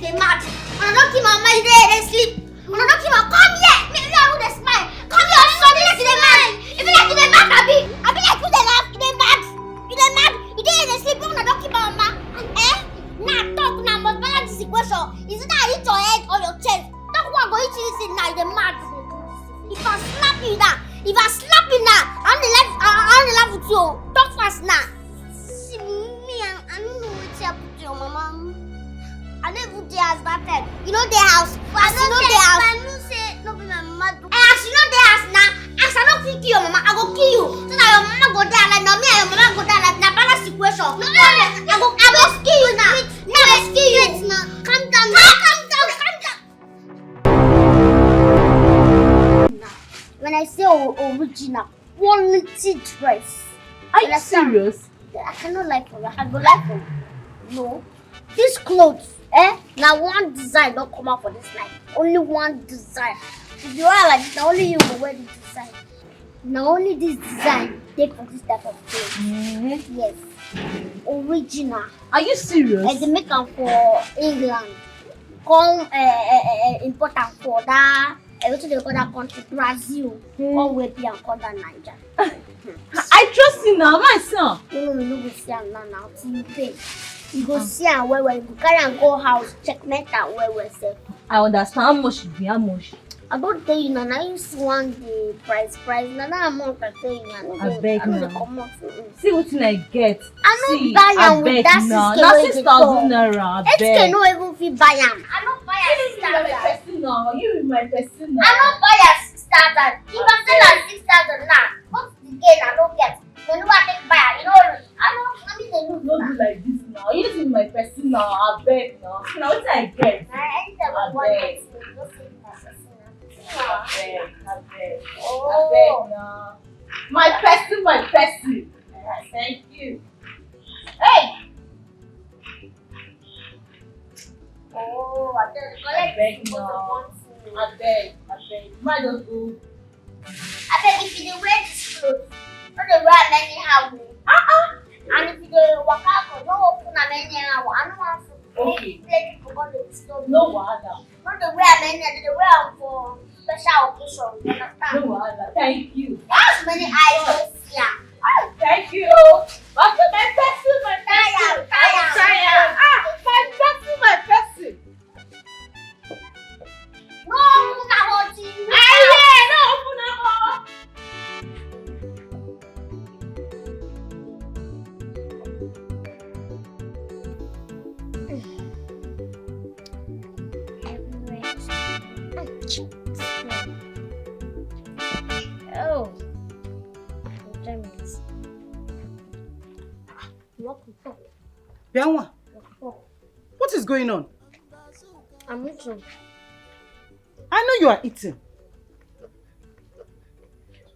they mad. And I don't keep my mind there, they sleep. And I don't keep my come here. Maybe I would smile. Come here, son, like they mad. If you like they mad, I be like you they laugh, they mad. You they mad. You they sleep, and I don't keep my mama. Now talk now, must balance the situation. Is it that I hit your head or your chest? Talk one go hit you this now, they mad. If I slap you now, I'm the laugh with you. Talk fast now. See me, I don't know what's happened to your mama. I never put their house that time. You know their house. I know their house. I know say no be my mama. As you know their house now, as I don't kill your mama, I go kill you. So that your mama go down like now me and your mama go down like now balance situation. No, I go kill you now. No, I kill you now. Calm down. When I say original, quality dress. Are you serious? I cannot lie for you. I go lie for you. No. These clothes, now one design don't come out for this night. Only one design. If you are like this, only you will wear the design. Now only this design take for this type of clothes. Yes. Original. Are you serious? And they make them for England. Come import them for that. Everything they call that country, Brazil. All way and call that Naija. I trust you now, my son. No go see am now. Till you pay. You go see am well. You go carry am go house, checkmate am well sef. I understand how much it be, how much. I don't tell you now. You see one the price. Now that amount I tell you now. I beg now. See what I get. I no buy am with that 6,000 naira. I beg. no even fit buy am. I no buy am 6,000. You be my person now. I no buy am 6,000. If I sell am 6,000 now, what's the gain I don't get? When you want to buy am, you know, I don't. Let me tell you. Don't do like this now. You just be my person now. I beg now. Now what I get? I beg. I beg. No. My person. Thank you. Hey! Oh, I beg no. I beg. Might just go. I beg if you wear this clothes, not the wear am anyhow. And if you walk out, no open am anyhow. I don't want to. Okay. Let people go to the store. No wahala. Not the wear am anyhow. They wear am for special occasion. You understand? No wahala. Thank you. How many eyes you see? Thank you. But my person. Tired. My person. No, not what you. No, open up. Oh, 10 minutes. Bianwa, what is going on? I'm eating. I know you are eating.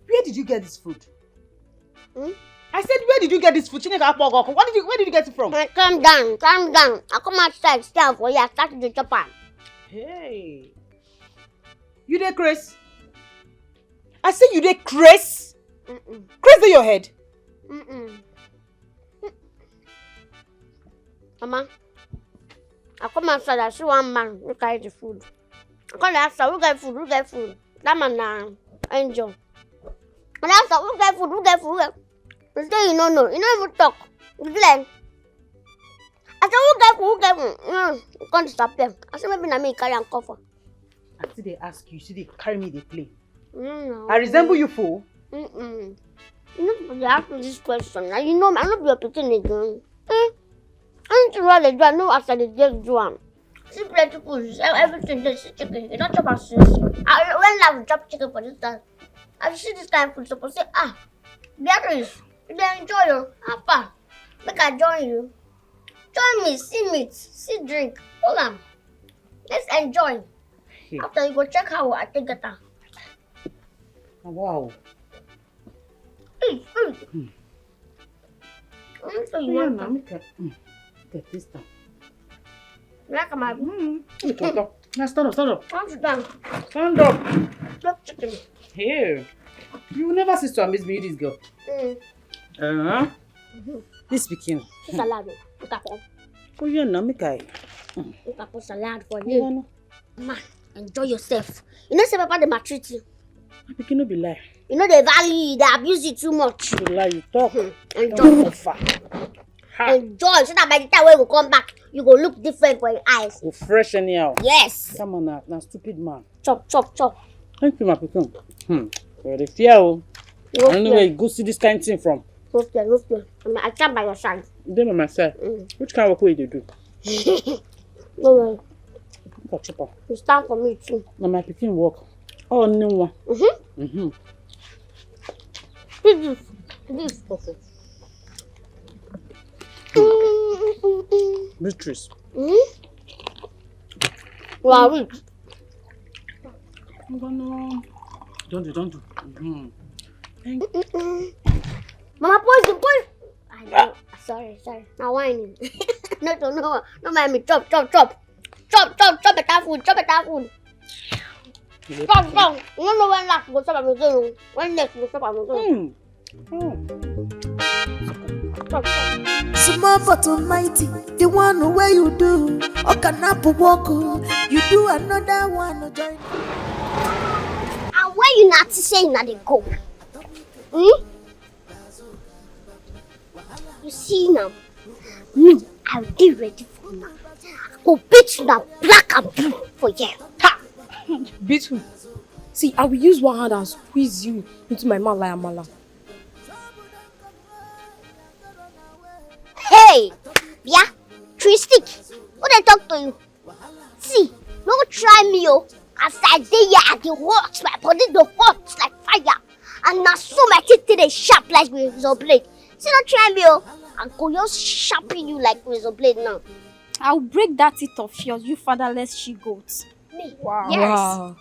Where did you get this food? I said, where did you get this food? Where did you get it from? Calm down. I come outside, stand for you. I started the chopper. Hey. You dey craze? I said you dey craze? Craze in your head? Mama, I come outside, I see one man who carry the food. I come outside, who get food? That man now, angel. And I said, who get food? You say you don't know, you don't even talk. You like, I said, who get food? You can't disappear. I said, maybe not me carry and cover. I still they ask you, they carry me, they play. No. I resemble you, fool. You know, you ask me this question. Now you know, I'm not be opportunity again. Anything what they do, I know after they just do them. See plenty food, everything they see chicken. You don't chop as soon. When I chop chicken for this time, I see this kind of food, suppose say, Beatrice, they enjoy you. Papa, make I join you. Join me, see meat, see drink. Hold on. Let's enjoy. After you go check how I take it. Wow. So you want to get this down. like my Now stand up. Stand up. Stop chicken. Here. You will never cease to amaze me, this girl. This speaking. Salad. Oh yeah, now make I. Make I put salad for you. Man, enjoy yourself. You know say Papa dey maltreat you. I can no be lie. You know they value you, they abuse you too much. You lie, you talk. Enjoy. Enjoy so that by the time when we come back, you go look different for your eyes. Go fresh anyhow. Yes. Come on now, stupid man. Chop. Thank you, my pikin. You're the fear. I don't know where you go see this kind of thing from. No fear. I stand by your side. You don't know myself. Which kind of work will you do? No worry. Chopper. You stand for me too. Now my pikin work. Oh, no one. This is perfect. Beatrice. Wow, rich. Don't do. Mama, poison. I know. Sorry. Now whining. No, mind me. Chop. Chop better food. Chop. You don't know when last go chop Amazon. When next go chop Amazon. Chop. Small but mighty, the one where you do. Okanapu walk, you do another one. Join. And where you not saying that they go? You see now, me, I'll be ready for now. Go beat you now, black and blue for you. Ha! Beat who? See, I will use one hand and squeeze you into my mouth like a mala. Hey! Yeah? Tree stick. Who they talk to you? See, don't try me, oh. As I dey here, I dey hot. My body dey hot like fire. And now so my teeth dey sharp like razor blade. See, don't try me, oh. I'm going to sharpen you like razor blade now. I'll break that teeth of yours, you fatherless she-goat. Me? Wow. Yes. Wow.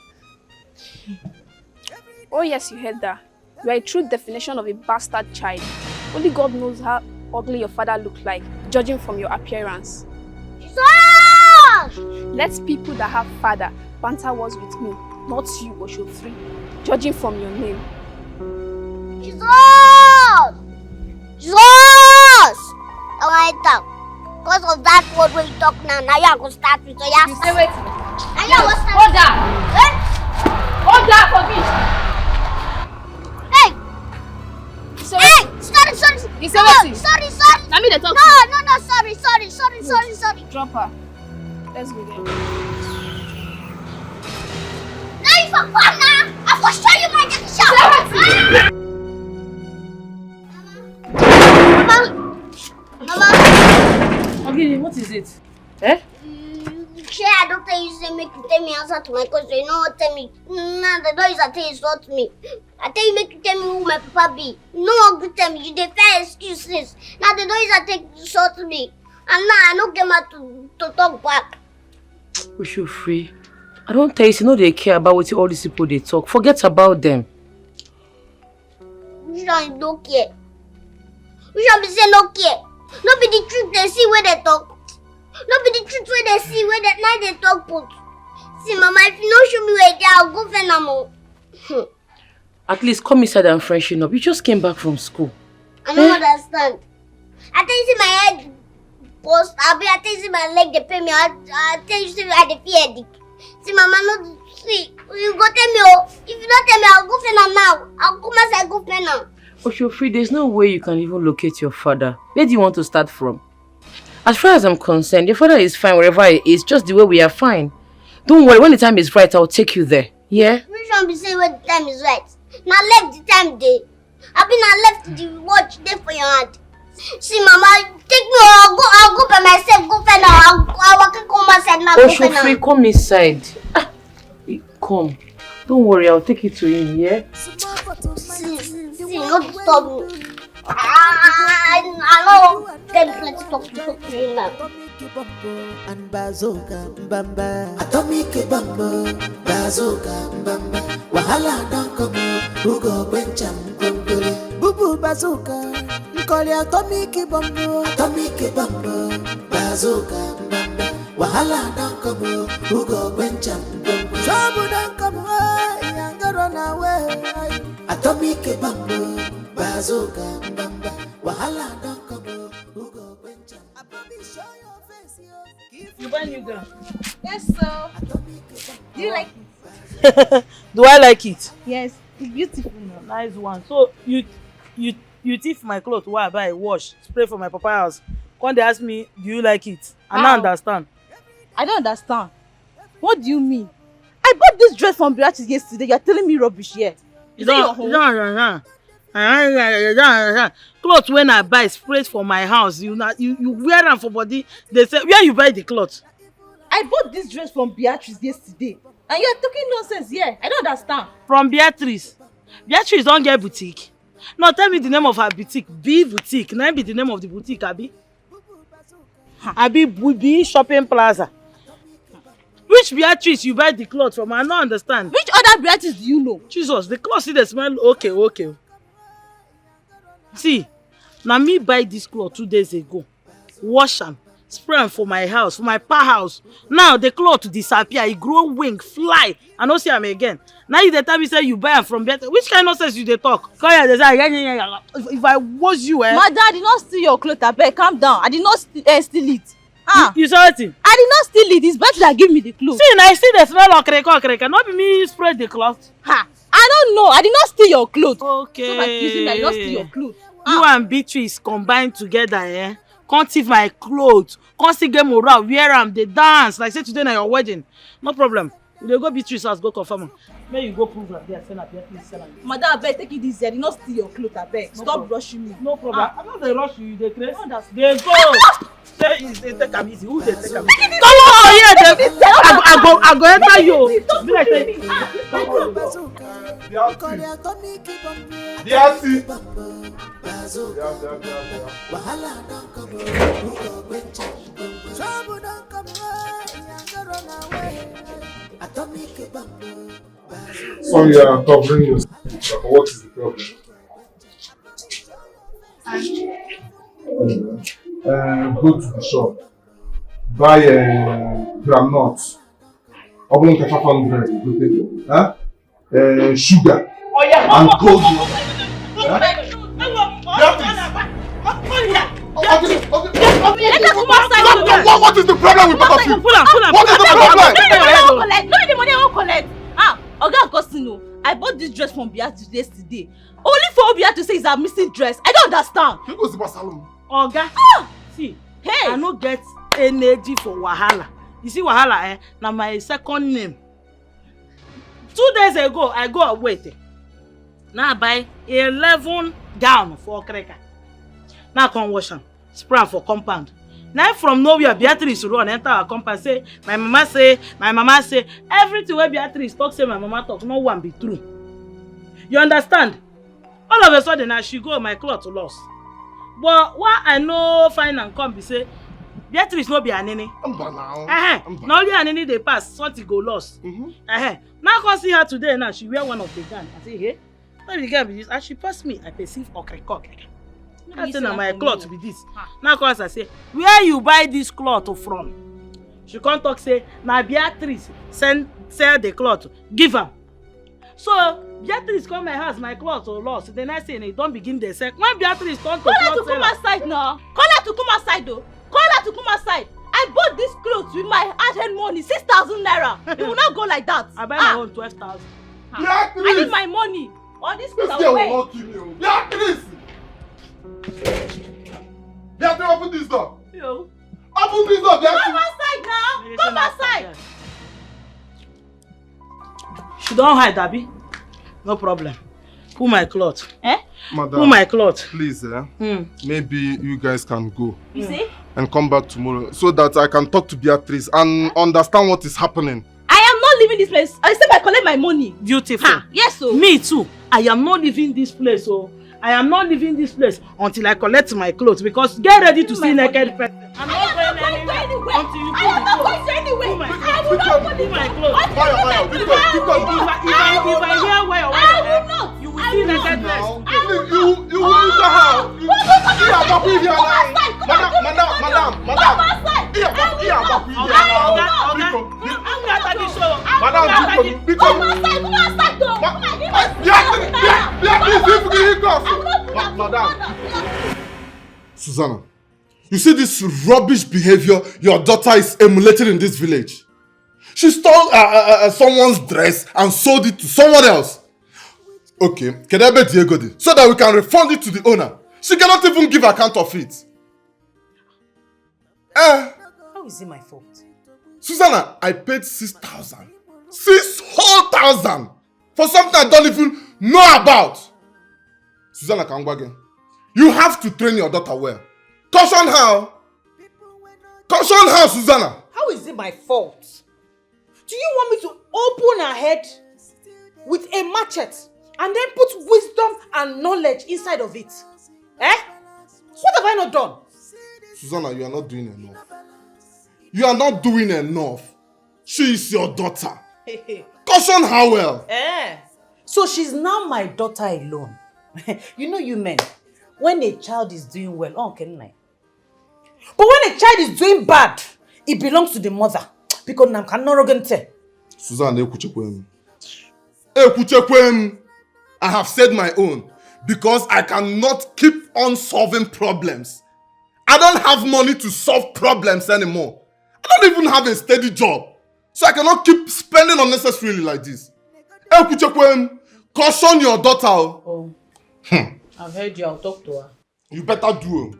Oh yes, you heard that. You are a true definition of a bastard child. Only God knows how ugly your father looked like, judging from your appearance. Jesus! Let people that have father banter words with me, not you, Osho 3, judging from your name. Jesus! I want to talk. Because of that word when you talk now you are going to start with your You say wait. Now you are going to start. Hold that! Eh? Hold that for me! Hey! So Hey! Sorry. You say wait. Sorry. Let me talk. No, sorry. Drop her. Let's go there. Now you for fun now. I will show you my jacket shop. Mama. Okay, what is it? Eh? I don't tell you say make you tell me answer to my question. You know what tell me? Nah, the door is at you insult me. I tell you make you tell me who my papa be. No one could tell me. You dey fair excuses. Now the door is at you insult me. And now I don't get mad to talk back. We should free. I don't tell you, they care about what all these people they talk. Forget about them. Which one you don't care? Which one be say no care? No be the truth they see where they talk. No be the truth where they see where now they talk put. See mama, if you don't show me where they are, I'll go for now. At least come inside and freshen up. You just came back from school. I don't understand. I tell you see my head post. I tell you see my leg they pay me. I tell you see I dey feel headache. See mama, no see. You go tell me oh. If you don't tell me, I'll go for now. I'll come as I go for now. Oshofri, there's no way you can even locate your father. Where do you want to start from? As far as I'm concerned, your father is fine wherever he is, just the way we are fine. Don't worry, when the time is right, I'll take you there. Yeah? Which one be say when the time is right? Now left the time day. I been left the watch there for your hand. See mama, take me or I'll go by myself, go for now. I'll walk come outside now. Oshofri, come inside. Come. Don't worry, I'll take you to him, yeah? See, not stop me. I know get plenty talk to you now. And bazooka bamba, atomic bamba, bazooka bamba. Wahala don't come, who go bencham gongole. Bubu bazooka, nkoli atomic bamba, bazooka bamba. Wahala don't come, who go bencham gongole. Trouble don't come, younger run away. Atomic bamba, bazooka bamba. Wahala don't come, who go bencham. Show your face. You buy new gown? Yes, sir. Do you like it? Do I like it? Yes, it's beautiful. Nice one. So you thief my clothes while I buy wash, spray for my papa house. Come they ask me, do you like it? I don't understand. I don't understand. What do you mean? I bought this dress from Beatrice yesterday. You're telling me rubbish here. Is it your home? No. Clothes when I buy spray for my house, you wear them for body. They say, where you buy the clothes? I bought this dress from Beatrice yesterday. And you're talking nonsense here. I don't understand. From Beatrice. Beatrice don't get boutique. No, tell me the name of her boutique. B boutique. Now be the name of the boutique, Abi. Abi shopping plaza. Which Beatrice you buy the clothes from? I don't understand. Which other Beatrice do you know? Jesus, the clothes see they smell okay. See, now me buy this cloth 2 days ago. Wash them, spray them for my house, for my pa house. Now the cloth disappear, it grow wing, fly. I don't see them again. Now you the time you say you buy them from Beatrice. Which kind of nonsense you they talk? Come here, they say, yeah. If I was you, My dad did not steal your clothes, abeg, calm down. I did not steal it. You saw it? I did not steal it. It's better that give me the clothes. See, now I see the smell of kreka. Not be me spray the cloth. I don't know. I did not steal your clothes. Okay. So by using me, I did not steal your clothes. You and Beatrice combined together, eh? Can't thief my clothes. Can't still get morale. Wear them. They dance. Like say today na your wedding. No problem. They go Beatrice house, go confirm them. May you go prove that they are selling at Beatrice selling. Madam, abeg, take it easy. I did not steal your clothes, abeg. Stop rushing me. No problem. I'm not they rush you. They crazy. They go. Say they take them easy. Who they take them easy? Come on, here. I go enter you. Be like say. Sorry, I'm covering you. What is the problem? Go to the shop. Buy groundnuts. Open the 500. Sugar. And cold water. What is the problem with both of you? What is the problem? No, the money I won't collect. Oga Agostino, I bought this dress from Beatrice yesterday. Only for Beatrice to say it's a missing dress. I don't understand. You go to Barcelona. Oga, see, hey, I no get energy for wahala. You see wahala, now my second name. 2 days ago, I go away. Now I buy 11 gown for Kreka. Now I come wash them, spray for compound. Now from nowhere, Beatrice run enter our compound say, my mama say, everything where Beatrice talk say my mama talk, no one be true. You understand? All of a sudden now she go my cloth lost. But what I know find and come be say, Beatrice no be anini. Now only anini they pass, something go lost. Now I come see her today now, she wear one of the gun. I say, hey, what the gun be this? As she pass me, I perceive okreko. I say na my cloth be this. Now cause I say, where you buy this cloth from? She come talk say, na Beatrice sell the cloth, give her. So Beatrice come my house, my cloth lost. Then I say, don't begin the sell. When Beatrice come to call her to come outside now. Call her to come outside though. Call her to come outside. I bought this clothes with my hard-earned money, 6,000 naira. It will not go like that. I buy my own 12,000. I need my money. All this clothes are away. Beatrice! Beatrice, open this door. Yo. Open this door, Beatrice. Come outside now. Come outside. She don't hide, Abby. No problem. Pull my cloth. Madam, pull my cloth. Please, maybe you guys can go. You see? And come back tomorrow so that I can talk to Beatrice and understand what is happening. I am not leaving this place. I said I collect my money. Beautiful. Yes, so. Me too. I am not leaving this place, so I am not leaving this place until I collect my clothes because get ready to see naked person. I'm not going anywhere until you put the clothes. I am not going anywhere. I will not not put my clothes. If I hear where you're wearing, you will see naked person. You will enter house. Susanna, You see this rubbish behavior your daughter is emulating in this village? She stole someone's dress and sold it to someone else. Okay, Kedebe Diego, so that we can refund it to the owner. She cannot even give account of it. How is it my fault? Susanna, I paid 6,000. 6,000 for something I don't even know about. Susanna Kangwage, you have to train your daughter well. Caution her. Caution her, Susanna. How is it my fault? Do you want me to open her head with a machete and then put wisdom and knowledge inside of it? Eh? What have I not done? Susanna, you are not doing enough. You are not doing enough. She is your daughter. Caution her well. So she's now my daughter alone. You know you men, when a child is doing well, but when a child is doing bad, it belongs to the mother. Because I'm cannot tell. Susanna, I have said my own. Because I cannot keep on solving problems. I don't have money to solve problems anymore. I don't even have a steady job. So I cannot keep spending unnecessarily like this. Caution your daughter. Oh. I've heard you. I'll talk to her. You better do.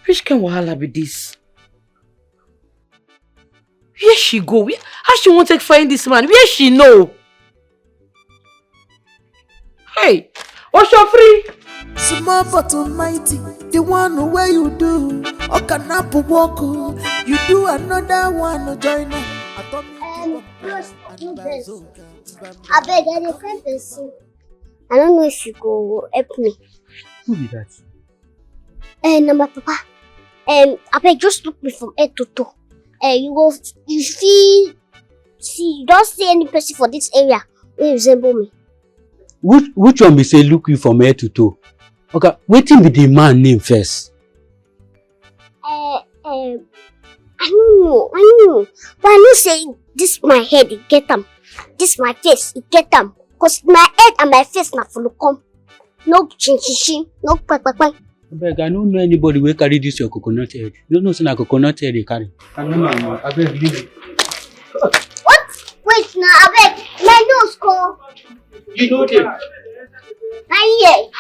Which kind of wahala be this? Where she go? How she won't take find this man? Where she know? Hey, what's your free? Small but mighty, the one where you do. Okanapu walk, you do another one. Join us. I beg, I dey find person. I don't know if you go help me. Who be that? Na my papa. I beg, just look me from head to toe. You feel, see, you don't see any person for this area who resemble me. Which one be say look you from head to toe? Okay, wetin be the man name first? I don't know. But I know say this my head, it get them. This my face, it get them. Cause my head and my face na full come. No chin, no quack. Abeg, I don't know anybody wey carry this your coconut head. You don't know say na coconut head they carry. I don't know. Abeg, leave it. What? Wait now, abeg. My nose go. You know them. Na here.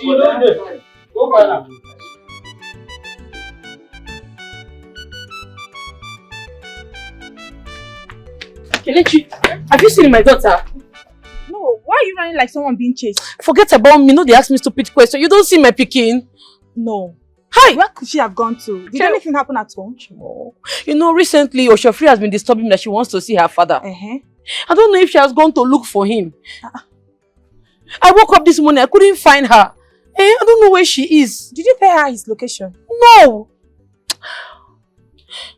You know them. Go find am. Kelechi, have you seen my daughter? No, why are you running like someone being chased? Forget about me. No, they ask me stupid questions. You don't see my pikin. No. Hi! Where could she have gone to? Did anything happen at home? Oh. You know, recently, Oshofri has been disturbing me that she wants to see her father. I don't know if she has gone to look for him. I woke up this morning, I couldn't find her. I don't know where she is. Did you tell her his location? No!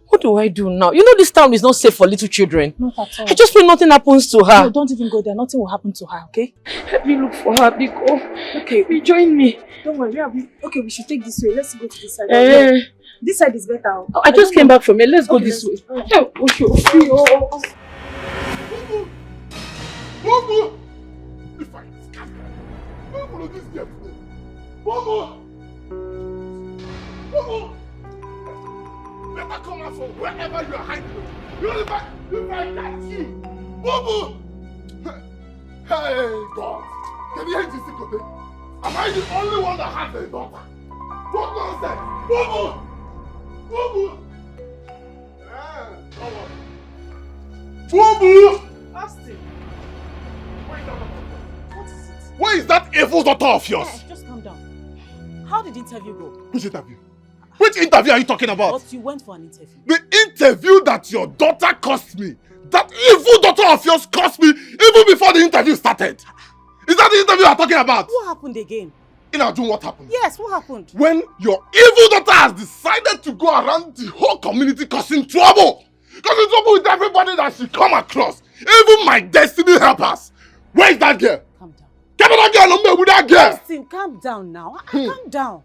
What do I do now? You know this town is not safe for little children. Not at all. I just pray nothing happens to her. No, don't even go there. Nothing will happen to her, okay? Help me look for her, Biko. Okay, join me. Don't worry, where are we? Okay, we should take this way. Let's go to this side. This side is better. I just came back from here. Let's go this way. If I scatter, where will this get me? Bobo! Better come out from wherever you are hiding. If I catch you, Bobo! Hey, God! Can you hear this thing? Am I the only one that has a daughter? What nonsense? Bobo! Bobo! Bobo! Austin. Where is that evil daughter of yours? Just calm down. How did the interview go? Which interview? Which interview are you talking about? But you went for an interview. The interview that your daughter cost me. That evil daughter of yours cost me even before the interview started. Is that the interview you are talking about? What happened again? What happened? Yes, what happened? When your evil daughter has decided to go around the whole community causing trouble. Causing trouble with everybody that she come across. Even my destiny helpers. Where is that girl? Calm down. Come on, that girl, with that girl. Listen, calm down now. Calm down.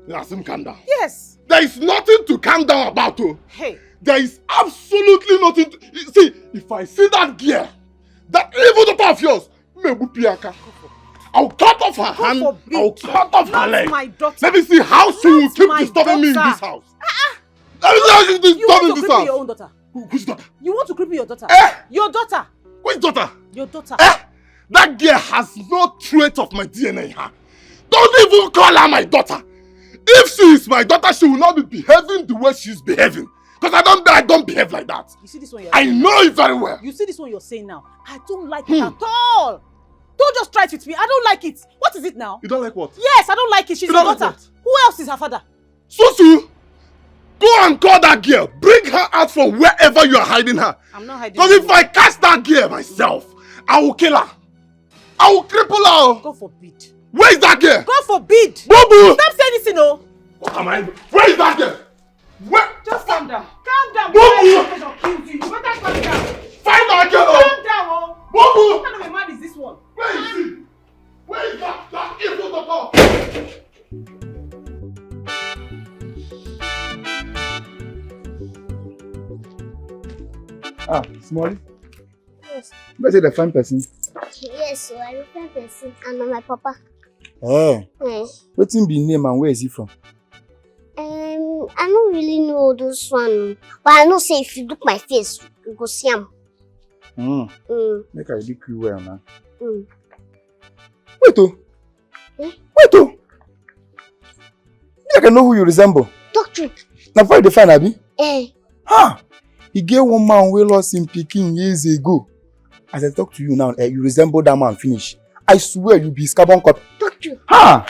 Nasim, calm down. Yes. There is nothing to calm down about. Oh. Hey. There is absolutely nothing to... See, if I see that girl, that evil daughter of yours, I'll cut off her hand, I'll cut off her leg. My daughter. Let me see how she will keep disturbing me in this house. Let me see how she will disturb in this house. Your own daughter. Whose daughter? You want to cripple your daughter? Your daughter. Which daughter? Your daughter. That girl has no trait of my DNA in her. Don't even call her my daughter. If she is my daughter, she will not be behaving the way she's behaving. Because I don't behave like that. You see this one I know it very well. You see this one you're saying now? I don't like it at all. Don't just try it with me. I don't like it. What is it now? You don't like what? Yes, I don't like it. She's your daughter. Like who else is her father? Susu, go and call that girl. Bring her out from wherever you are hiding her. I'm not hiding her. Because if I catch that girl myself, I will kill her. I will cripple her. God forbid. Where is that girl? God forbid. Bobo. Stop saying this, you know. What am I? Where is that girl? Where? Just calm down. Calm down. Bobo. You better calm down. Find that girl. Calm down, oh. Bobo. What kind of a man is this one? Where is she? Where is that evil daughter? Ah, Small. Yes. Let's say the fine person. Yes, so I'm a fine person. And my papa. Oh. Yes. What's him be name and where is he from? I don't really know those one. But I know say if you look my face, you go see him. Make I look you well, man. Wait, Wait, I can know who you resemble. Doctor. Now, why the fine, Abi? Ha! He gave one man we lost in Peking years ago. As I talk to you now, you resemble that man finish. I swear you be carbon cut. Doctor. Ha!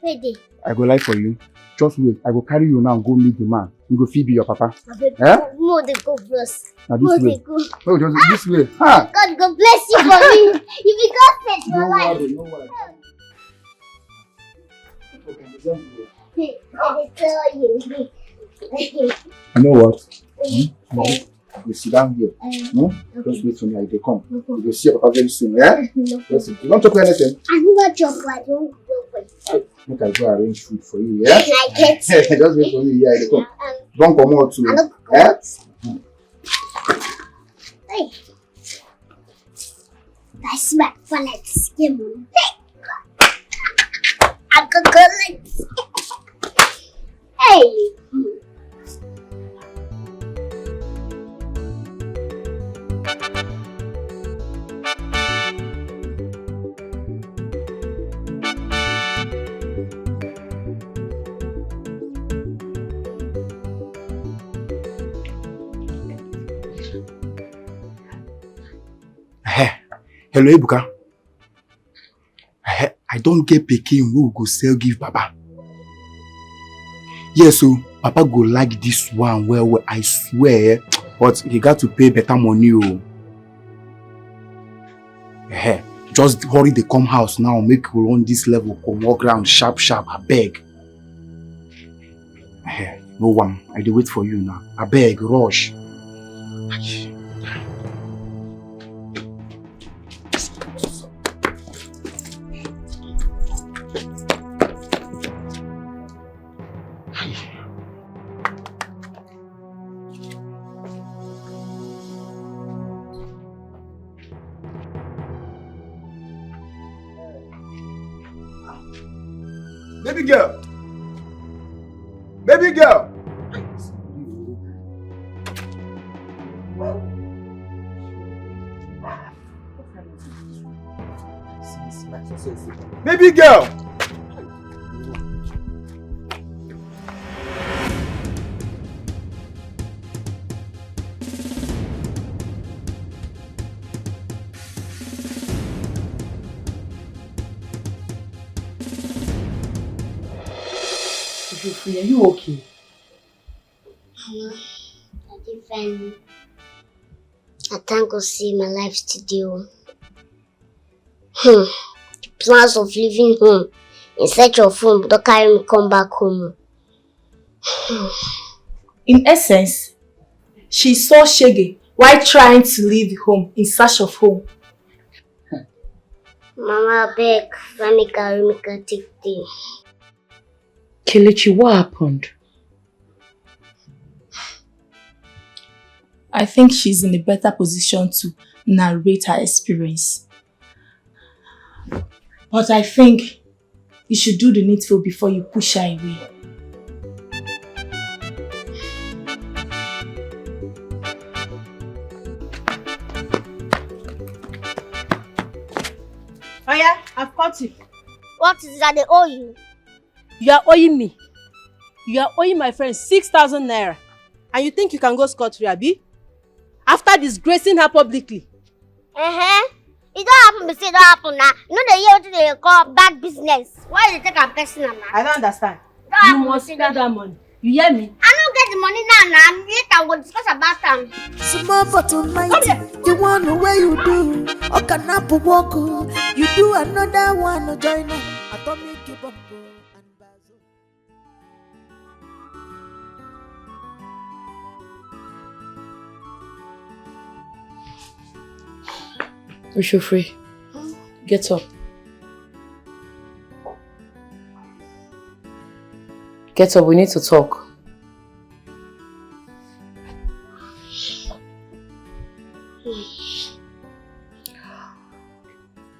Wait. I go lie for you. Just wait. I go carry you now and go meet the man. You go feed be your papa. No, they go first. Now this way. No, just this way. Ha! God go bless you for me. You be God sent your life. No worry. I tell you. You know what? You sit down here. Just wait for me. I will come. You will see your papa very soon. Yeah? Listen, you don't talk anything. I never jump. I don't go. Make I go arrange food for you. Yeah? I get Just wait for me. Yeah, I will come. Don't come out too. Hey. That's my wallet. I can collect. Hey. Hello, Ebuka. I don't get Peking who go sell give Papa. Yes, so Papa go like this one well, I swear, but he got to pay better money. Just hurry they come house now, make we on this level, come walk ground sharp, I beg. No one, I do wait for you now. I beg, rush. Baby girl. Baby girl. Oshofri, are you okay? I did fine. I thank God see my life still. The plans of leaving home in search of home don't carry me come back home. In essence, she saw Shege while trying to leave home in search of home. Mama beg, let me carry me take thing. Kelechi, what happened? I think she's in a better position to narrate her experience. But I think you should do the needful before you push her away. Oh yeah, I've caught you. What is that they owe you? You are owing me. You are owing my friend 6,000 naira. And you think you can go scot-free, abi? After disgracing her publicly. It don't happen, it don't happen now. You know the year they call bad business. Why they take a personal now? I don't understand. You must pay that money. You hear me? I don't get the money now. Later we'll discuss about them. Small but mighty, the one where you do. Okanapu walk, you do another one. Join them. Atomic Kiboko and Bazo. Oshofri, get up. Get up, we need to talk.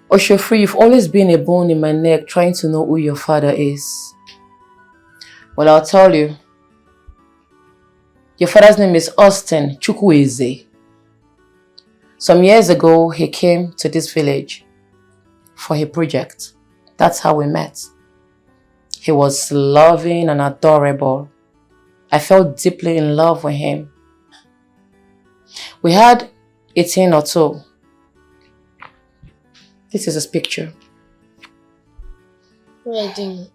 Oshofri, you've always been a bone in my neck trying to know who your father is. Well, I'll tell you. Your father's name is Austin Chukwueze. Some years ago, he came to this village for a project. That's how we met. He was loving and adorable. I felt deeply in love with him. We had 18 or so. This is his picture. Wait,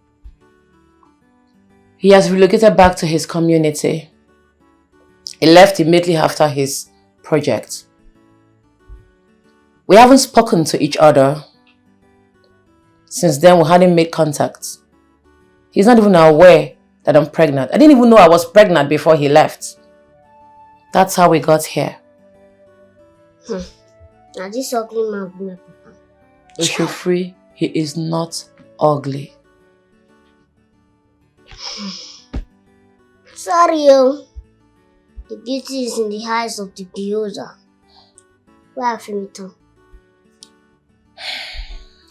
He has relocated back to his community. He left immediately after his project. We haven't spoken to each other. Since then, we hadn't made contact. He's not even aware that I'm pregnant. I didn't even know I was pregnant before he left. That's how we got here. Now this ugly man will make papa. Oshofri, he is not ugly. Sorry, yo. The beauty is in the eyes of the beholder. Where have you met?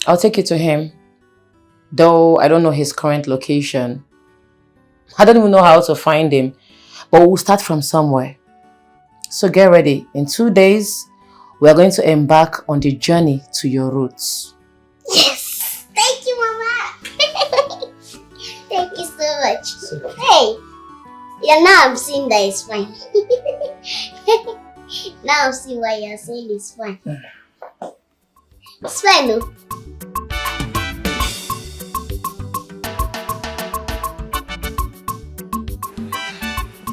I'll take you to him. Though I don't know his current location. I don't even know how to find him. But we'll start from somewhere. So get ready. In 2 days, we are going to embark on the journey to your roots. Yes! Thank you, Mama! Thank you so much. Hey! Yeah, now I'm seeing that it's fine. Now I'm seeing why you're saying it's fine. It's fine, no?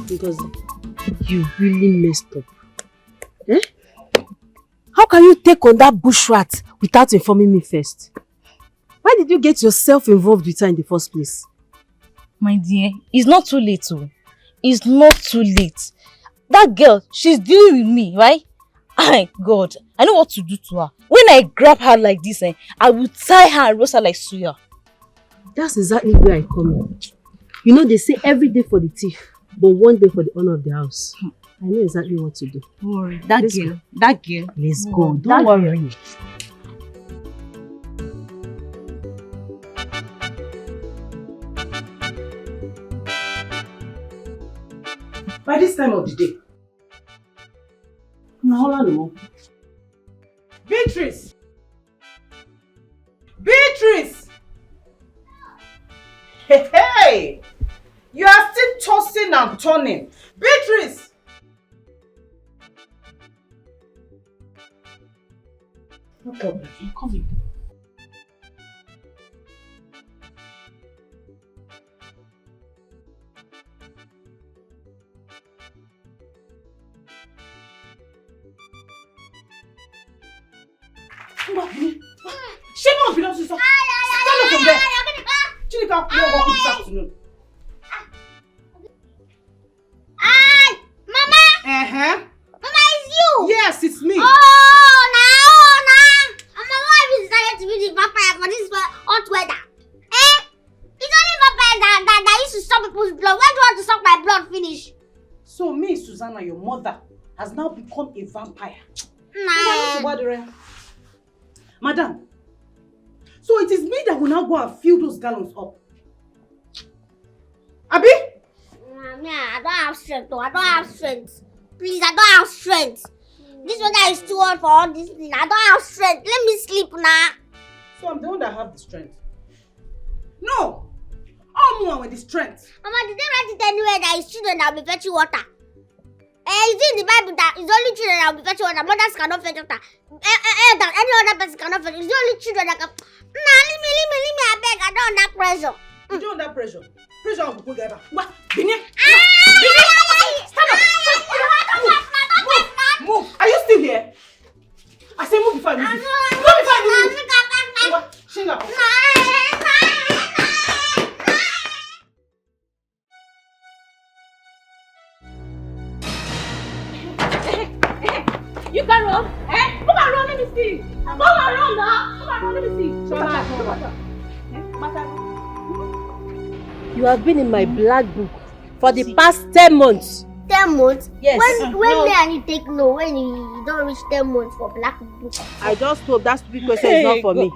Because you really messed up. Eh? How can you take on that bush rat without informing me first? Why did you get yourself involved with her in the first place? My dear, it's not too late, oh. It's not too late. That girl, she's dealing with me, right? My God, I know what to do to her. When I grab her like this, I will tie her and roast her like suya. That's exactly where I come in. You know, they say every day for the thief, but one day for the honor of the house. I know exactly what to do. Don't worry, that girl. Let's go. Don't worry. By this time of the day. No. Beatrice! Beatrice! Hey! You are still tossing and turning. Beatrice! No problem, I'm coming. Shame on belongs to Stand up from there. Chilika, you walk this afternoon. Mama! Mama, it's you! Yes, it's me. Oh, nah! Mama, why have you decided to be the vampire for this hot weather? It's only vampires that used to suck people's blood. Why do you want to suck my blood finish? So me, Susanna, your mother, has now become a vampire. Nah. Madam, so it is me that will now go and fill those gallons up. Abi? I don't have strength though. I don't have strength. Please, I don't have strength. This weather is too hot for all this thing. I don't have strength. Let me sleep now. So I'm the one that have the strength. No! I'm the one with the strength. Mama, did they write it anywhere that it's children that will be fetching water? Is it in the Bible that it's only children that will be fetching water? Mothers cannot fetch water. That any other person cannot fetch. It's only children that can. Nah, leave me, I beg. I don't under pressure. You don't under pressure. Pressure on people together. What? Bini? Stand up! Move! Are you still here? I say move before I move. Move before I move. Shut up. You can run. Come and run, let me see. Come and run now. Come and run, let me see. You have been in my black book for the past 10 months. 10 months? Yes. When may I take no? When you don't reach 10 months for black book? I just hope that stupid question is not for me.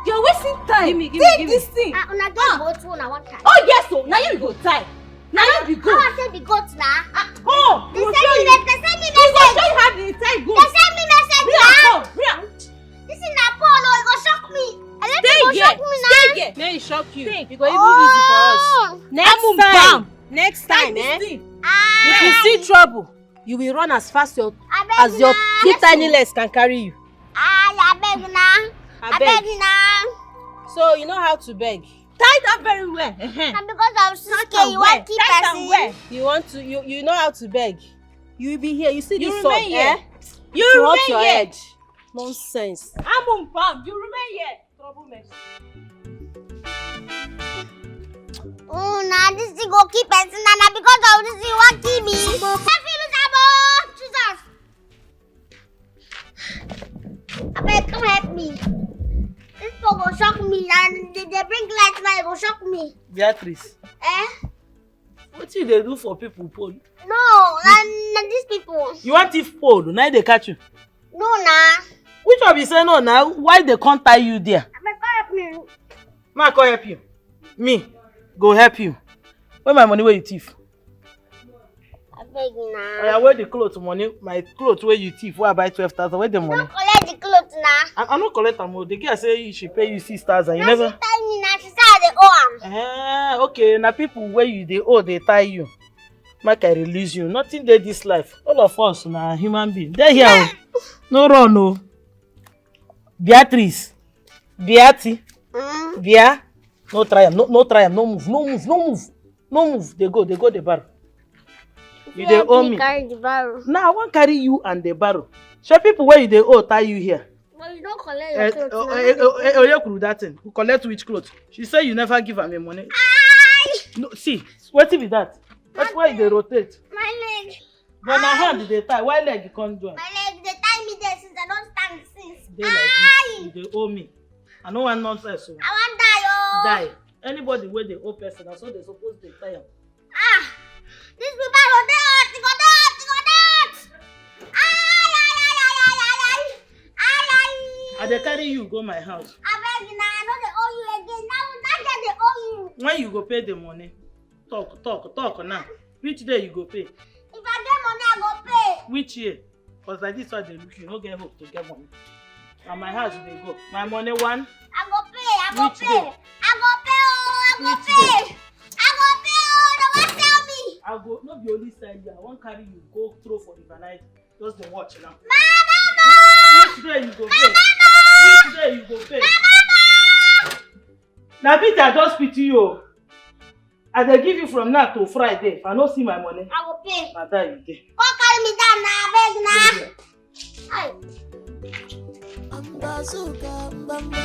You're wasting time. Give me this thing. Una get goat one I want time. Oh yes, so now you go time. Now you be goat. I say the goat now. Oh, They send me message. You go show you how the time goes. They send me message now. Bria. This is not Paul. It go shock me. Stay here. May it shock you. Stay. It go even easy for us. Next time, if you see trouble, you will run as fast as your two tiny legs can carry you. I beg now. I beg now. So you know how to beg. Tie that very well. And because I'm so scared, you want to keep us. You want to, you know how to beg. You will be here. You see this sword, here. You to remain hurt your here. head. Nonsense. I'm on farm. You remain here. Troublemaker. Oh, nah, this thing go keep us. Nah, because of this thing, you want to kill me. Jesus. I beg, come help me. This people go shock me and they bring light now, it go shock me. Beatrice. What do they do for people, Paul? No, and these people. You want if Paul, now they catch you? No, nah. Which one be saying no now? Why they can't tie you there? I beg, come help me. Ma, go help you. Me, go help you. Where my money where you thief? I beg now. Oh, yeah, where the clothes money? My clothes where you thief? Where I buy 12,000? Where the money? Don't collect the clothes now. I'm not collect them. The girl say she pay you 6,000. You Now never. she tie me now. She said I dey owe am. Okay. Now people where you they owe they tie you. Make I release you. Nothing there this life. All of us na human being. They here. No run no. Beatrice. Beati. Bia. No try am. No try am. No move. No move. No move. No move. They go the barrel. You dey owe me. Carry the barrel. Now I want carry you and the barrel. So people where you dey owe tie you here. But you don't collect your clothes now. Oye that thing. Who collect which clothes? She say you never give her me money. No, see, what be that? That's why they rotate. My leg. But my hand they tie. Why leg you can't join? My leg, they tie me there since I don't stand since. They like this. They owe me. I know one nonsense. So. I want die, oh. Die. Anybody where they owe person, that's what they supposed to tie them. This people are dead. They got I they carry you go my house. I beg you now. I know they owe you again. Now they owe you. When you go pay the money? Talk now. Which day you go pay? If I get money, I go pay. Which year? Because like this why they look you. No get hope to get money. And my house they go. My money one. I go pay. Which day? I go pay. Oh, I go Which pay. day? I go pay. Oh, they won't tell me. I go not be only side you. I won't carry you go throw for the night. Just the watch now. Mama! Which day you go pay? Which day you go pay? Now Peter just pity you. I dey give you from now to Friday. If I no see my money, I will pay. na die you dey. Come carry me down now, beg now. bazooka mbamba.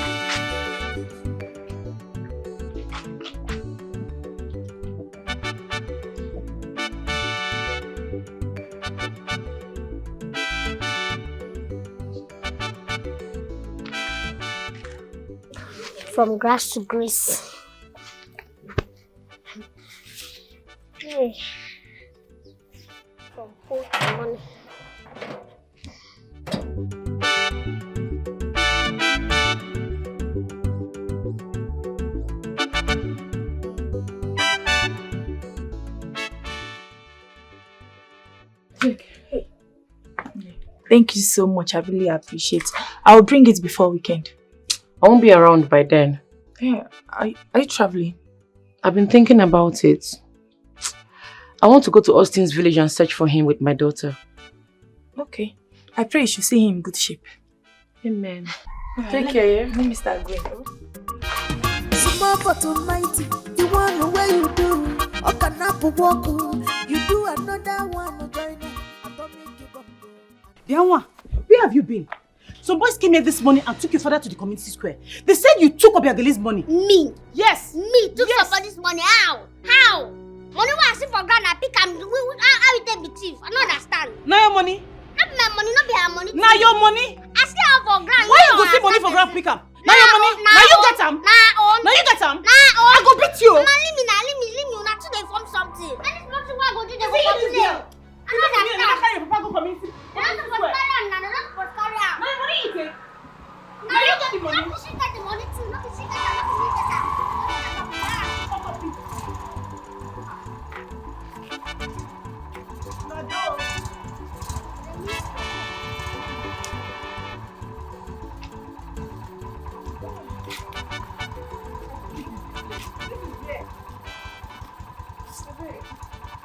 From grass to grace. From food to money. Thank you so much. I really appreciate it. I'll bring it before weekend. I won't be around by then. Yeah, are you traveling? I've been thinking about it. I want to go to Austin's village and search for him with my daughter. Okay. I pray you should see him in good shape. Amen. Take care, yeah? Let me start going. Small but mighty, you want know where you do. Okanapu walk, you do another one. Dianwa, where have you been? Some boys came here this morning and took your father to the community square. They said you took Obiageli's money. Me? Yes. Me took somebody's money. How? How? Money was I see for ground, I pick and how you take the thief? I don't understand. Now your money? Not my money, not be her money. Now your money? I still have for ground. Why you go see money for ground pick up? Now your money? Now you get them? Now you get them? I go beat you. Leave me. Not today from something. And it's not why I go do the work today. I don't understand. Papa go community. They're not supposed to carry on. They're not supposed to carry on. Now your money you take? Now you get the money? Not to she get the money too. Not to she get that. Not to she get that.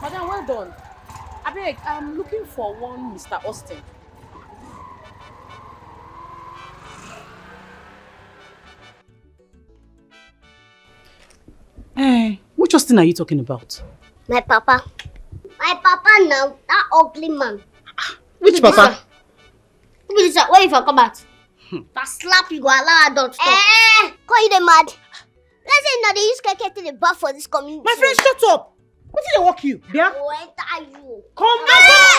Madam, well done. I beg, I'm looking for one Mr. Austin. Which Austin are you talking about? My papa. My papa now, that ugly man. Which papa? Who is that? Where you from come out? That slap you go allow adults talk. Call you the mad. Let's say now they use keke to the bath for this community. My friend, shut up! What did they walk you? Yeah? Oh, enter you. Come on!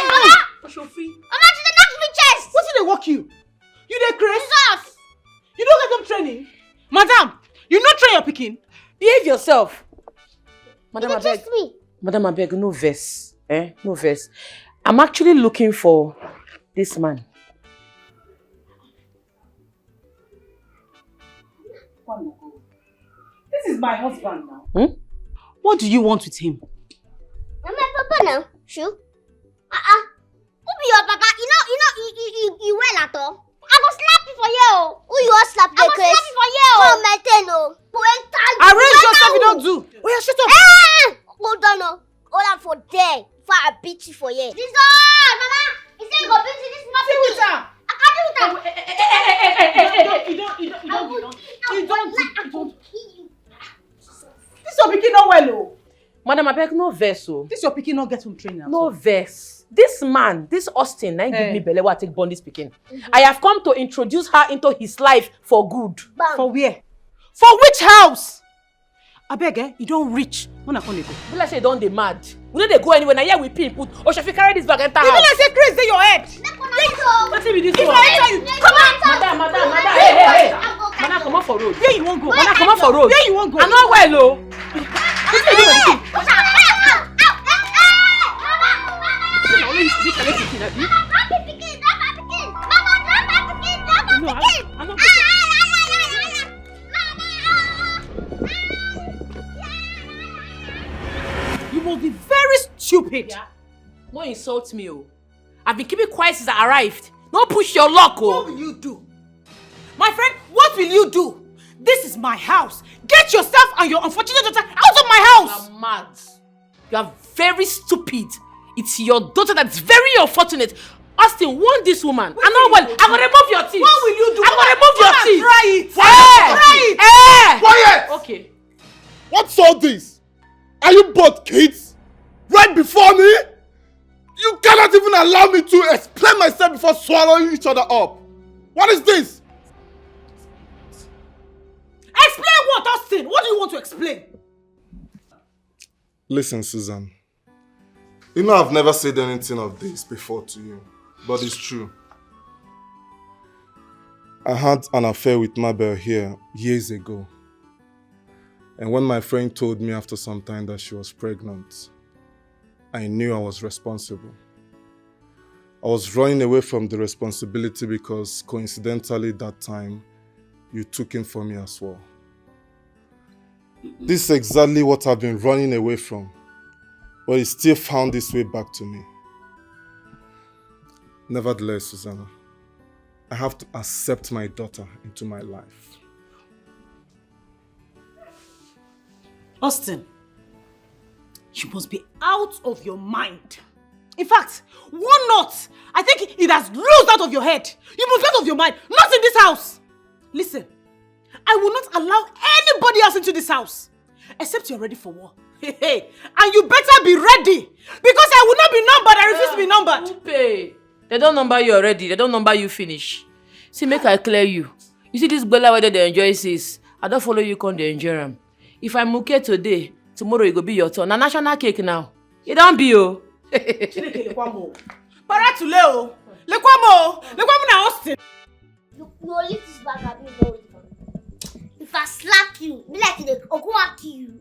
Mama! Show free. Mama, to the next me chest! What did they walk you? You dey crazy? Jesus! You don't get them training? Madam, you not train your picking? Behave yourself. Madam, You I beg. trust me? Madam, I beg, no verse. No verse. I'm actually looking for this man. This is my husband now. What do you want with him? I'm my papa now. Sure? Who be your papa? You well at all? I go slap you for you. Who you all slap you? I go slap you for you. Come maintain no. Arrange yourself, you don't do. Oh yeah, shut up. Hold on no. Hold on for there. For I beat you for you. Jesus! Mama! He said you go beat you this morning. See with her. I can't do that. You don't. This your picking not well, oh. Madam, I beg, no verse, oh. This your picking not get home training. No verse. This man, this Austin, now give me belle where I take born this pikin. I have come to introduce her into his life for good. Bam. For where? For which house? I beg, you don't reach. When I come go. Be like say don't they mad. We know they go anywhere. Now here we pin put. Or should we carry this bag enter You house? like say crazy in your head. Let's see with this If one. I enter you, come on. Madam, hey. Madam, come on for road. Where you won't go? Madam, come on for road. Where you won't go? I'm not well, oh. What do you do with this thing? Now, only you speak and let it in, have you? No, I'm not. You must be very stupid. Yeah. No insult me, oh. I've been keeping quiet since I arrived. Don't push your luck, oh. What will you do? My friend, what will you do? This is my house. Get yourself and your unfortunate daughter out of my house. You are mad. You are very stupid. It's your daughter that's very unfortunate. Austin, warn this woman. I know well. I'm gonna remove your teeth. What will you do? I'm gonna remove your teeth. Try it. Try it. Quiet! Okay. What's all this? Are you both kids? Right before me? You cannot even allow me to explain myself before swallowing each other up. What is this? Explain what, Austin? What do you want to explain? Listen, Susan. You know I've never said anything of this before to you, but it's true. I had an affair with Mabel here years ago. And when my friend told me after some time that she was pregnant, I knew I was responsible. I was running away from the responsibility because coincidentally that time, you took him for me as well. This is exactly what I've been running away from, but it still found its way back to me. Nevertheless, Susanna, I have to accept my daughter into my life. Austin, you must be out of your mind. In fact, one knot, I think it has loosed out of your head. You must be out of your mind, not in this house. Listen, I will not allow anybody else into this house, except you're ready for war. Hey, and you better be ready, because I will not be numbered. I refuse to be numbered. Upe, they don't number you already. They don't number you finish. See, make I clear you. You see this Bella whether they enjoy this. I don't follow you come the enjoy them. If I'm okay today, tomorrow it will be your turn. A national cake now. It don't be you. Para to Leo. Lekwamo na Austin. You leave this bag and you know it. If I slap you, be like the Okuwa kill you.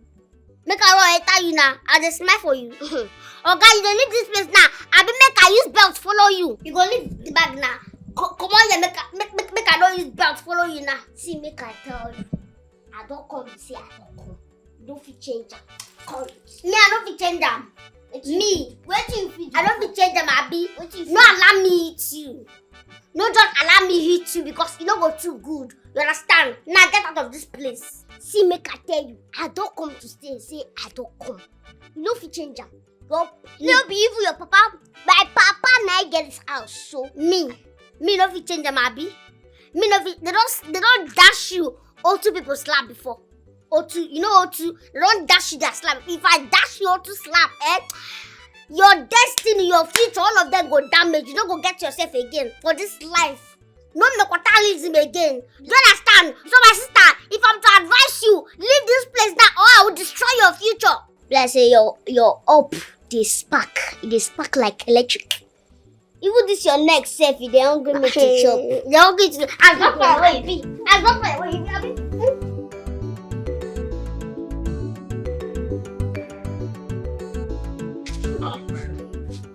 Make a roll enter you now. I just smile for you. Okay, you don't leave this place now. I be make I use belt follow you. You go leave the bag now. Come on, yeah, make I don't use belt follow you now. See, make I tell you. I don't come to say I don't come. Don't fit change them. Come. Me, I don't fit change them. Me. I don't fit change them, Abi. No, allow me hit you. No, don't allow me hit you because you don't go too good. You understand? Now get out of this place. See, make I tell you, I don't come to stay and say I don't come. You know if you change them. Go. You know be evil your papa. My papa now get this house. So me no fit change them, Abi. Me no fit. They don't dash you. O2 people slap before. O2, you know O2. They don't dash you that slap. If I dash you O2 slap, your destiny, your future, all of them go damage. You don't go get yourself again for this life. No mekotalism again. Do you understand? So my sister, if I'm to advise you, leave this place now or I will destroy your future. Let's say your up, they spark. They spark like electric. Even this your neck safe, they hungry me to chop. They hungry to I got my way, be. I got my way, be.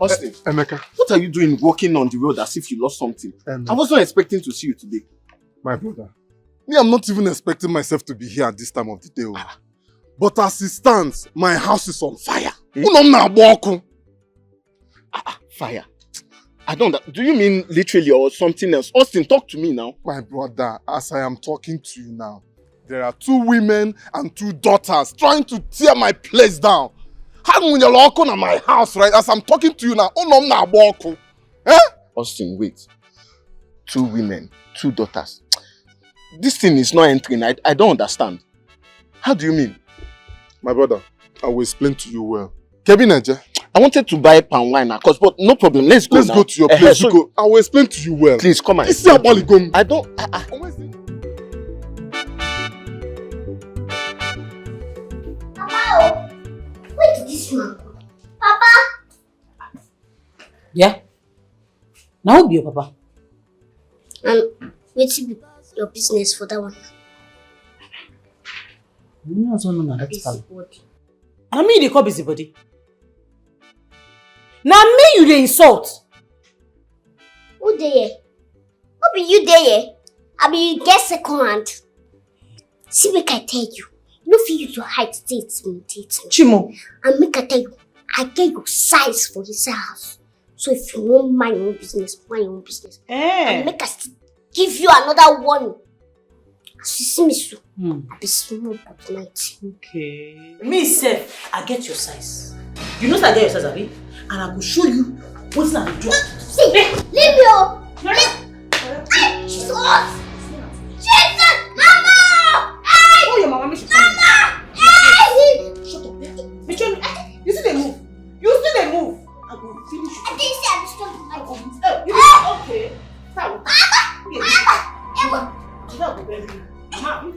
Austin, Emeka, what are you doing walking on the road as if you lost something? I wasn't expecting to see you today. My brother, me, I'm not even expecting myself to be here at this time of the day. But as it stands, my house is on fire. Fire? I don't. Do you mean literally or something else? Austin, talk to me now. My brother, as I am talking to you now, there are 2 women and 2 daughters trying to tear my place down. How when you're walking at my house, right? As I'm talking to you now, Austin, wait. 2 women, 2 daughters. This thing is not entering. I don't understand. How do you mean? My brother, I will explain to you well. Kevin, I wanted to buy palm wine, of course, but no problem. Let's go now. Let's go to your place. Go. I will explain to you well. Please, come on. I don't... Papa, where did this man go? Papa? Yeah? Now who be your papa? What's your business for that one? I mean, they call busybody. Now me you dey insult. Who there? Who be you there? I be you get second hand. See, make I tell you. No for you to hide dates me. Chimo. And make I tell you, I get your size for this house. So if you want mind your own business, mind your own business. And make us give you another warning. As you see me so, I be small but night. Okay. Me self, I get your size. You know that I get your size, Abi? And I will show you what's not the job. See, leave me oh. Hey, she's hot. Jesus, Mama! Hey! Oh, your mama, Mama! Hey! Shut up. You see they move. You see they move. I will finish you. I didn't say I'm strong. I will. You okay. Mama! Mama! You don't go baby. Mama.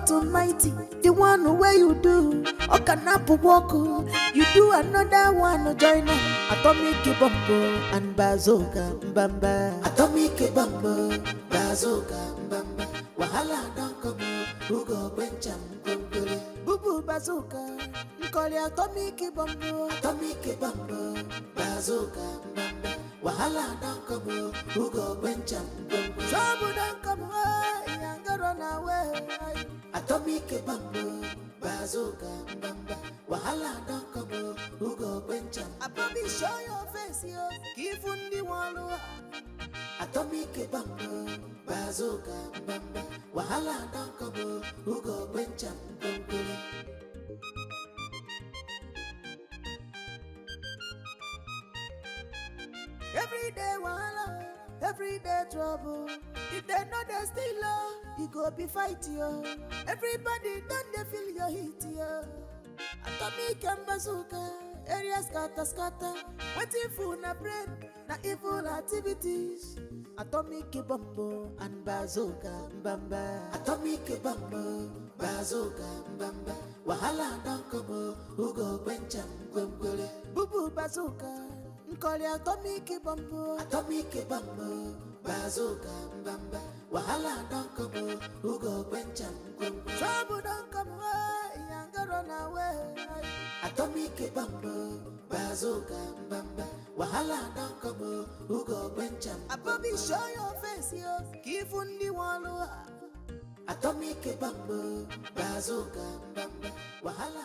God Almighty, the one where you do. Okanapu woko, you do another one. Join us. Atomic Bumbo and Bazooka Bamba. Atomic Bumbo, Bazooka Bamba. Wahala don't come, who go bencham Bumbo. Bubu Bazooka, call ya Atomic Bumbo. Atomic Bumbo, Bazooka Bamba. Wahala don't come, who go bencham Bumbo. Trouble don't come away, and go run away. Atomic Bumbo, Bazooka Bamba. Wahala don't come, who go bencham. Ababi show your face, yo. Give undi walu. Atomic Bumbo, Bazooka Bamba. Wahala don't come, who go bencham Bumbo. Every day wahala, every day trouble. If they know they still love, you go be fight yo. Everybody done they feel your heat yo. Atomic and bazooka, area scatter. Waiting for na brain, na evil activities. Atomic bumbo and bazooka bamba. Atomic bumbo, bazooka bamba. Wahala don't come, who go bencham gumbule. Bubu bazooka. Call ya Atomic Bumbo, Bazooka Bamba. Wahala don't come, who go bencham Bumbo. Trouble don't come away, and go run away. Atomic Bumbo, Bazooka Bamba. Wahala don't come, who go bencham. Ababi show your face, yo. Give undi walu. Atomic Bumbo, Bazooka Bamba. Wahala.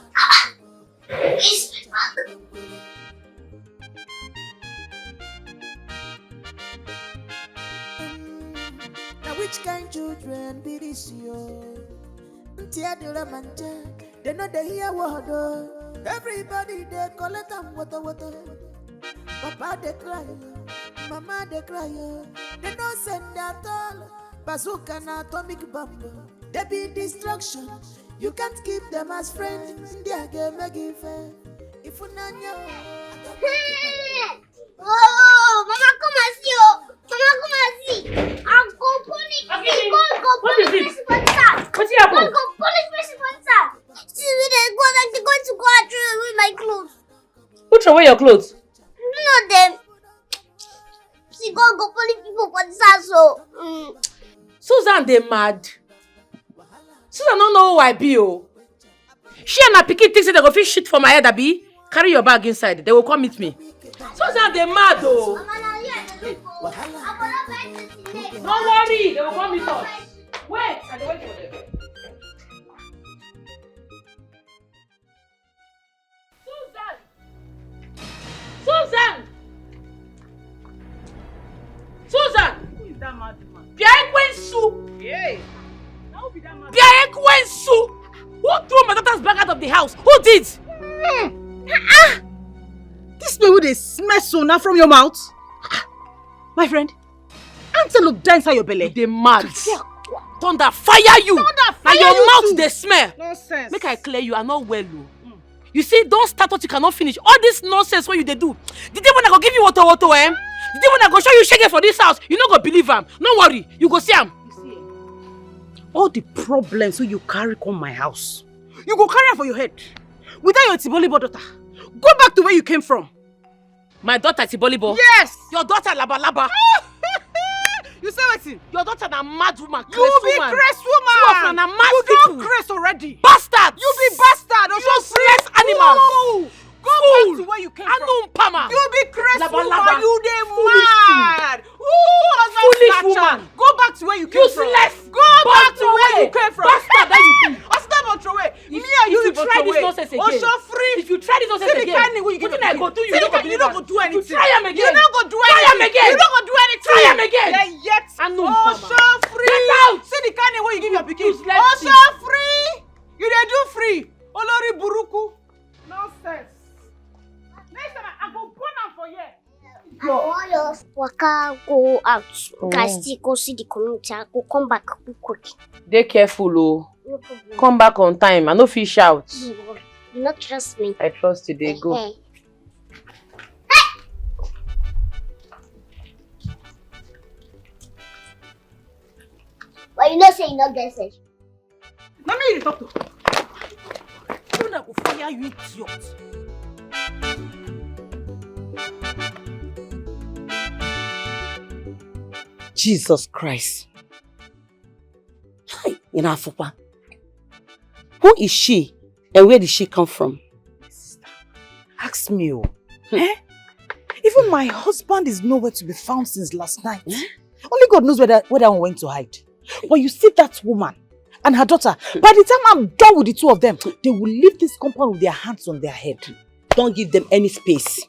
Which kind children be this yo? Tia de la mancha, they know they hear word. Everybody they collect them water. Papa they cry, mama they cry. They don't send at all. Bazooka and Atomic Bumbo, they be destruction. You can't keep them as friends. They are gonna fair. If you know oh, Mama, come and see you. Mama, come and see. I'll go police. Go police principal. What's happening? Go police principal. See, they're going to go and throw away my clothes. Who throw away your clothes? Not them. See, go police people for this house. So, Susan, they mad. Susan don't know who I be, oh. She and her pikin thinks they go fit shit for my head, Abi. Carry your bag inside. They will come meet me. Susan, they mad, oh. Don't worry, they will come meet us. Wait, and they wait for them. Susan! Who is that mad woman? Yeah. How be that mad? Who threw my daughter's bag out of the house? Who did? This way they smell so now from your mouth. My friend, antelope dance inside your belly. They mad. Thunder fire you. Now your mouth they smell. Nonsense. Make I clear you are not well. You see, don't start what you cannot finish. All this nonsense what you they do. The day when I go give you water, the day when I go show you shege for this house, you not go believe him. No worry, you go see him. All the problems you carry come my house, you go carry am for your head. Without your Tibolibo daughter, go back to where you came from. My daughter Tibolibo? Yes! Your daughter Laba. You say what? Your daughter na mad woman. You be crazy woman. Two of them na mad you people. don't crazy already. Bastard. You be bastard. Useless animals. Go back to where you came from. Pama. You be crazy woman. Laba. You dey Foolish mad. Foolish woman. Go back to where you came from. Useless. Go back to where you came from. Bastard that you be. Me and you try this nonsense again. Also free. If you try this nonsense again, what I go do you? You don't go do anything. You try him again. You don't go do anything. Try him again. You don't go do anything. Try him again. Yeah, yet. Also free. Get out. See the kind of way you give your pikin. Useless Also thing. free. You dey do free. Olori buruku. Nonsense. Next time I go burn am for here. Waka go out. Guys, still go see the community. I go come back quick. Dey careful, oh. No problem. Come back on time. I no fit shout. You not trust me. I trust you. Dey go. Hey. But you know say you not get sense. Let me talk to. Don't I go fire you, idiot. Jesus Christ. Hi, Inafupa. Who is she and where did she come from? Sister, ask me. Even my husband is nowhere to be found since last night. Only God knows where that one went to hide. But you see that woman and her daughter, by the time I'm done with the two of them, they will leave this compound with their hands on their head. Don't give them any space.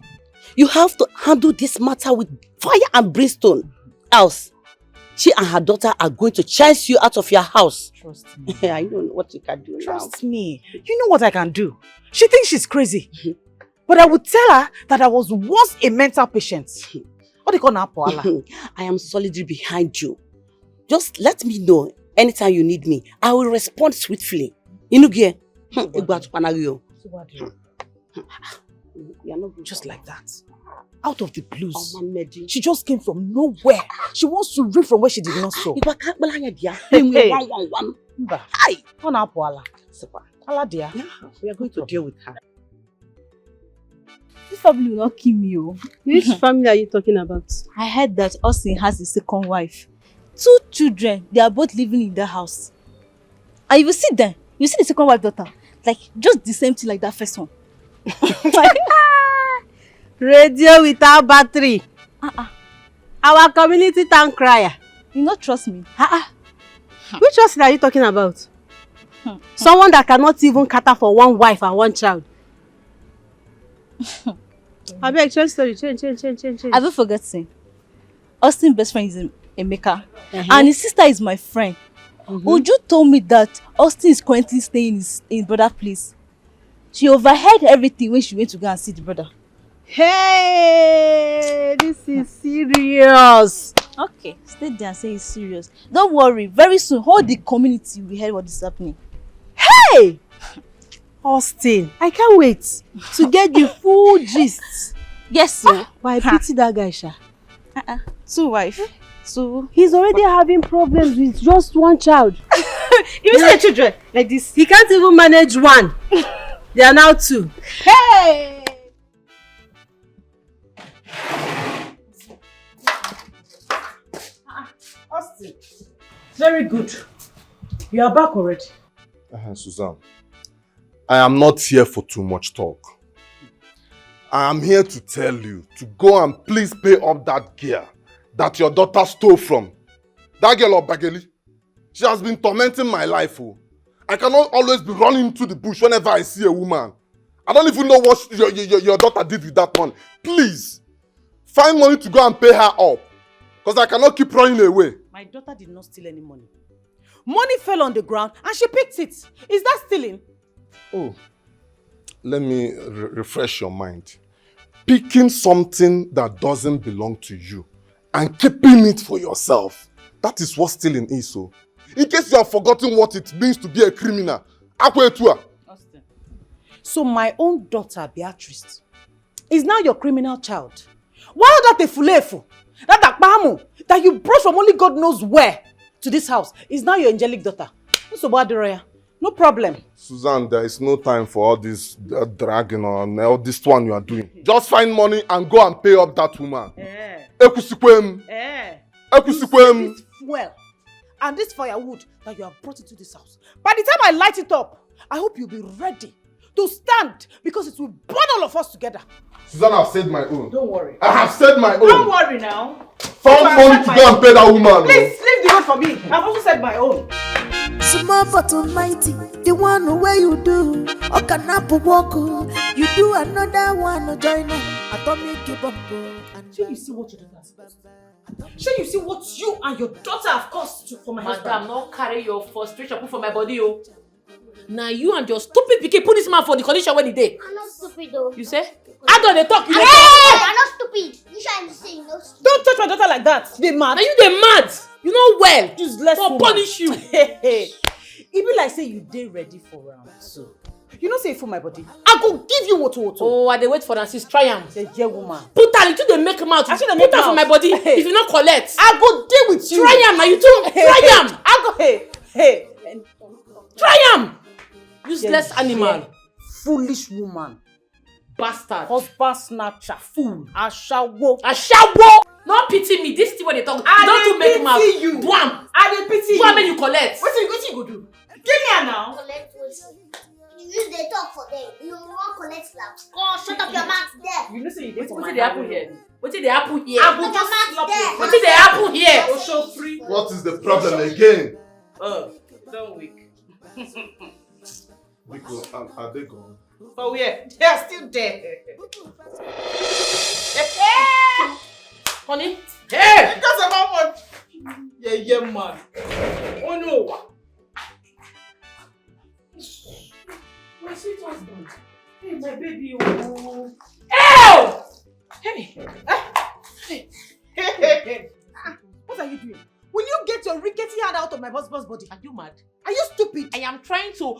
You have to handle this matter with fire and brimstone. Else, she and her daughter are going to chase you out of your house. Trust me. I don't know what you can do. Trust me. You know what I can do. She thinks she's crazy. But I would tell her that I was once a mental patient. What do you call now, Paula? I am solidly behind you. Just let me know anytime you need me. I will respond swiftly. You know, you are not just like that. Out of the blues. She just came from nowhere. She wants to read from where she did not sow. Hey. We are going to deal with her. This family will not kill me. Which family are you talking about? I heard that Austin has a second wife. 2 children. They are both living in the house. And you will see them. You see the second wife daughter. Like, just the same thing like that first one. Radio without battery. Our community town crier. You not trust me? Which Austin are you talking about? Someone that cannot even cater for one wife and one child. I beg, change story. Change. I don't forget saying. Austin's best friend is Emeka. And his sister is my friend. Uju told me that Austin is currently staying in his brother's place. She overheard everything when she went to go and see the brother. Hey, this is serious. Okay, stay there and say it's serious. Don't worry, very soon, all the community will hear what is happening. Hey! Austin, I can't wait to get the full gist. Yes, sir. But I pity that guy, Sha. 2 wives. 2. He's already having problems with just one child. You see the children like this. He can't even manage one. They are now 2. Hey! Austin. Very good. You are back already. Suzanne, I am not here for too much talk. I am here to tell you to go and please pay up that girl that your daughter stole from. That girl of Bageli. She has been tormenting my life. I cannot always be running into the bush whenever I see a woman. I don't even know what your daughter did with that money. Please, find money to go and pay her up. Because I cannot keep running away. My daughter did not steal any money. Money fell on the ground and she picked it. Is that stealing? Oh, let me refresh your mind. Picking something that doesn't belong to you and keeping it for yourself. That is what stealing is. So, in case you have forgotten what it means to be a criminal. Austin. So my own daughter, Beatrice, is now your criminal child. Why that a fulefu? That akpamu that you brought from only God knows where to this house is now your angelic daughter. No problem. Suzanne, there is no time for all this dragging on all this one you are doing. Just find money and go and pay up that woman. This fuel and this firewood that you have brought into this house. By the time I light it up, I hope you'll be ready to stand because it will burn all of us together. Suzanne, I've said my own. Don't worry. I have said my own. Don't worry now. Found money to go and pay that woman. Please leave the road for me. I've also said my own. Small but mighty, the one where you do. Okanapu walk, you do another one. Join Atomic Bombo. Sure, you see what your daughter has caused? Sure, you see what you and your daughter have caused for my husband? Madam, not carry your frustration put for my body, oh. Now you and your stupid pikin put this man for the condition when he did. I'm not stupid though. You say? I don't they talk. You Hey, I'm not stupid. You shouldn't say no stupid. Don't touch my daughter like that. They mad. Now you they mad. You know well. Useless for punish you. Hey. It be like say you dey ready for round 2. You know say for my body. I go give you what. Oh, I dey wait for Nancy's triumph. The year woman. Put her into the make mouth. I should put her for my body. If you not collect, I go deal with you. Triumph. Now you too. Triumph. I go hey. Try am! Useless animal. Foolish woman. Bastard. Husband snatcher. Fool. Ashawo. Ashawo! No pity me. This thing when they talk. You don't to make mouth. you. Do am. I dey pity you. Do am make you collect. What you go do? Give me her now. Collect what? You use the talk for them. You won't collect slaps. God, shut up your mouth there. You know say you dey for What my did they happen here? What did they happen here? I will Shut just your slap mouth there. What did they happen here? Osho free. What is the problem again? Don't weak. Because are they gone? But where? They are still there. Honey? Hey! Because of how much? Yeah, man. Oh no. My sweet husband. Hey, my baby. Oh. Ew! Hey. What are you doing? Will you get your rickety hand out of my husband's body? Are you mad? Are you stupid? I am trying to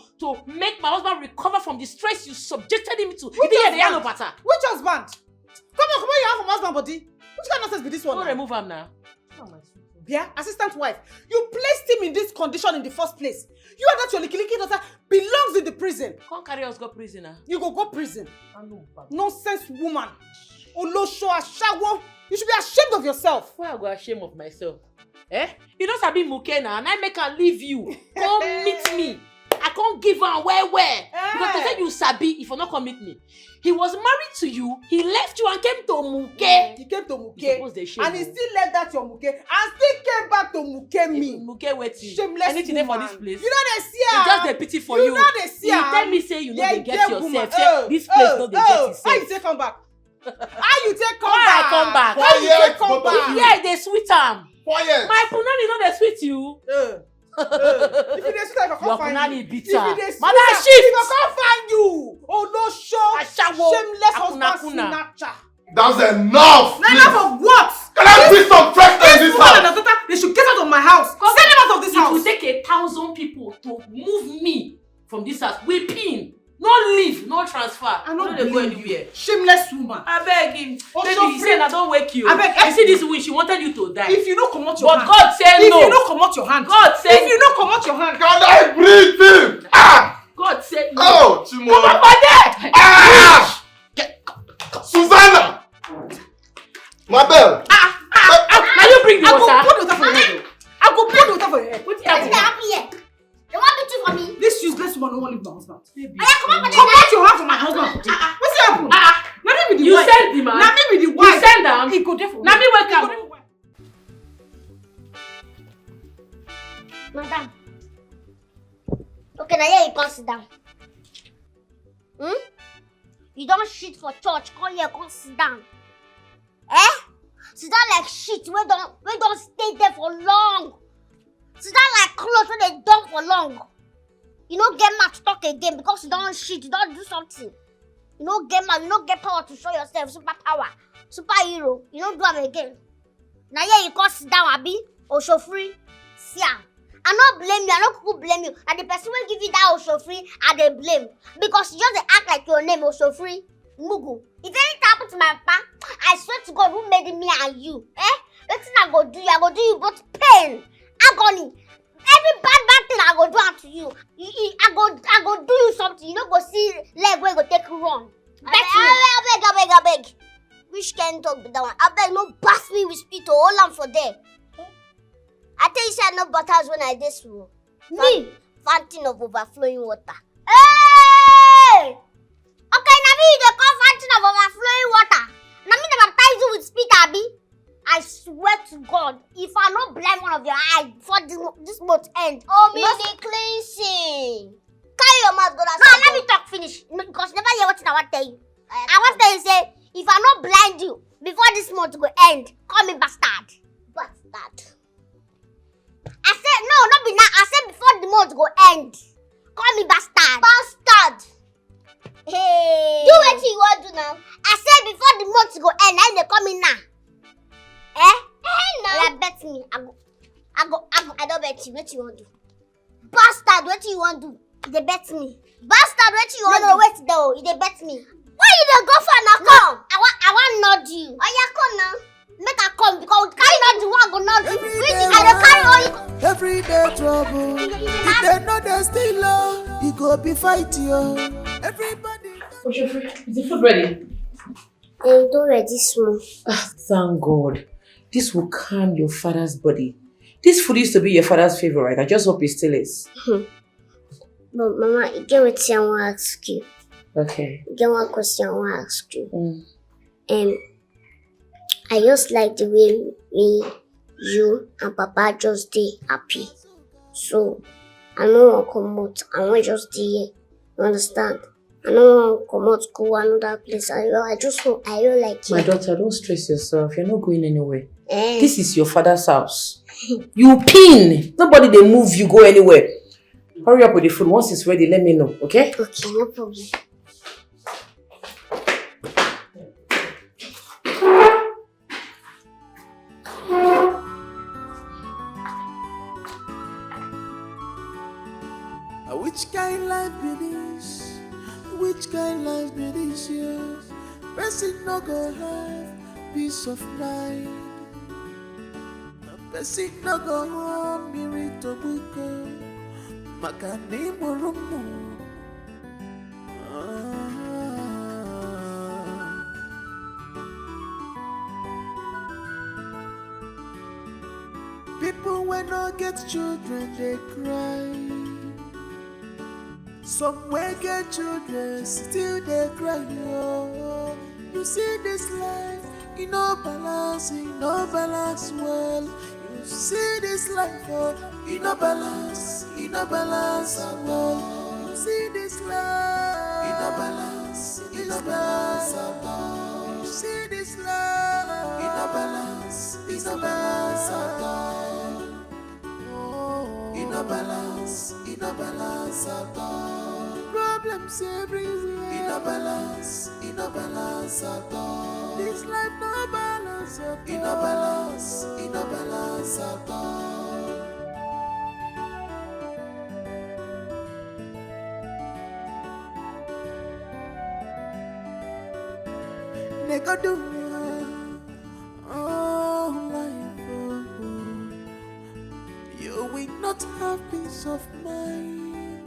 make my husband recover from the stress you subjected him to. Which You husband? butter. Which husband? Come on, you have from husband body. Which kind of nonsense be this one? Don't now? remove him now. Yeah, assistant wife. You placed him in this condition in the first place. You and that your licky daughter belongs in the prison. Can't carry us go prisoner. You go prison. Nonsense woman. Olosho Ashawo. You should be ashamed of yourself. Why I go ashamed of myself? Eh? You know Sabi Muke now, and I make her leave you. Come meet me. I can't give her where. Because they said you Sabi if you not come meet me. He was married to you, he left you and came to Muke. He came to Muke. And he still left that your Muke and still came back to Muke me. Muke waiting. Shameless anything there for woman. this place. You know they see her. It's just a pity for you. You know they see her. You tell me say you know they get yourself. Woman. Say, this place no they get itself. How you take come back? How you take come Why back? I come back? How you take come back? Yeah, they sweet am. Quiet. My punani no they sweet you. If you dey sweet, I Your can't find punani you. bitter. If you dey sweet, Mother I shift. can't find you. Oh no, show. Ashawo. Shameless Akuna husband kuna. snatcher. That's enough. Now enough of what? Can I breathe some fresh air in this woman and house? her daughter, they should get out of my house. Send them out of this house. It will take 1,000 people to move me from this house. We pin. No leave, no transfer. I don't go blame anywhere. Shameless woman. I beg him. Also Baby, he free. said I don't wake you. I beg. You see this witch, she wanted you to die. If you don't come out your But hand. God said If no. you don't come out your hand. God said If you don't come out your hand. Can I breathe him? Ah! God said no. Oh, Chimo. Come on, for there. Ah! Susanna! Mabel! Now you bring the water. I go pour the water for your head. I go pour the water for your head. What's What is happening here? They want me to for me. This useless woman don't want to leave my husband. Come on, Come out your hand from my husband. What's happening? Now me be the You wife. send the man. Now me be the You wife. send them. He go there for Now me wake He up. go there for wife. Madam. Okay, now here you come sit down. You don't shit for church. Come here, come sit down. Eh? Sit down like shit. We don't stay there for long. Sit down like clothes when they done for long. You don't get mad to talk again because you don't shit. You don't do something. You don't get mad. You don't get power to show yourself. Superpower. Superhero. You don't do them again. Now here you come sit down, Abi. Osho free. See am. I no blame you. I no kuku blame you. And the person will give you that Osho free, I dey blame. Because you just dey act like your name Osho free. Mugu. If anything happen to my papa, I swear to God who made me and you. Wetin I go do you? I go do you both pain, agony. Every bad thing I go do unto you. I go do you something. You no go see leg where go take you run. I beg. Which kind talk be that one? I beg no bash me with spit or hold am for there. I tell you say I no butters when I dey school. Me? Fountain of overflowing water. Hey! Okay, now me you dey call fountain of overflowing water. Now me dey baptize you with spit, Abi. I swear to God, if I no blind one of your eyes before this month end. Oh, me dey cleansing. Carry your mouth go that side. Now let me talk finish because you never hear what I want tell you. I want tell you say if I no blind you before this month go end, call me bastard. Bastard. I said no, not be now. I said before the month go end. Call me bastard. Bastard. Hey. Do what you want to now. I said before the month go end, and they call me now. No. Yeah, bet me. I don't bet you. What you want to do? Bastard, what you want to do? They bet me. Bastard, what you want to do? No, wait though. They bet me. Why you don't go for now? Come. I want nod you. Oh yeah, come now. make her come because carry not the one go not do. We carry all everyday trouble. If they know they still love, you go be fight you. Everybody. Is the food ready? It's already small. Thank God. This will calm your father's body. This food used to be your father's favorite. I just hope it still is. But Mama, you get what I want to ask you. Okay. You get one question I want to ask you. I just like the way me, you, and Papa just stay happy. So, I don't want to come out. I want just stay here. You understand? I don't want to come out, go another place. I don't like it. My daughter, don't stress yourself. You're not going anywhere. This is your father's house. You pin. Nobody they move you go anywhere. Hurry up with the food. Once it's ready, let me know. Okay? Okay, no problem. Which kind life be this? Which kind life be this? Yes, person no go have peace of mind. Person no go want me to buko. Makani murumu. People when no get children they cry. Some way get children, still they cry. Oh, you see this life, you no balance well. You see this life, oh, you no balance at all. You see this life, you no balance at all. You see this life, you no balance at all. Oh, you no balance at all. Problems everywhere. In a balance at all. This life no balance at all. In a balance at all. Nigga do life, you will not have peace of mind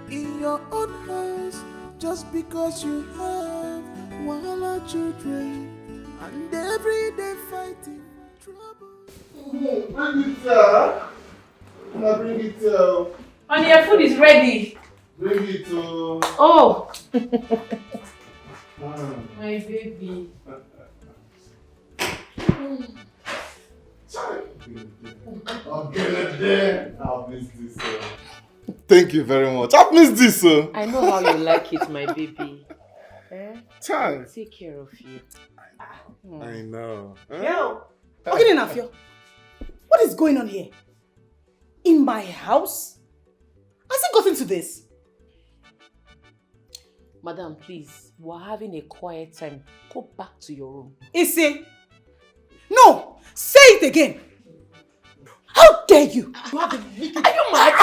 in your own house just because you have wahala children and every day fighting trouble. Bring it, sir. Bring it, sir. Honey, your food is ready. Bring it, sir. Oh. My baby. I'll get it there. I'll miss this, sir. Thank you very much. I've missed this, sir. I know how you like it, my baby. Time. Take care of you. I know. Yo, okay, Nafio. What is going on here? In my house? Has it gotten to this? Madam, please. We're having a quiet time. Go back to your room. Issy. No! Say it again! How dare you! Are you mad?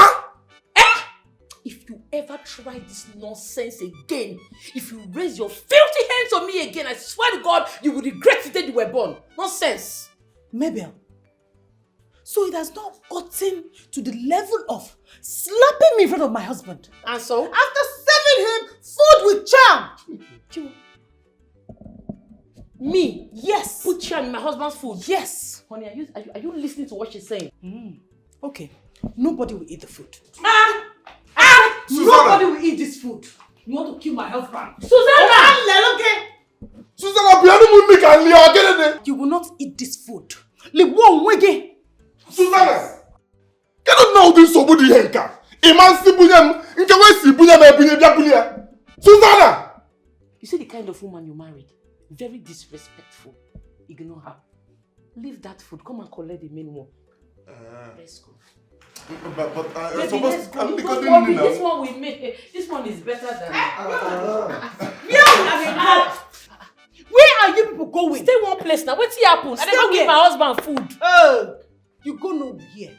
If you ever try this nonsense again, if you raise your filthy hands on me again, I swear to God, you will regret the day you were born. Nonsense. Mabel, so it has not gotten to the level of slapping me in front of my husband. And so? After serving him food with charm. Me? Yes. Put charm in my husband's food? Yes. Honey, are you listening to what she's saying? Okay. Nobody will eat the food. Susanna! Nobody will eat this food. You want to kill my husband? Susanna! Susanna, you will not eat this food. Susanna! Can you know this somebody henka? Susanna! You see the kind of woman you married? Very disrespectful. Ignore her. Leave that food. Come and collect the main one. Let's go. But Baby, supposed let's go. to Don't worry, this one we made. This one is better than. Where are you people going? Stay one place now. What's happens? I never give my husband food. You go nowhere.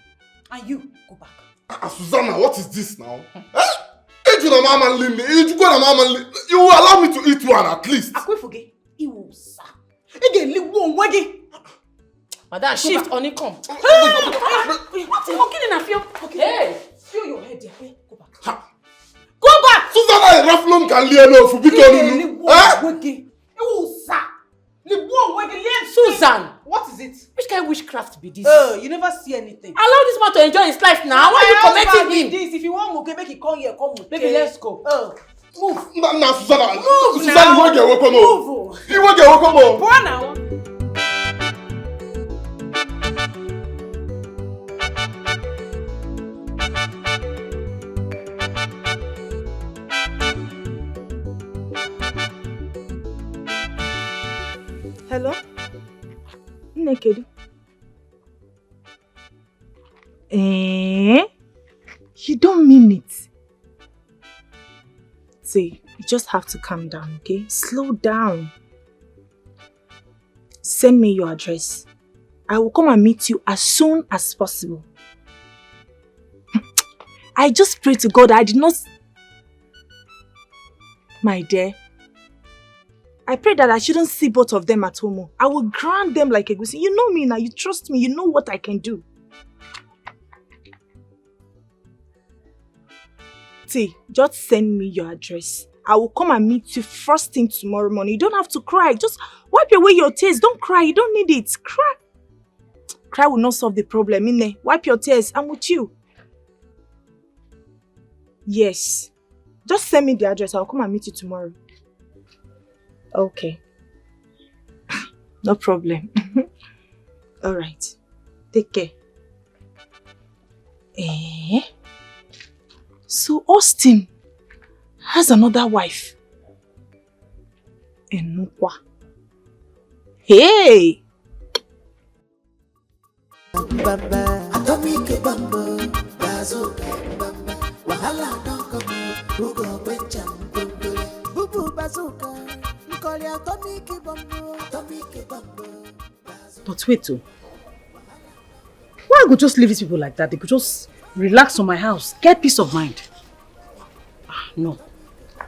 And you go back. Susanna, what is this now? You will allow me to eat one at least. I can't forget. You will. Again, leave one wagon. Madam, shift on it, come. What is it? Okay. Hey! Feel your head there. Hey, go back. Ha. Go back! Susanna, Raflon can lay low for big Susan! What is it? Which kind of witchcraft be this? You never see anything. Allow this man to enjoy his life now. Why are you commenting him? This. If you want Muke, make it come here, come with. Baby, let's go. Move. Nah, Susanna. Move Susanna, now. you won't get welcome. Move. You won't get welcome. Go on now. Hello? Naked. You don't mean it. See, you just have to calm down, okay? Slow down. Send me your address. I will come and meet you as soon as possible. I just pray to God I did not... My dear, I pray that I shouldn't see both of them at home. I will grant them like a goosey. You know me now, you trust me, you know what I can do. See, just send me your address. I will come and meet you first thing tomorrow morning. You don't have to cry. Just wipe away your tears. Don't cry. You don't need it. Cry. Cry will not solve the problem, innit? Wipe your tears. I'm with you. Yes. Just send me the address. I'll come and meet you tomorrow. Okay. No problem. Alright. Take care. So Austin has another wife. Enukwa. Hey! Atomic bumbo, bazooka, bamba. Wahala don't come, who go bencham, bubu bazooka. But wait, oh. Why I could just leave these people like that? They could just relax on my house, get peace of mind. No. I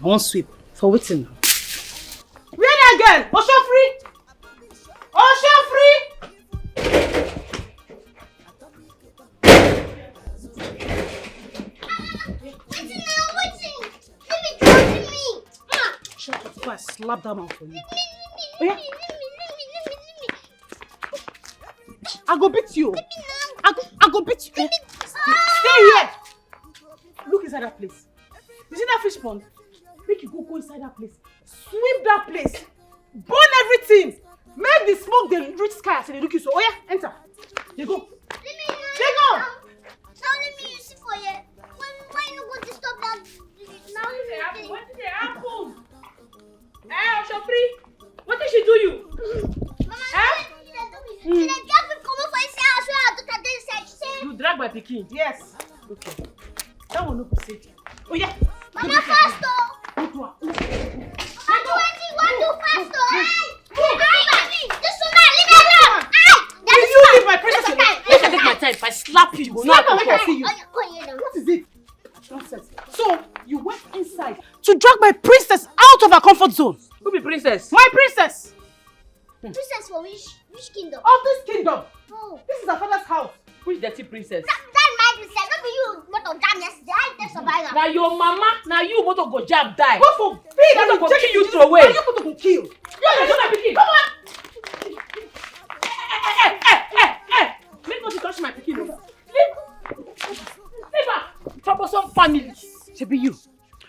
won't sweep. For waiting now. Where that girl? Osho free? Osho free? Shut up, I slap that man for you. Oh, yeah? I go beat you. I go beat you. Stay here. Look inside that place. You see that fish pond? Make you go inside that place. Sweep that place. Burn everything. Make the smoke the reach sky as they look you so. Oh yeah, enter. They go. They go. Now let me use it for you. Why you go to stop that? Now What did they happen? Shopri, what did she do you? Mama, she drag me come for inside so I do that inside. She say. You drag my pikin? Yes. Okay. That one no go safe. Oh yeah. Mama fast oh. Mama do fast oh. This woman leave me alone. Will you leave my princess alone? Let me take my time. If I slap you, you will not Let me see you. What is it? Nonsense. So you went inside to drag my princess out of her comfort zone. Who be princess? My princess. Princess for which kingdom? Of this kingdom. Oh. This is her father's house. Which dirty princess? That's my princess. Not be you. What on jam yesterday? I test survivor. Now your mama, now you want to go jab die. Go for big. I'm going to take you throw away. Now you want to go kill. You're not picking. Come on. Make no touch my picking. Leave her. Troublesome family. Shebi you.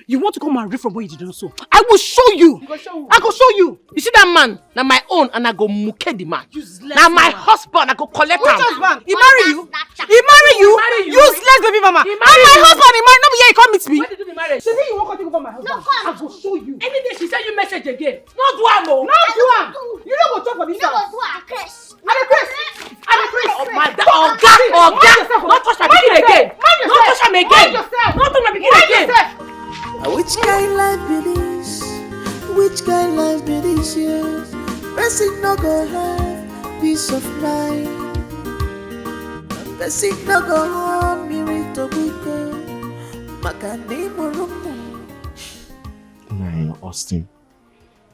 You want to come and read from what you did not so? I will show you. You go show I go show you. You see that man? Now my own, and I go muke the man. Now my husband, I go collect Which him. husband? He marry you? He marry you? Useless baby mama. He And marry my you. husband, he marry. Not be here, he come meet me. Why did you do the marriage? Shebi you won't come take over my husband. No, come. I go show you. Any day she send you message again. Not do am o. No, do am. You don't go talk for this You know house. what? I curse. I'm a Chris. I'm a Chris. Oh my God, Oga. Not touch my pikin again. Not touch am again. Not touch my pikin again. Which kind life be this? Which kind life be this, yeah? Person no go have peace of mind. Person no go have mirito buko. Makani moromo. Nah, Austin,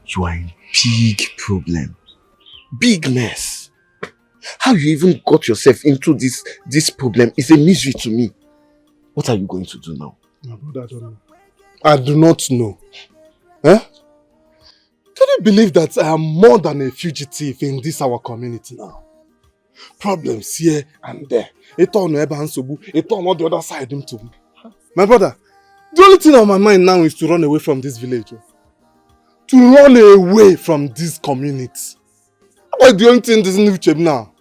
you are in big problem. Big mess. How you even got yourself into this problem is a mystery to me. What are you going to do now? My brother, I don't know. I do not know. Eh? Can you believe that I am more than a fugitive in this our community now? Problems here and there. It on the other side. My brother, the only thing on my mind now is to run away from this village. To run away from this community. What the only thing doesn't reach him now?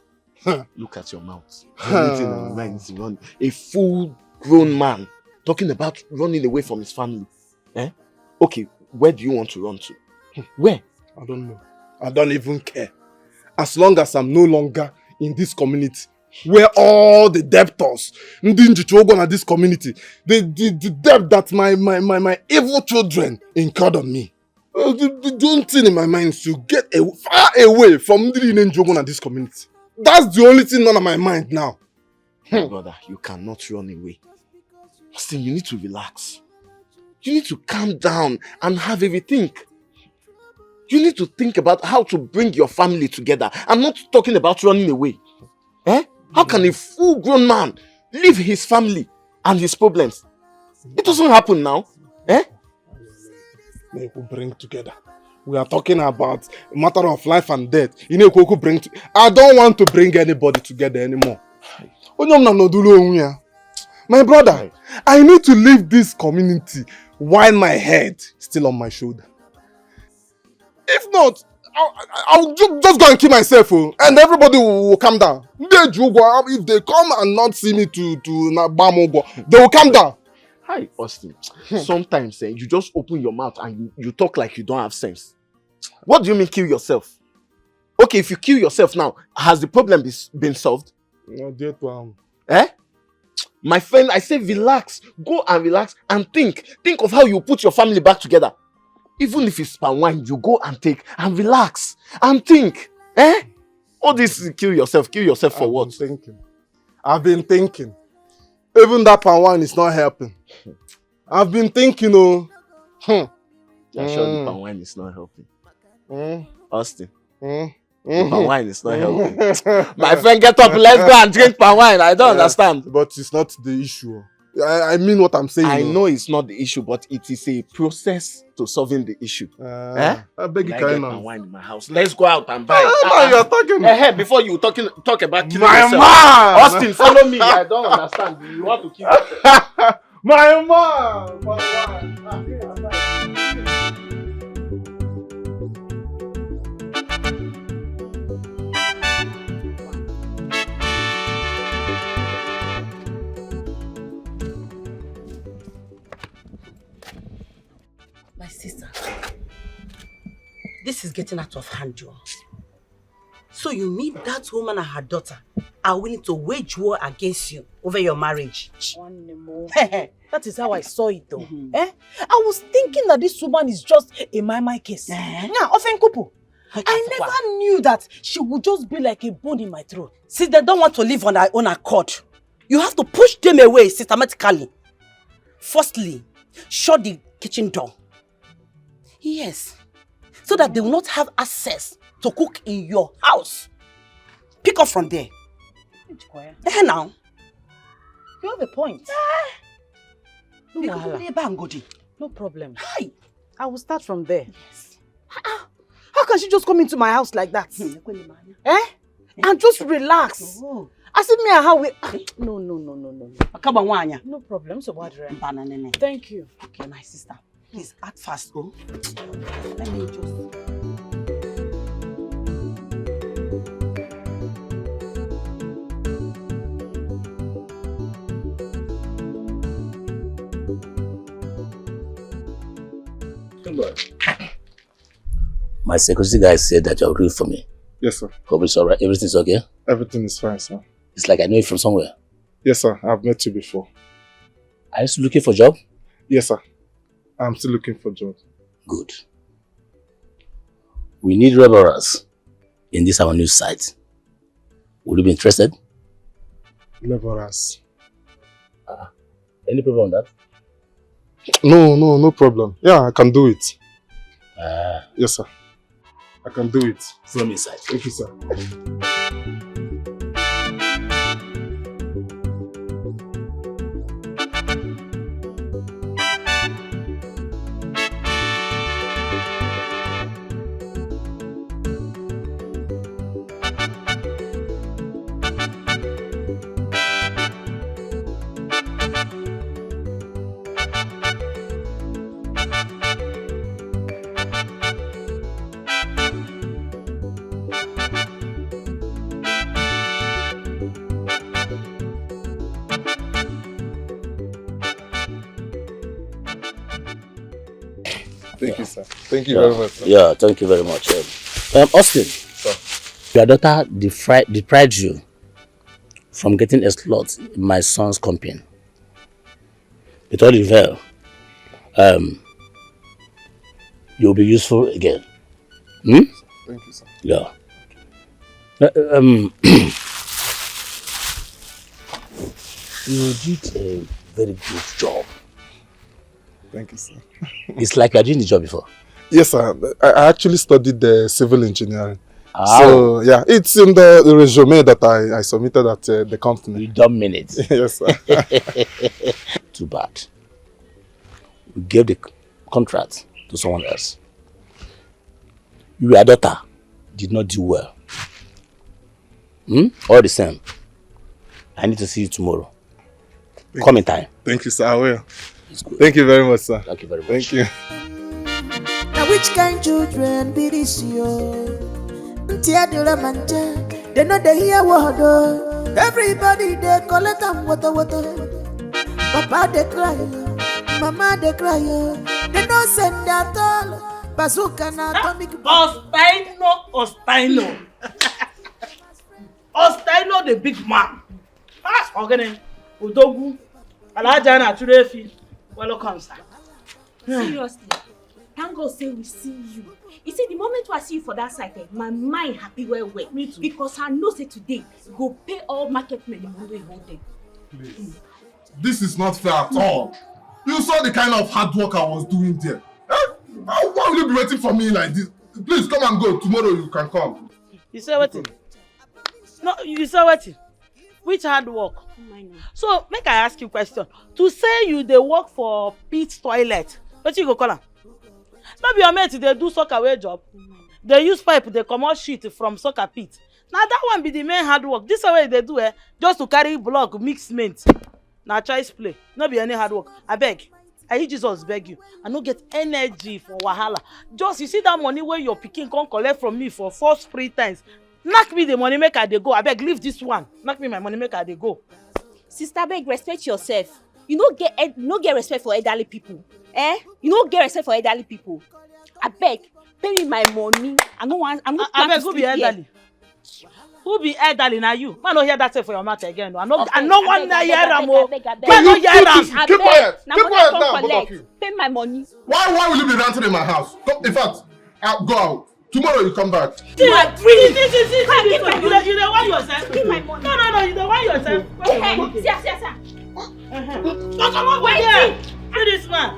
Look at your mouth. The only thing on my mind is to run. A full-grown man talking about running away from his family. Eh? Okay, where do you want to run to? Where? I don't know. I don't even care. As long as I'm no longer in this community, where all the debtors, this community, the debt that my evil children incurred on me. The only thing in my mind is to get far away from this community. That's the only thing on my mind now. Brother, you cannot run away. Austin, you need to relax. You need to calm down and have everything. You need to think about how to bring your family together. I'm not talking about running away. Eh? How can a full-grown man leave his family and his problems? It doesn't happen now. Eh? They will bring together. We are talking about a matter of life and death. I don't want to bring anybody together anymore. My brother, I need to leave this community while my head is still on my shoulder. If not, I'll just go and kill myself, and everybody will calm down. If they come and not see me to Nabamogo, they will calm down. Hi, Austin. Sometimes you just open your mouth and you talk like you don't have sense. What do you mean kill yourself? Okay, if you kill yourself now, has the problem been solved? No, yet, Eh? My friend, I say relax. Go and relax and think. Think of how you put your family back together. Even if it's palm wine, you go and take and relax and think. Eh? All this kill yourself for what? I've been thinking. Even that palm wine is not helping. I've been thinking, You're sure the palm wine is not helping? Austin. Palm wine is not helping. My friend, get up, let's go and drink palm wine. I don't understand. But it's not the issue. I mean what I'm saying. I know it's not the issue, but it is a process to solving the issue. I beg you, get palm wine in my house. Let's go out and buy. You're talking. Before you talk about killing my yourself. Man! Austin, follow me. I don't understand. You want to kill yourself? My man! My man! My sister, this is getting out of hand, Joe. So you mean that woman and her daughter are willing to wage war against you over your marriage? That is how I saw it though. I was thinking that this woman is just a my case. Often couple. I never knew that she would just be like a bone in my throat. See, they don't want to live on their own accord. You have to push them away systematically. Firstly, shut the kitchen door. Yes, so that they will not have access to cook in your house. Pick up from there. Now. You have a point. No problem. Hi. I will start from there. Yes. How can she just come into my house like that? And just relax. No. As if me and her we... No. No problem. So what? Thank you. Okay, my sister. Please act fast, oh. Let me just... My security guy said that you're real for me. Yes, sir. Hope it's alright. Everything's okay? Everything is fine, sir. It's like I know you from somewhere. Yes, sir. I've met you before. Are you still looking for a job? Yes, sir. I'm still looking for a job. Good. We need laborers in this our new site. Would you be interested? Laborers. Any problem on that? No problem. Yeah, I can do it. Yes, sir. I can do it. From inside. Thank you, sir. Thank you, sir. Thank you very much, sir. Yeah, thank you very much. Austin, sir. Your daughter deprived you from getting a slot in my son's company. With all you well, you'll be useful again. Hmm? Thank you, sir. Yeah. You did a very good job. Thank you, sir. It's like you are doing the job before. Yes, sir. I actually studied civil engineering. Ah. So, yeah, it's in the resume that I submitted at the company. You don't mean it. Yes, sir. Too bad. We gave the contract to someone else. Your daughter did not do well. All the same, I need to see you tomorrow. Come in time. Thank you, sir. I will. Thank you very much, sir. Thank you very much. Thank you. Now which kind children be this yo? They know they hear word. Everybody they collect them water. Papa they cry, mama they cry. They don't send that all. Bazooka na atomic. Ostaino. Ostaino the big man. Ah, Ogene, Udogu, Alaja na Churefi. Welcome, sir. Seriously, thank God say we see you. You see, the moment I see you for that side, my mind happy well. Me too. Because I know say today go pay all market money we hold them. Please. This is not fair at all. You saw the kind of hard work I was doing there. Why will you be waiting for me like this? Please come and go. Tomorrow you can come. You say what? No, you say what? Which hard work? So make I ask you a question. To say you they work for pit toilet, what you go call am? Maybe your mate they do soccer way job. They use pipe, they comot shit from soccer pit. Now that one be the main hard work. This way they do just to carry block, mix cement. Now choice play. No be any hard work. I beg. I Jesus beg you. I no get energy for wahala. Just you see that money where your pikin come collect from me for 4 free times. Knock me the money maker they go. I beg leave this one. Knock me my money maker they go. Sister, beg respect yourself. You no get respect for elderly people. You no get respect for elderly people. I beg, pay me my money. I beg, who be elderly? Who be elderly now you? Man, no hear that say for your mouth again. I no want to hear am. Man, no hear am. Keep quiet. Keep quiet now, both of you. Pay my money. Why will you be ranting in my house? In fact, go out. Tomorrow you come back. See, you the one yourself. Give my money. No, you the one yourself. See. Come on, wait. See this man.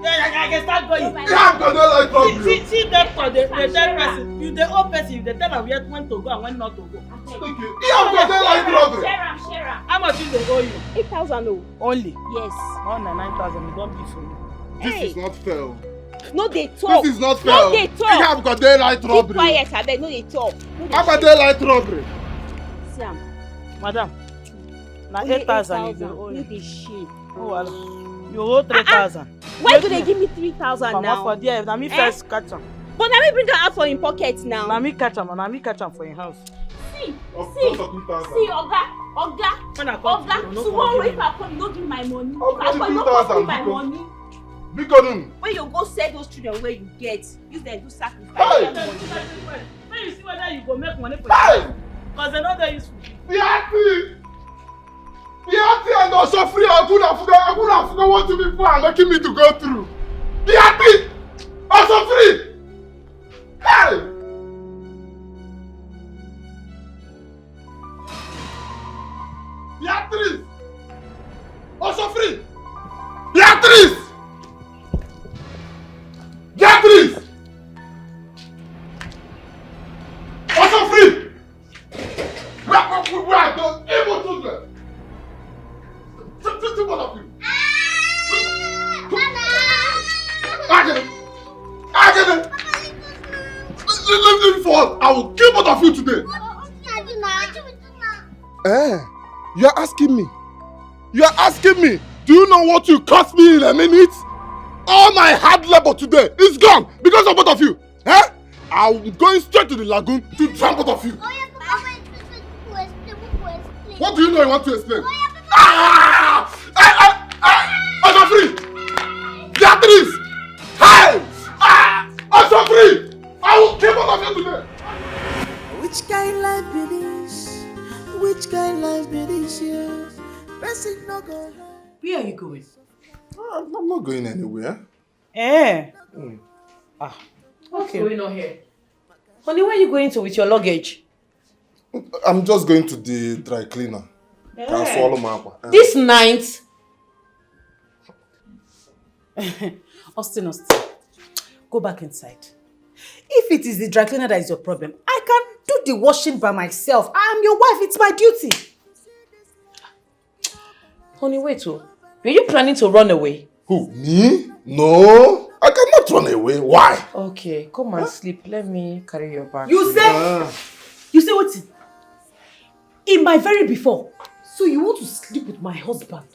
I can start going. Yeah, but not like problem. See that for the third person. You the old person. You the tell them when to go and when not to go. Yeah, but not like problem. Share am. How much is they owe you? 8,000 only. Yes. Oh, 9,000. You don't be for you. This is not fair. No, they talk. This is not fair. No, they talk. You have got daylight robbery. Keep quiet, I beg. No, they talk. How about daylight robbery? See am. Madam. Now 8,000 you owe. No, they shame. Oh, well. You owe 3,000. Why do they give me 3,000 now? For there, now me first catch am. But now me bring her out for in pocket now. Now me catch am for your house. See, Oga. Tomorrow if I come, you don't give me my money. If I come, you don't give me my money. When you go sell those children where you get, use them to sacrifice. When you see whether you go make money for yourself, because they know they're useful. Biati and also free. I could have forgotten what to be for and making me to go through. Biati! Also free! Hey! Beatrice! Also free! Beatrice! Beatrice! Also free! Where are those evil children? Two one of you. Agene! Leave me for. I will kill both of you today. You are asking me. Do you know what you cost me in a minute? All my hard labor today is gone because of both of you. I'm going straight to the lagoon to drown both of you. What do you know you want to explain? I'm free! Beatrice! Hey! free! I will kill all of you today! Which kind life be this? Which kind life be this, yeah? Person no go. Where are you going? I'm not going anywhere. Eh? What's going on here? Honey, where are you going to with your luggage? I'm just going to the dry cleaner. Can swallow my aqua. This night? Austin, go back inside. If it is the dry cleaner that is your problem, I can do the washing by myself. I am your wife, it's my duty. Honey, wait. Were you planning to run away? Who, me? No, I cannot run away. Why? Okay, come and sleep. Let me carry your bag. You say what? In my very before. So you want to sleep with my husband?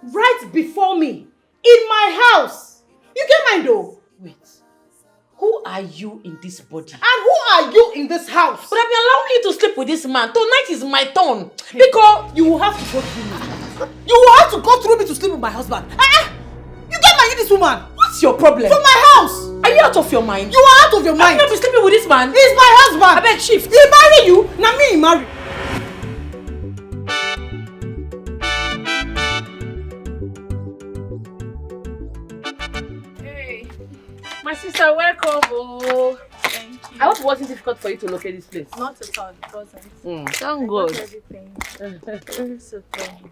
Right before me? In my house? You get mine though? Wait. Who are you in this body? And who are you in this house? But I've been allowing you to sleep with this man. Tonight is my turn. Because you will have to go through me. You will have to go through me to sleep with my husband. You get married this woman. What's your problem? From my house. Are you out of your mind? You are out of your mind. I'm not be sleeping with this man. He's my husband. I beg shift. He marry you. Now me he marry. My sister, welcome. Oh. Thank you. I hope it wasn't difficult for you to locate this place. Not at all, it wasn't. Thank God. Everything. So thank you.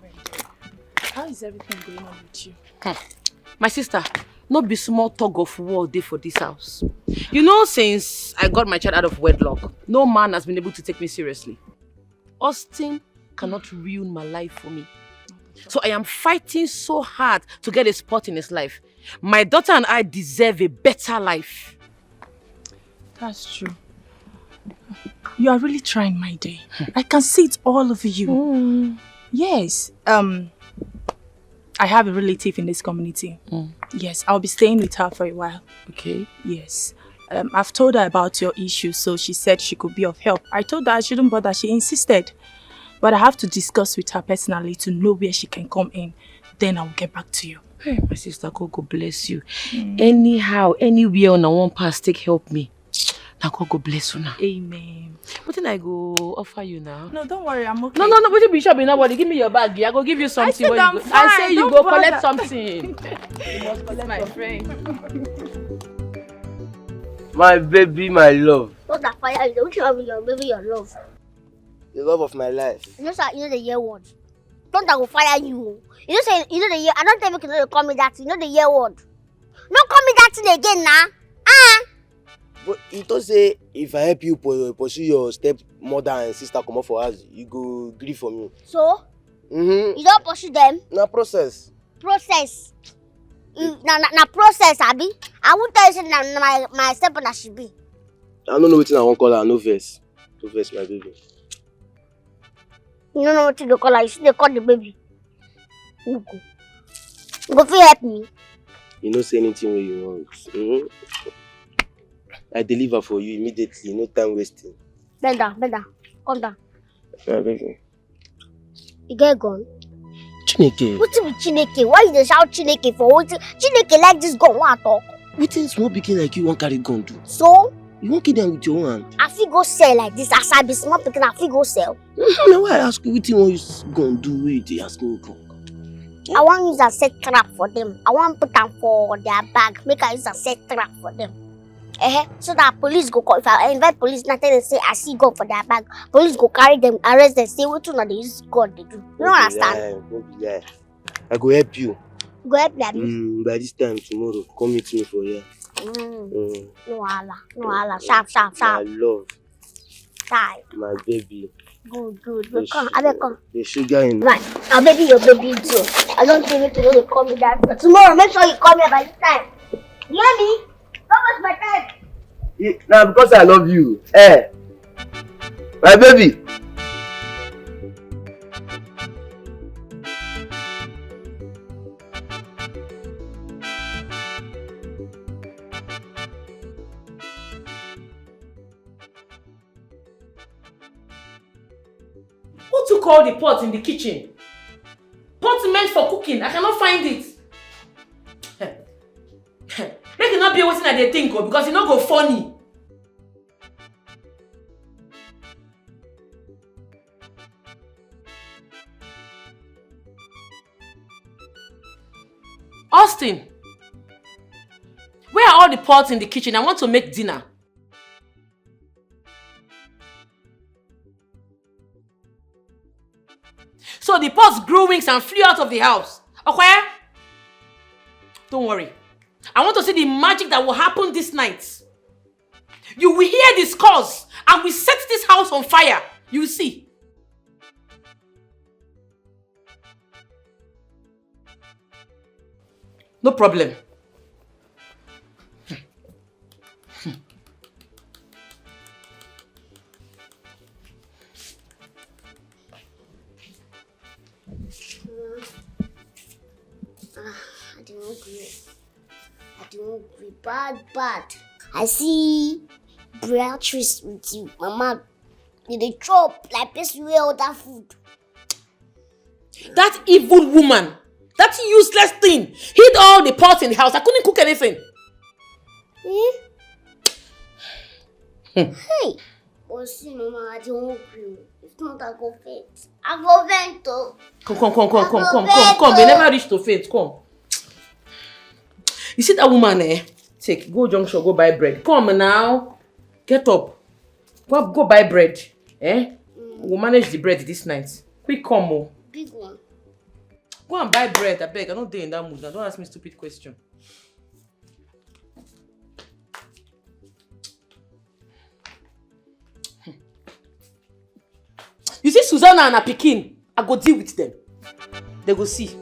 How is everything going on with you? My sister, not be small tug of war day for this house. You know, since I got my child out of wedlock, no man has been able to take me seriously. Austin cannot ruin my life for me. So I am fighting so hard to get a spot in his life. My daughter and I deserve a better life. That's true. You are really trying, my dear. I can see it all over you. Yes. I have a relative in this community. Yes, I'll be staying with her for a while. Okay. Yes. I've told her about your issue, so she said she could be of help. I told her I shouldn't bother. She insisted. But I have to discuss with her personally to know where she can come in. Then I'll get back to you. Hey, my sister, God bless you. Anyhow, anywhere on one pass, take help me. Now God bless you now. Amen. What did I go offer you now? No, don't worry, I'm okay. No, what you be sure be nobody. Give me your bag. I go give you something. I say you go collect something. You must collect my friend. My baby, my love. Not that fire, you don't tell me your baby, your love. The love of my life. You know the year word. Don't I go fire you. You know the year. I don't tell you to call me that. You know the year word. Don't call me that thing again now. But you don't say if I help you pursue your stepmother and sister come up for us, you go grieve for me. So? You don't pursue them? Na process. Process. Na process, Abi. I won't tell you say my stepmother should be. I don't know what I want to call her. No verse. No verse, my baby. You don't know what to call her. You should call the baby. Go help me. You don't say anything when you want. I deliver for you immediately. No time wasting. Bend down. Come down. My baby. You get gone. Chineke. What's with Chineke? Why you shout Chineke for? What? Chineke like this gun. Want talk? What is small pikin like you want carry gun do? So? You won't kill them with your hand. I feel go sell like this. As I be small pikin, I feel go sell. Now why I ask you what you want you gun do? Wait, you ask me gun. I want use a set trap for them. I want put them for their bag. Make I use a set trap for them. So that police go call. If I invite police, nothing they say I see gun for their bag. Police go carry them, arrest them, say what you know they use gun they do. You don't understand? Don't be lie. I go help you. Go help them. By this time tomorrow, come meet me for here. No hala. Sharp. My love. Die. My baby. Good. Come, I will come. The sugar in. Right. I'll baby your baby too. I don't think you to call me that. But tomorrow, make sure you call me by this time. You hear me? Don't waste my time. Now because I love you. My baby. Who took all the pots in the kitchen? Pots meant for cooking. I cannot find it. Make it not be waiting at the think because it's not go funny. Austin, where are all the pots in the kitchen? I want to make dinner. So the pots grew wings and flew out of the house. Okay? Don't worry. I want to see the magic that will happen this night. You will hear the scores and we set this house on fire. You will see. No problem. I don't agree. Bad. I see Beatrice with you, Mama. They chop like this way all that food. That evil woman, that useless thing, hid all the pots in the house. I couldn't cook anything. Hey, but see, Mama, I don't agree. If not, I go faint. I go faint. Come. They never reach to faint. Come. You see that woman, Take, go junction, go buy bread. Come now. Get up. Go buy bread. We'll manage the bread this night. Quick, come, oh. Big one. Go and buy bread, I beg. I'm not there in that mood now. Don't ask me stupid question. You see Susanna and her pikin, I go deal with them. They go see.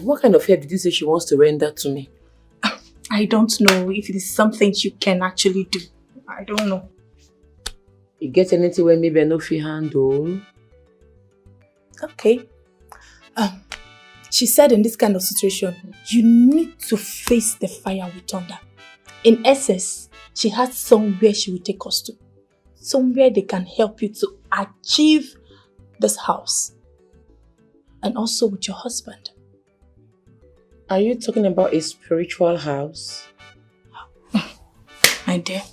What kind of help did you say she wants to render to me? I don't know if it is something you can actually do. I don't know. You get anything where maybe I know if you handle? Okay. She said in this kind of situation, you need to face the fire with thunder. In essence, she has somewhere she will take us to. Somewhere they can help you to achieve this house. And also with your husband. Are you talking about a spiritual house? My dear.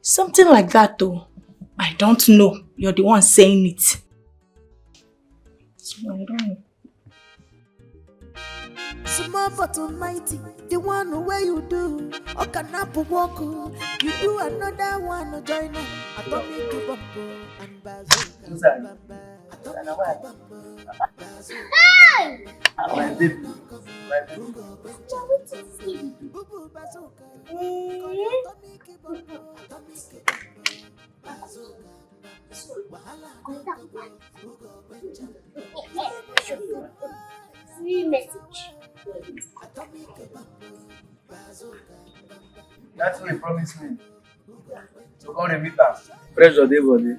Something like that though. I don't know. You're the one saying it. So I don't know. Small but mighty, the one where you do. Okanapu walk, you do another one. Join us. Atomic Bumbo and Bazooka. Hey! Free message. That's what you promised me. So go and meet us. Pressure day body.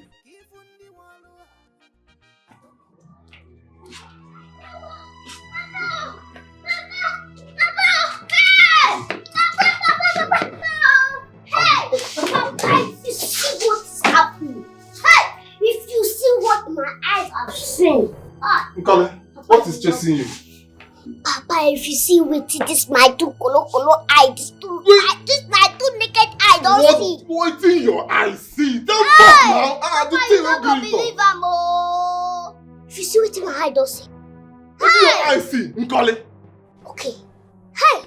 If you see what my eyes have seen. Nkale, what is chasing you? Papa, if you see what this my two color eye, this my two naked eye don't see. What in your eyes see? Tell me now. Papa, you not gonna believe am oh. If you see what my eye don't see. What do your eyes see, Nkale? Okay. Hey,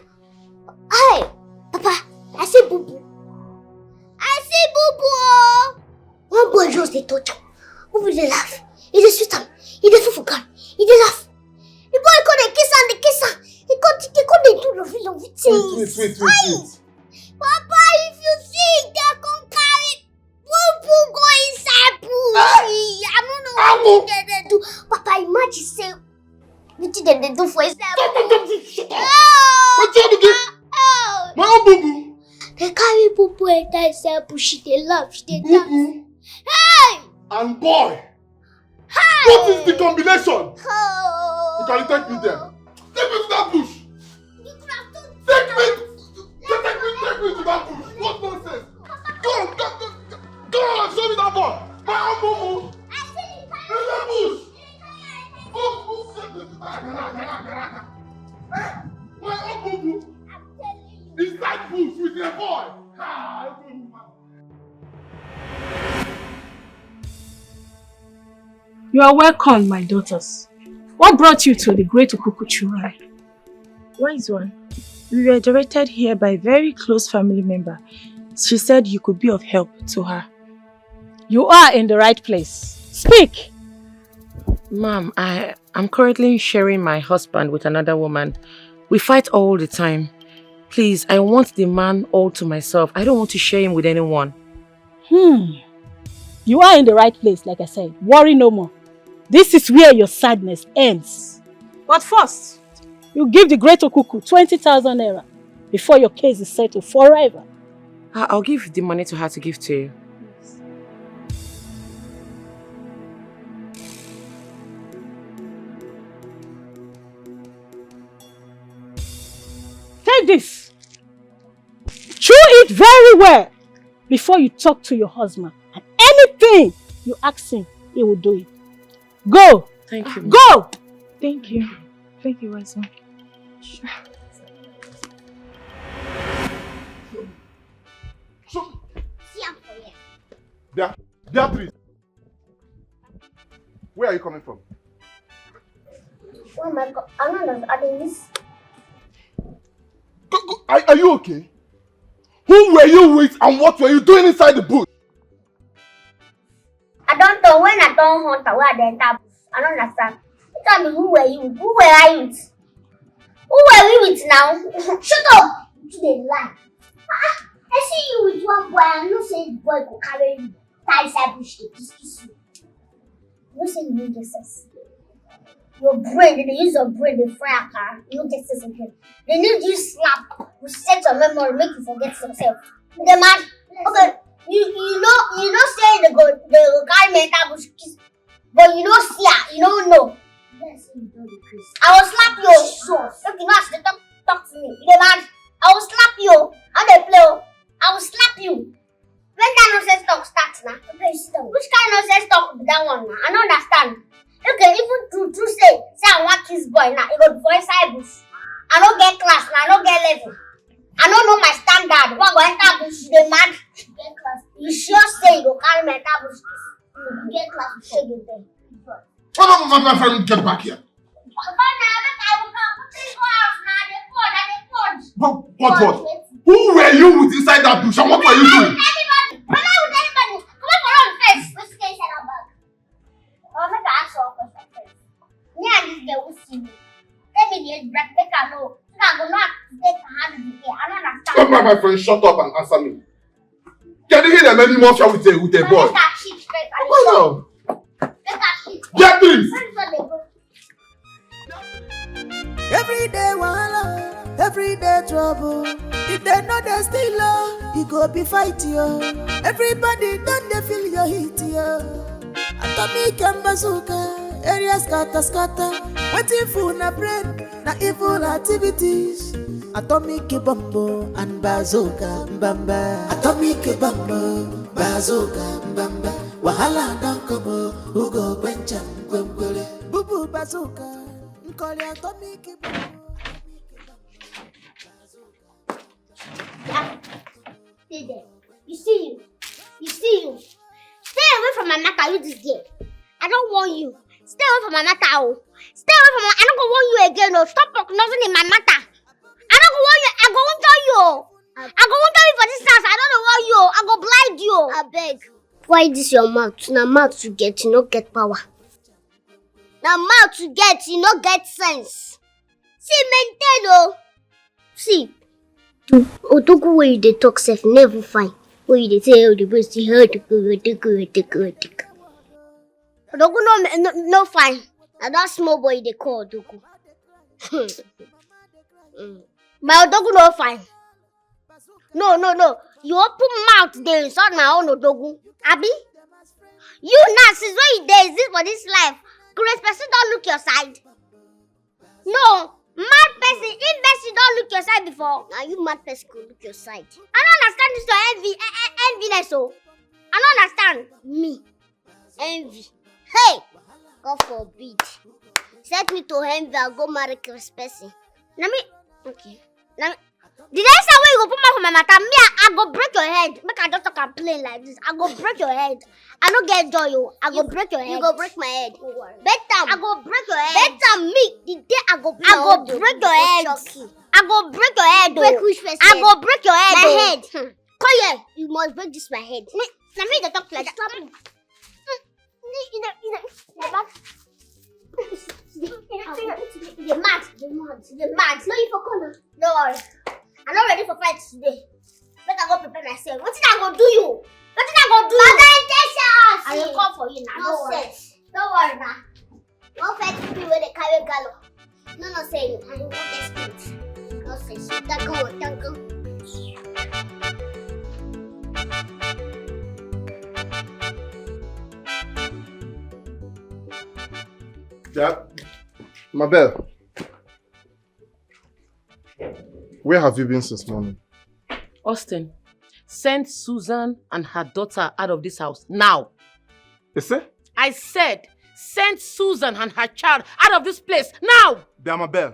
Papa, I see boo boo. One boy just they touch him. Who they laugh? He dey sweet him. He dey full gun. He dey laugh. The boy called the kisser. He called the do lovely things. Wait. Papa, if you see, they come carry poo go inside pussy. I don't know what they do. Papa, imagine say, what did they do for himself? What did you do? My own boo boo. They carry poo enter inside pussy. They laugh. They dance. Hey! And boy. Hey! What is the combination? You can take me there. Take me to that bush. Take me to that bush. What nonsense? Go on, show me that boy. My own boo boo. You are welcome, my daughters. What brought you to the Great Ukuku Churai? Wise one. We were directed here by a very close family member. She said you could be of help to her. You are in the right place. Speak! Ma'am, I'm currently sharing my husband with another woman. We fight all the time. Please, I want the man all to myself. I don't want to share him with anyone. You are in the right place, like I said. Worry no more. This is where your sadness ends. But first, you give the Great Okuku 20,000 naira before your case is settled forever. I'll give the money to her to give to you. Take this. Chew it very well before you talk to your husband. And anything you ask him, he will do it. Go. Thank you. Go. Thank you. Thank you, wise one. Beatrice, where are you coming from? Oh my God, I'm not understanding this. Are you okay? Who were you with and what were you doing inside the bush? I don't know when I don't hunt where I enter bush. I don't understand. Tell me, who were you with? Who were I with? Who were we with now? Shut up! You dey lie. I see you with one boy and you say the boy go carry you. Tie inside bush to kiss you. You say you need Jesus. Your brain, they use your brain, they fry a car. You don't get sense again. They need you slap. You set your memory, make you forget yourself. The man, okay, you know say they go carry mental bush kiss, but you don't see her, you don't know. I will slap you. Look, you know as they talk to me. The man, I will slap you. How they play? I will slap you. When that nonsense talk starts now, which kind of nonsense talk be that one now? I don't understand. Okay, even true say I want kiss boy now, it go for inside bush. I don't get class now, I don't get level. I don't know my standard. One go enter bush, they mad. Get class. You sure say you go carry my enter bush? You get class, you shake it there. Oh no, my friend, get back here. What? Who were you with inside that bush and what were you doing? Anybody! I'm not with anybody! Come on, for on face! What's the case in our bag? I'll make an answer of question first. Me and this girl will see me. Let me get breath, make her know. So I will not take her hand in the air. I don't understand. Come on, my friend, shut up and answer me. Can you hear them any more with a boy? Make her shit straight. Come on. Make her shit. Beatrice! Every day wahala, every day trouble. If they know they still love, you go be fight yo. Everybody done they feel your heat yo. Atomic and bazooka, area scatter. Waiting for na brain, na evil activities. Atomic bombo and bazooka mbamba. Atomic bombo, bazooka mbamba. Wahala don't come, who go quench and gwembole. Bubu bazooka. Stay there. You see you. Stay away from my matter, you this girl. I don't want you. Stay away from my matter. Oh. Stay away from my. I don't want you again. Oh. Stop talking nothing in my matter. I don't want you. I go won't tell you. I go won't tell you for this house. I don't want you. I go blind you. I beg. Why this your mouth? Now mouth you get, you not get power. Now mouth you get, you not get sense. See, maintain oh. See, Otoku where you dey talk self never fine. Where you dey say all the best you heard to go. Otoku no fine. Now that small boy they call Otoku. My Otoku no fine. No. You open mouth there inside my own Otoku. Abi? You now since when you there is this for this life? Grace person don't look your side. No. Mad person, if person don't look your side before, now you mad person could look your side. I don't understand this your enviness, oh. I don't understand me. Envy. Hey! God forbid. Set me to envy, I'll go marry Chris person. Okay. The next time when you go put mouth for my matter, me, I go break your head. Make I just talk and plain like this. I go break your head. I don't get joy, yo. I go break your head. You go break my head. Bedtime. I go break your head. Bedtime, me. The day I go break your head. I go break your head, though. Break which person? I go break your head, my head. Come here. You must break this my head. Let me talk like that. The mat. No, you for corner. No worry. I'm not ready for fight today. Make I go prepare myself. What did I go do you? What did I go do? I will come for you now. No sense. Don't worry now. No fight people when they carry gallo. No saying. I will not get spirit. No sense. Don't go. Yeah, Mabel. Where have you been since morning? Austin, send Susan and her daughter out of this house now. You say? I said, send Susan and her child out of this place now. Dear Mabel,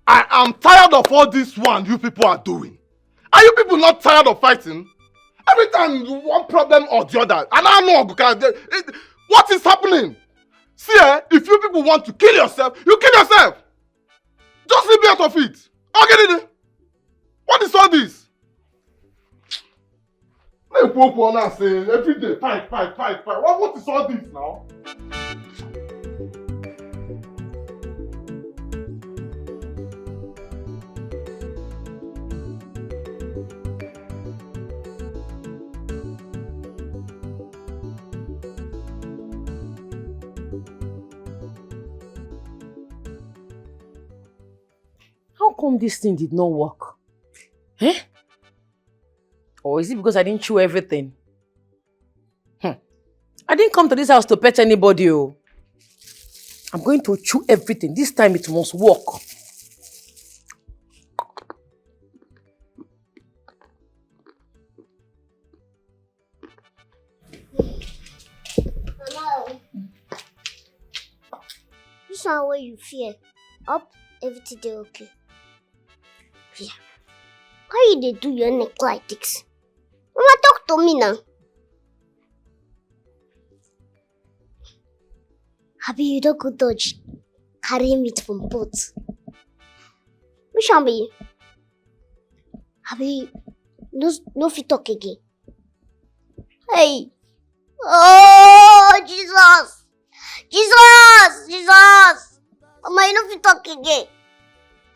I am tired of all this one you people are doing. Are you people not tired of fighting? Every time one problem or the other, and I know what is happening? See, if you people want to kill yourself, you kill yourself. Just leave me out of it. I'll get it. What is all this? Every day, fight. What is all this now? How come this thing did not work? Eh? Or is it because I didn't chew everything? I didn't come to this house to pet anybody. Oh. I'm going to chew everything. This time it must work. Mama, this one where you fear. Up, everything dey okay. Yeah. Why you dey do your neck like this? Mama, talk to me now. Abi, you don't go dodge. Carry meat from boat. Which one be you? Abi, no fit talk again. Hey. Oh, Jesus. Mama, you no fit talk again.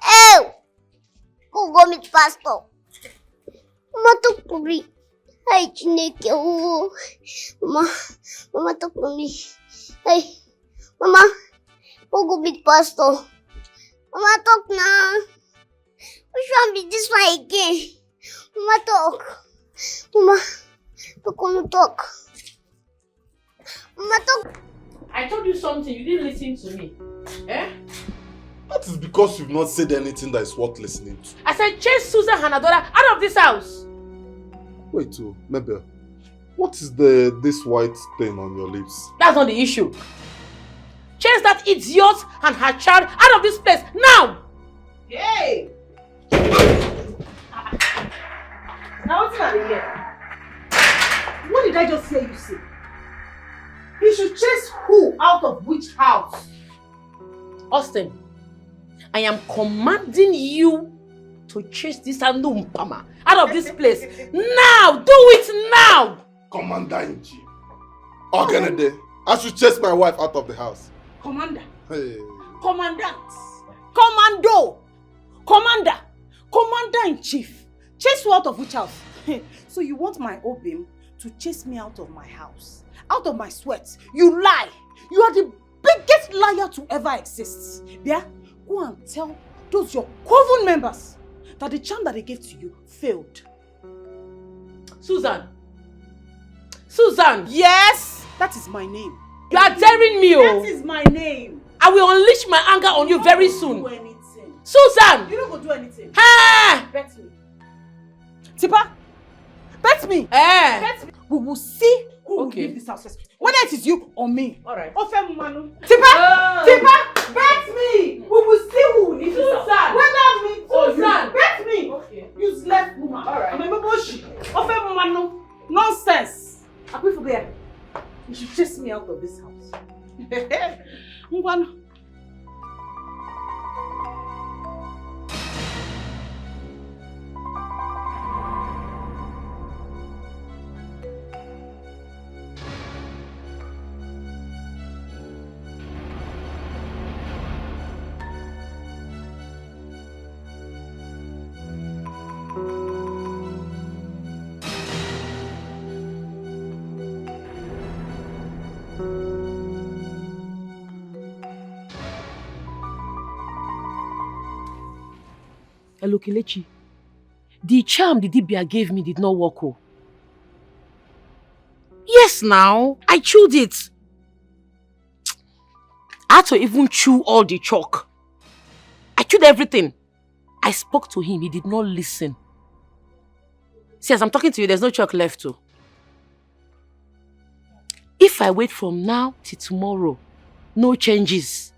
Hey. Go meet pastor. Mama, talk to me. Hey, Chineke. Oh. Mama, talk to me. Hey. Mama, go meet pastor. Mama, talk now. Which one be this one again? Mama, talk. Mama, talk. Mama, talk. I told you something, you didn't listen to me. Eh? That is because you've not said anything that is worth listening to. I said chase Susan and her daughter out of this house. Wait, Mabel. What is this white stain on your lips? That's not the issue. Chase that idiot and her child out of this place now! Hey! Now what's that here? What did I just hear you say? You should chase who out of which house? Austin, I am commanding you to chase this Anumpama out of this place. Now! Do it now! Commander-in-Chief. Ogenede, I should chase my wife out of the house. Commander. Hey. Commandant. Commando. Commander. Commander-in-Chief. Chase you out of which house? So you want my Obim to chase me out of my house? Out of my sweat? You lie. You are the biggest liar to ever exist. Yeah? Go and tell those your coven members that the charm that they gave to you failed. Susan. Susan. Yes, that is my name. You are daring me, oh. That is my name. I will unleash my anger on you very soon. Do anything. Susan. You don't go do anything. Hey! Bet me. Tipa. Bet me. Bet me. We will see who will leave this house first. Whether it is you or me. Alright. Tipa! Bet me! We will see who will leave this house. Susan! Whether me, Susan! Bet me! Alright. Nonsense. You should chase me out of this house. Hello, Kelechi. The charm the Dibia gave me did not work. Oh. Yes, now. I chewed it. I had to even chew all the chalk. I chewed everything. I spoke to him. He did not listen. See, as I'm talking to you, there's no chalk left too. If I wait from now till tomorrow, no changes,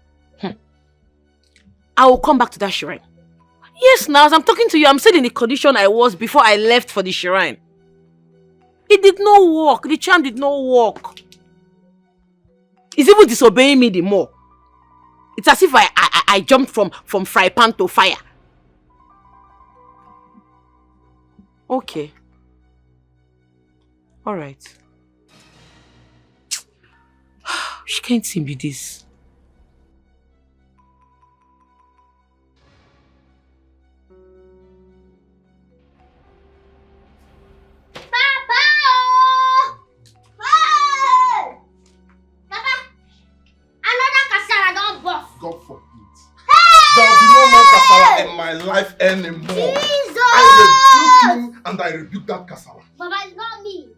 I will come back to that shrine. Yes, now as I'm talking to you, I'm still in the condition I was before I left for the shrine. It did not work. The charm did not work. It's even disobeying me the more. It's as if I jumped from fry pan to fire. Okay. Alright. She can't seem be this. God forbid. There will be no more kasala in my life anymore. Jesus! I rebuke you and I rebuke that kasala. Baba, it's not me.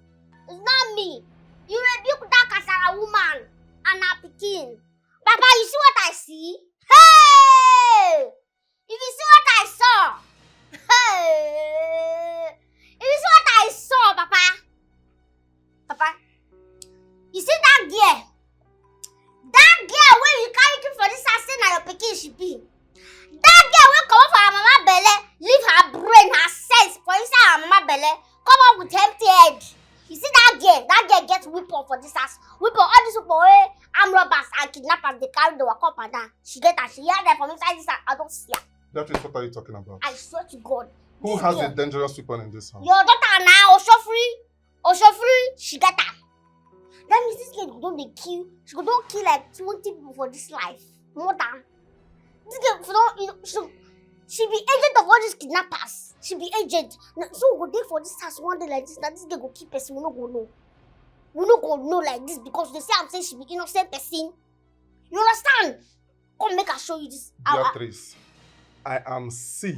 It's not me. You rebuke that kasala woman and her pikin. Papa, you see what I see? Hey! If you see what I saw. Hey! If you see what I saw, Papa. Papa, you see that girl? That girl when you carry you for this house, say na your pikin she be. That girl will come up for her mama belly, leave her brain, her sense for inside her mama belly, come up with empty head. You see that girl gets weapon for this house. Weapon, all these people, armed robbers and kidnappers, they carry the work up and down. She get her, she hear them from inside this house. I don't see her. That is what are you talking about? I swear to God. Who has a dangerous weapon in this house? Your daughter now, Oshofri, she get her. That means this girl don't dey kill. She don't kill like 20 people for this life. More than. This girl, she be agent of all these kidnappers. She be agent. Now, so we go there for this house one day like this. Now this girl go keep person. We no go know. We no go know like this because they say I'm saying she be innocent person. You understand? Come make her show you this. Beatrice, I am sick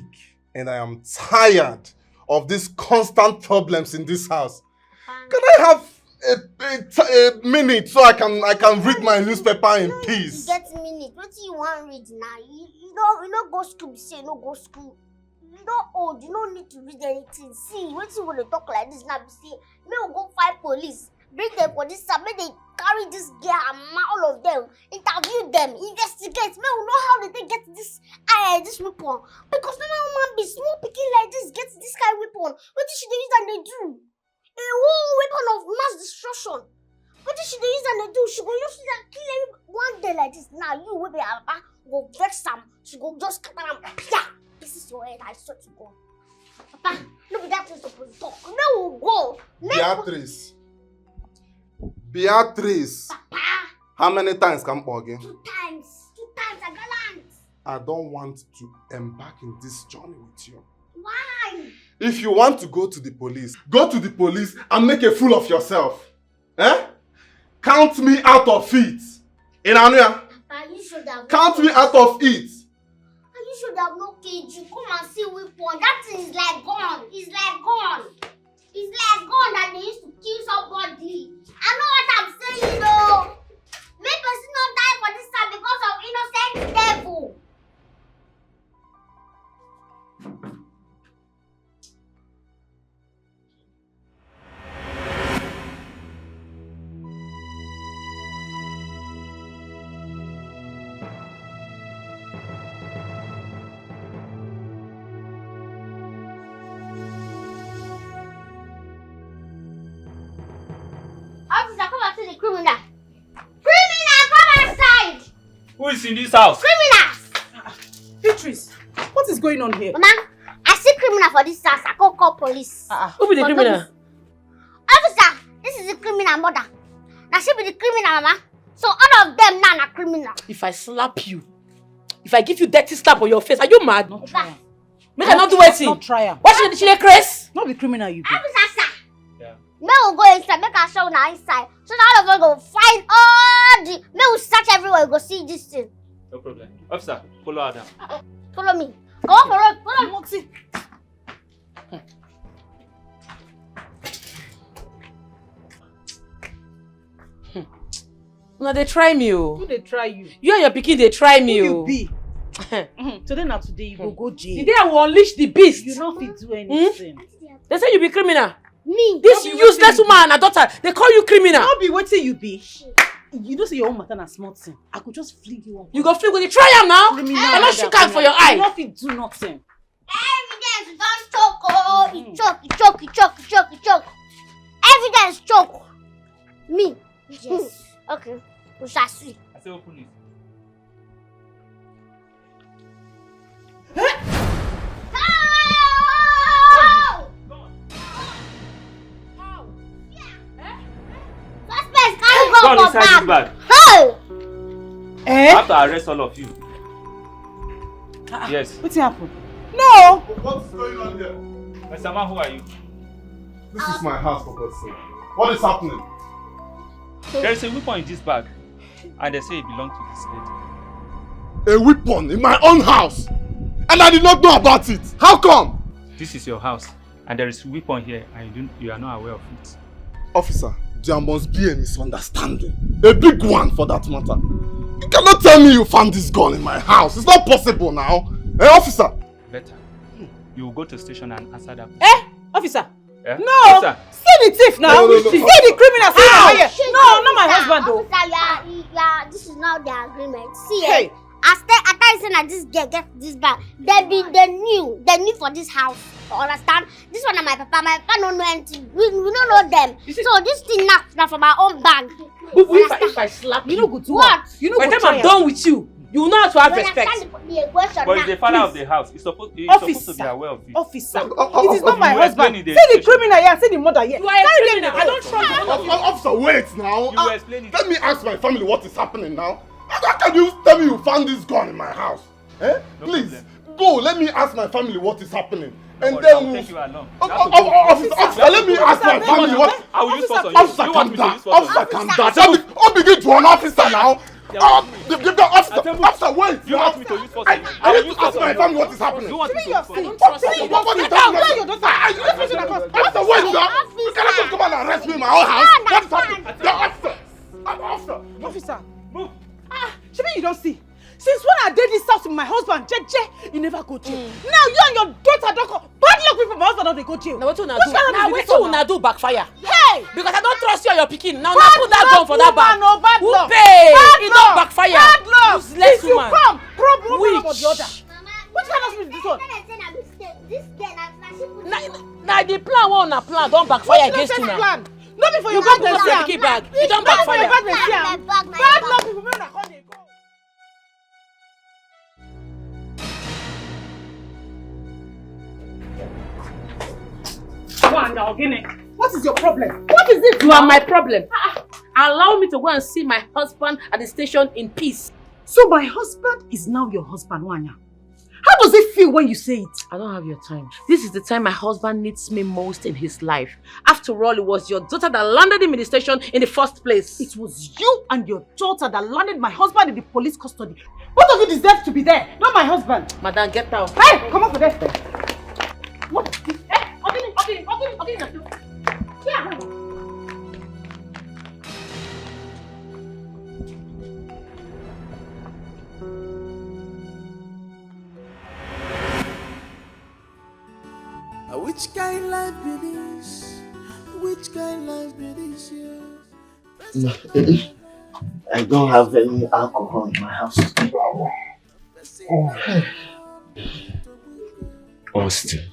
and I am tired of these constant problems in this house. Can I have a minute so I can read my newspaper in peace? You get minute. What do you want read now? You don't go school. You say no go school. You don't old. You don't need to read anything. See, what you want to talk like this now? See, me will go find police. Bring them for this side. Make they carry this girl and all of them. Interview them. Investigate. Me will know how they get this weapon. Because no man be small picking like this gets this kind of weapon. What did she use and they do? A whole weapon of mass destruction. What did she use and they do? She go use it and kill everybody one day like this. Now you will be alaba go vex some. She go just cut them. This is your head. I swear to God. Papa, look at that thing supposed to talk. No, we'll go. Beatrice. Papa. How many times can I again? 2 times. 2 times. I gallant. I don't want to embark in this journey with you. Why? If you want to go to the police and make a fool of yourself. Count me out of it. Inanuya? Are you sure that? Count me out of it. Are you sure that no cage? You come and see weapon. That thing is like gone. It's like gone. It's like gone that they used to kill somebody. I know what I'm saying, though. Make person not die for this time because of innocent devil. police in this house. Criminals! Beatrice, what is going on here? Mama, I see criminal for this house. I can't call police. Who be the criminal? Officer, this is the criminal mother. Now she be the criminal, Mama. So all of them now are criminal. If I slap you, if I give you dirty slap on your face, are you mad? Not try. Make her not do anything. Not try. Why she dey craze? Not be criminal, you be. Officer, sir. Yeah. May we go inside, make her show now inside. So now all of us go find all the. May we search everywhere, we go see this thing. No problem. Officer, follow her down. Follow me. Go on for road. Follow me. Now they try me, oh. Who they try you? You and your pikin they try me, Who oh. you be? Today now today you will go jail. Today I will unleash the beast. You don't fit do anything. They say you be criminal. Me. This useless woman and her daughter, they call you criminal. Don't be waiting you be. You don't see your own matter na small thing. I could just fling you off. You go fling with the try am now. I not shook out for your eye. You don't fit do nothing. Evidence don't choke. Oh, it choke. Evidence choke. Me. Yes. Okay. We shall see. I say open it. Go on inside this bag. Hey! I have to arrest all of you. Yes. What's happened? No! What's going on here? Mr. Man, who are you? This is my house, for God's sake. What is happening? There is a weapon in this bag, and they say it belongs to this lady. A weapon in my own house? And I did not know about it. How come? This is your house, and there is a weapon here, and you are not aware of it. Officer, there must be a misunderstanding. A big one for that matter. You cannot tell me you found this gun in my house. It's not possible now. Hey, officer. Better. You will go to the station and answer that. Officer. Yeah? No! Officer. See the thief now! No. See the criminal! See no, not my husband though. Officer, this is not the agreement. See, hey. I thought you said that this girl get this bag. They knew for this house. You understand? This one is my papa. My papa don't know anything. We don't know them. So this thing now from our own bag. If I slap you, no good to what? You know, by the time I'm done with you, you will not have to have respect. But he's the father of the house. He's supposed to be aware of it. Officer, it is not my husband. See the criminal here, see the mother here. You are a criminal. I don't trust you. Officer, wait now. You will explain it. Let me ask my family what is happening now. How can you tell me you found this gun in my house? Eh? No Please, problem. go. Let me ask my family what is happening. And I'll then take you along. Officer, let me ask my family what. I will use force on you. Officer, You want calm me to down. use force on you? Officer, calm down. Don't begin to an officer now. Officer, wait. You want me to use force on you? I need to ask my family what is happening. You want me to use force on you? What is happening? Officer, wait now. You cannot just come and arrest me in my own house. What is happening? Officer, move. Shebi you don't see. Since when I did this house with my husband, Jeje, you never go jail. Now you and your daughter don't go. Bad luck with my husband, don't they go jail. Now what you na do backfire? Hey! Because I don't trust you and your pikin. Now put that gun for that bag. No bad Who luck. pay? Bad It luck. don't backfire. Bad luck. Useless If you woman. come, problem one about the Witch. other. Which kind of spirit is this one? Now the plan one na plan don't backfire against you now. Plan. No be for your You go bad put your pikin bag. It don't Not for backfire. your bad Bad luck people when I call they go. What is your problem? What is it? You are my problem. Allow me to go and see my husband at the station in peace. So my husband is now your husband, Wanya. How does it feel when you say it? I don't have your time. This is the time my husband needs me most in his life. After all, it was your daughter that landed him in the station in the first place. It was you and your daughter that landed my husband in the police custody. Both of you deserve to be there, not my husband. Madam, get out. Hey, come on for that. What is this? Hey, okay. Yeah. Which kind life be this? Which kind life be this? Yeah. I don't have any alcohol in my house. Austin.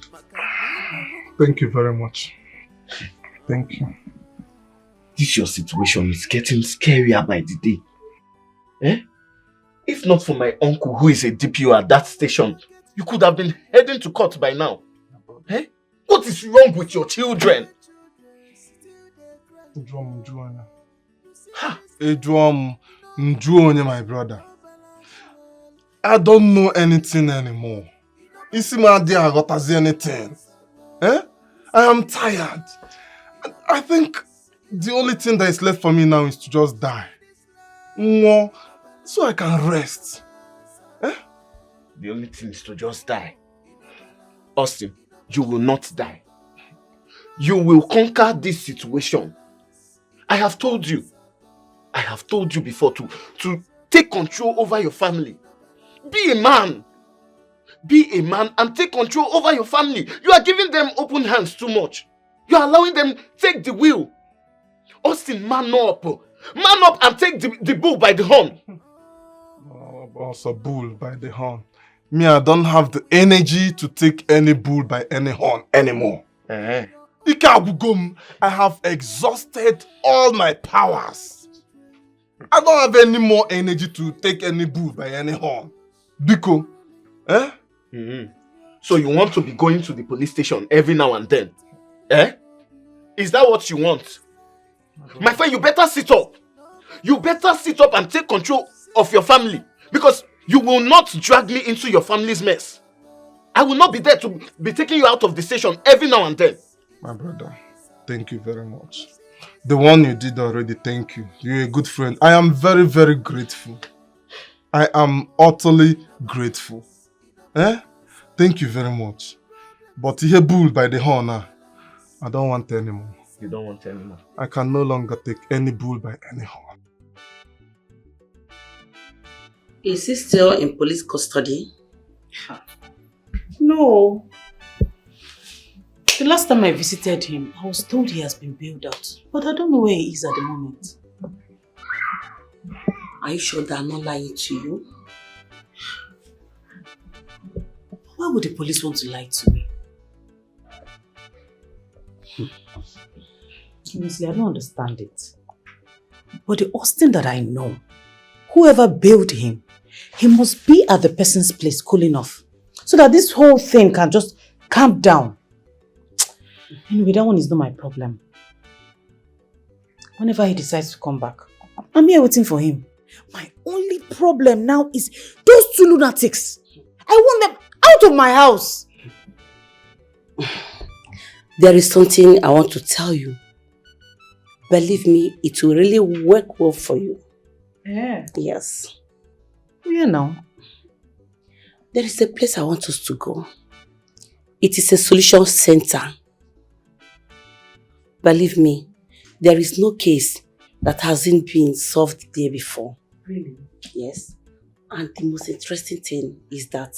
Thank you very much. Thank you. This your situation is getting scarier by the day. Eh? If not for my uncle who is a DPO at that station, you could have been heading to court by now. Eh? What is wrong with your children? Njuonye, my brother. I don't know anything anymore. Isimadi got as anything. Eh? I am tired. I think the only thing that is left for me now is to just die. So I can rest. Eh? The only thing is to just die. Austin, you will not die. You will conquer this situation. I have told you. I have told you before to take control over your family. Be a man. Be a man and take control over your family. You are giving them open hands too much. You are allowing them take the wheel. Austin, man up. Man up and take the bull by the horn. Also, bull by the horn. Me, I don't have the energy to take any bull by any horn anymore. I have exhausted all my powers. I don't have any more energy to take any bull by any horn. Biko, eh? So you want to be going to the police station every now and then? Eh? Is that what you want? My friend, you better sit up. You better sit up and take control of your family. Because you will not drag me into your family's mess. I will not be there to be taking you out of the station every now and then. My brother, thank you very much. The one you did already, thank you. You're a good friend. I am very, very grateful. I am utterly grateful. Eh? Thank you very much. But you bull by the horn, I don't want anymore. You don't want anymore? I can no longer take any bull by any horn. Is he still in police custody? No. The last time I visited him, I was told he has been bailed out. But I don't know where he is at the moment. Are you sure they are not lying to you? Why would the police want to lie to me? Honestly, I don't understand it. But the Austin that I know, whoever bailed him, he must be at the person's place cooling off. So that this whole thing can just calm down. Anyway, that one is not my problem. Whenever he decides to come back, I'm here waiting for him. My only problem now is those two lunatics. I want them out of my house. There is something I want to tell you. Believe me, it will really work well for you. Yeah. Yes. Where now? There is a place I want us to go. It is a solution center. Believe me, there is no case that hasn't been solved there before. Really? Yes. And the most interesting thing is that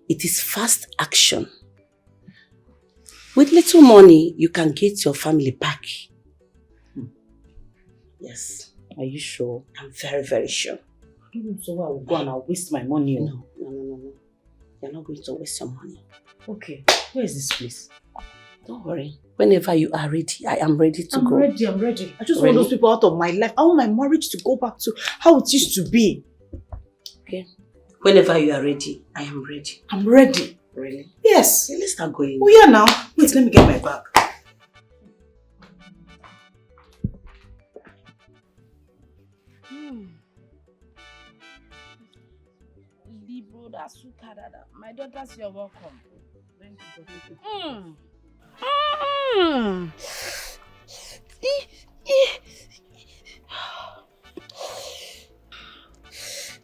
it is fast action. With little money, you can get your family back. Yes. Are you sure? I'm very, very sure. So I will go and I'll waste my money. No. You're not going to waste your money. Okay. Where is this place? Don't worry. Whenever you are ready, I am ready to go. I'm ready. I just want those people out of my life. I want my marriage to go back to how it used to be. Okay. Whenever you are ready, I am ready. I'm ready. Really? Yes. Okay, let's start going. Oh yeah, now. Wait, let me get my bag. My daughters, you're welcome. Thank you.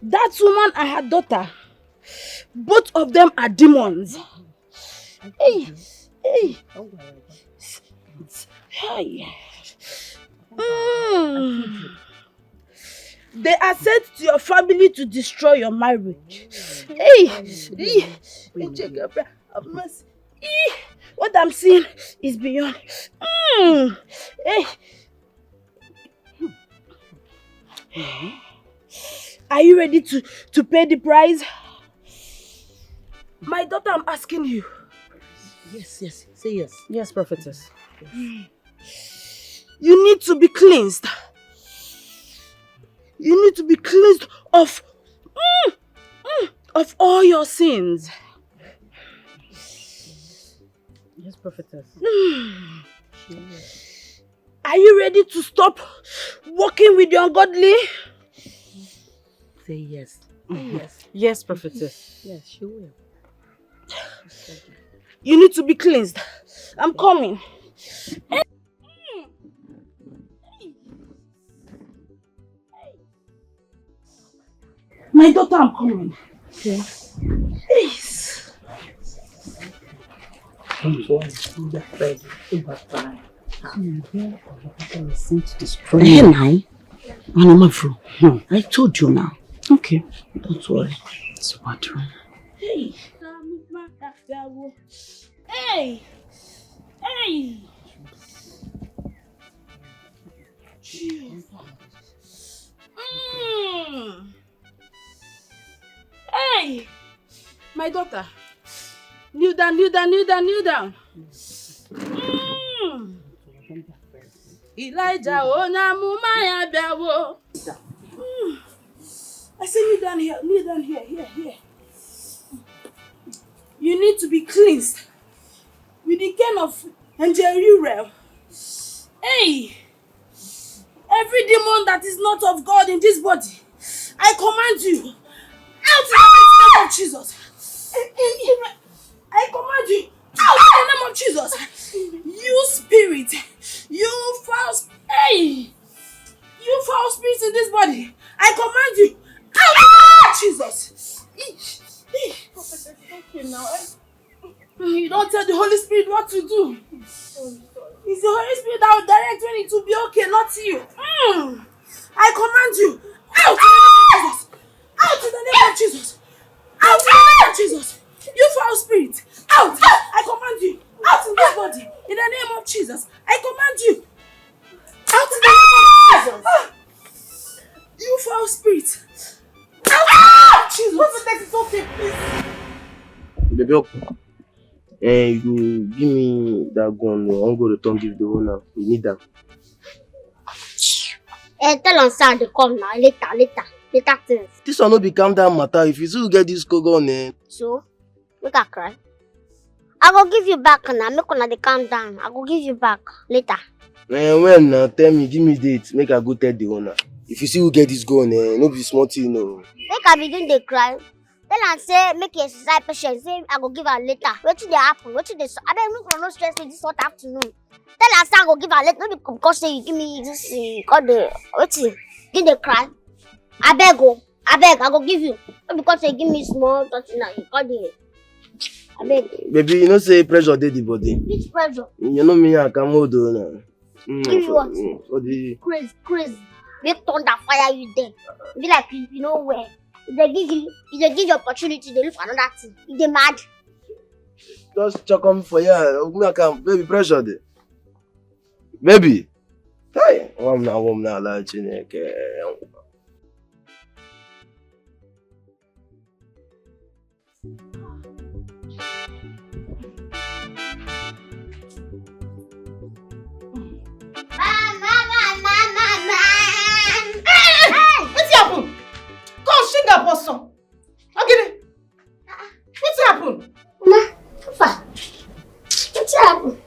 That woman and her daughter, both of them are demons. Hey. They are sent to your family to destroy your marriage. What I'm seeing is beyond. Are you ready to pay the price? My daughter, I'm asking you. Yes. Say yes. Yes, prophetess. You need to be cleansed. You need to be cleansed of of all your sins. Yes, prophetess. Are you ready to stop walking with the ungodly? Say yes. Yes. Yes, prophetess. Yes, she will. You need to be cleansed. I'm coming. My daughter, I'm coming. Okay. Yes. Hey now, Anamafro, I told you now. Okay. Don't worry. It's water. Hey. Hey. Hey. Hey. My daughter. Kneel down, kneel down, kneel down, kneel down. Elijah, oh, na mumaya biawo. I say kneel down here, here. You need to be cleansed with the kind of angel. Hey, every demon that is not of God in this body, I command you out in the name of Jesus. I command you out in the name of Jesus. You spirit, you foul spirit in this body, I command you out in the name of Jesus. Okay now. You don't tell the Holy Spirit what to do. It's the Holy Spirit that will direct when it will be okay, not you. I command you out in the name of Jesus. Out in the name of Jesus. Out in the name of Jesus. You foul spirit. Out. I command you. Out in this body. In the name of Jesus. I command you. Out in the name of Jesus. You foul spirit. Out. Jesus. Prophetess, it's okay, please. Baby, you give me that gun. I'm going to return give the owner. You need that. Tell on sir to come now. Later things. This will not be calm down matter. If you still get this gun, So, make her cry. I will give you back now. Make her calm down. I will give you back later. When now? Tell me, give me date. Make her go tell the owner. If you still get this gun, no be small thing, no. Make her begin to cry. Tell her say make you exercise patience. Say I go give her later. What did they happen? What did they? I beg make her no stress me this hot afternoon. Tell her say I go give her later. No be because say you give me this. Got the what? Give the cry. I beg I go give you. Not because you give me small touch now. You got the. I beg. Baby, you know say pressure dey the body. Which pressure? You know me, I can hold on. Give you what? For the Crazy. Make thunder fire you there. Be like you know where. If they give you opportunity, they look for another thing. If they mad. Just check on for you. Me can baby pressure there. Baby. Hey, warm now, like Chineke. What's happened? Go sing a bosom. Okay. What's happened? Ma, Papa. What's happened?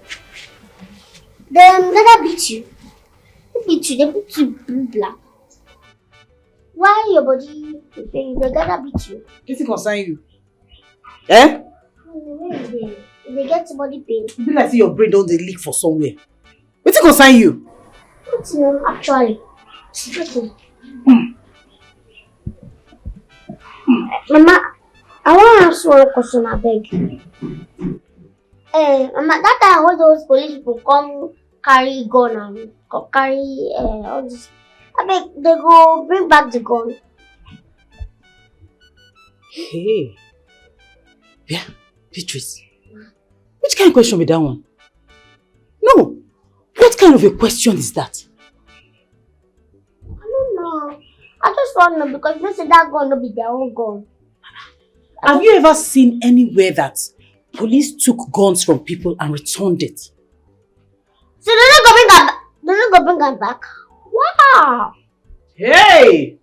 They never beat you. They beat you black. Why your body pain? They never beat you. This concern you. Eh? They get body pain. Be like your brain don't leak for somewhere. What's concern you? What's actually? Okay. Mama, I want to ask one question, I beg. Mama, that time all those police people come carry gun and carry all this. I beg, they go bring back the gun. Hey. Yeah, Beatrice. Which kind of question be that one? No. What kind of a question is that? I don't know. I just want to know because they say that gun will be their own gun. Have you ever seen anywhere that police took guns from people and returned it? So they're not going back. They're not going to bring them back. Wow. Hey!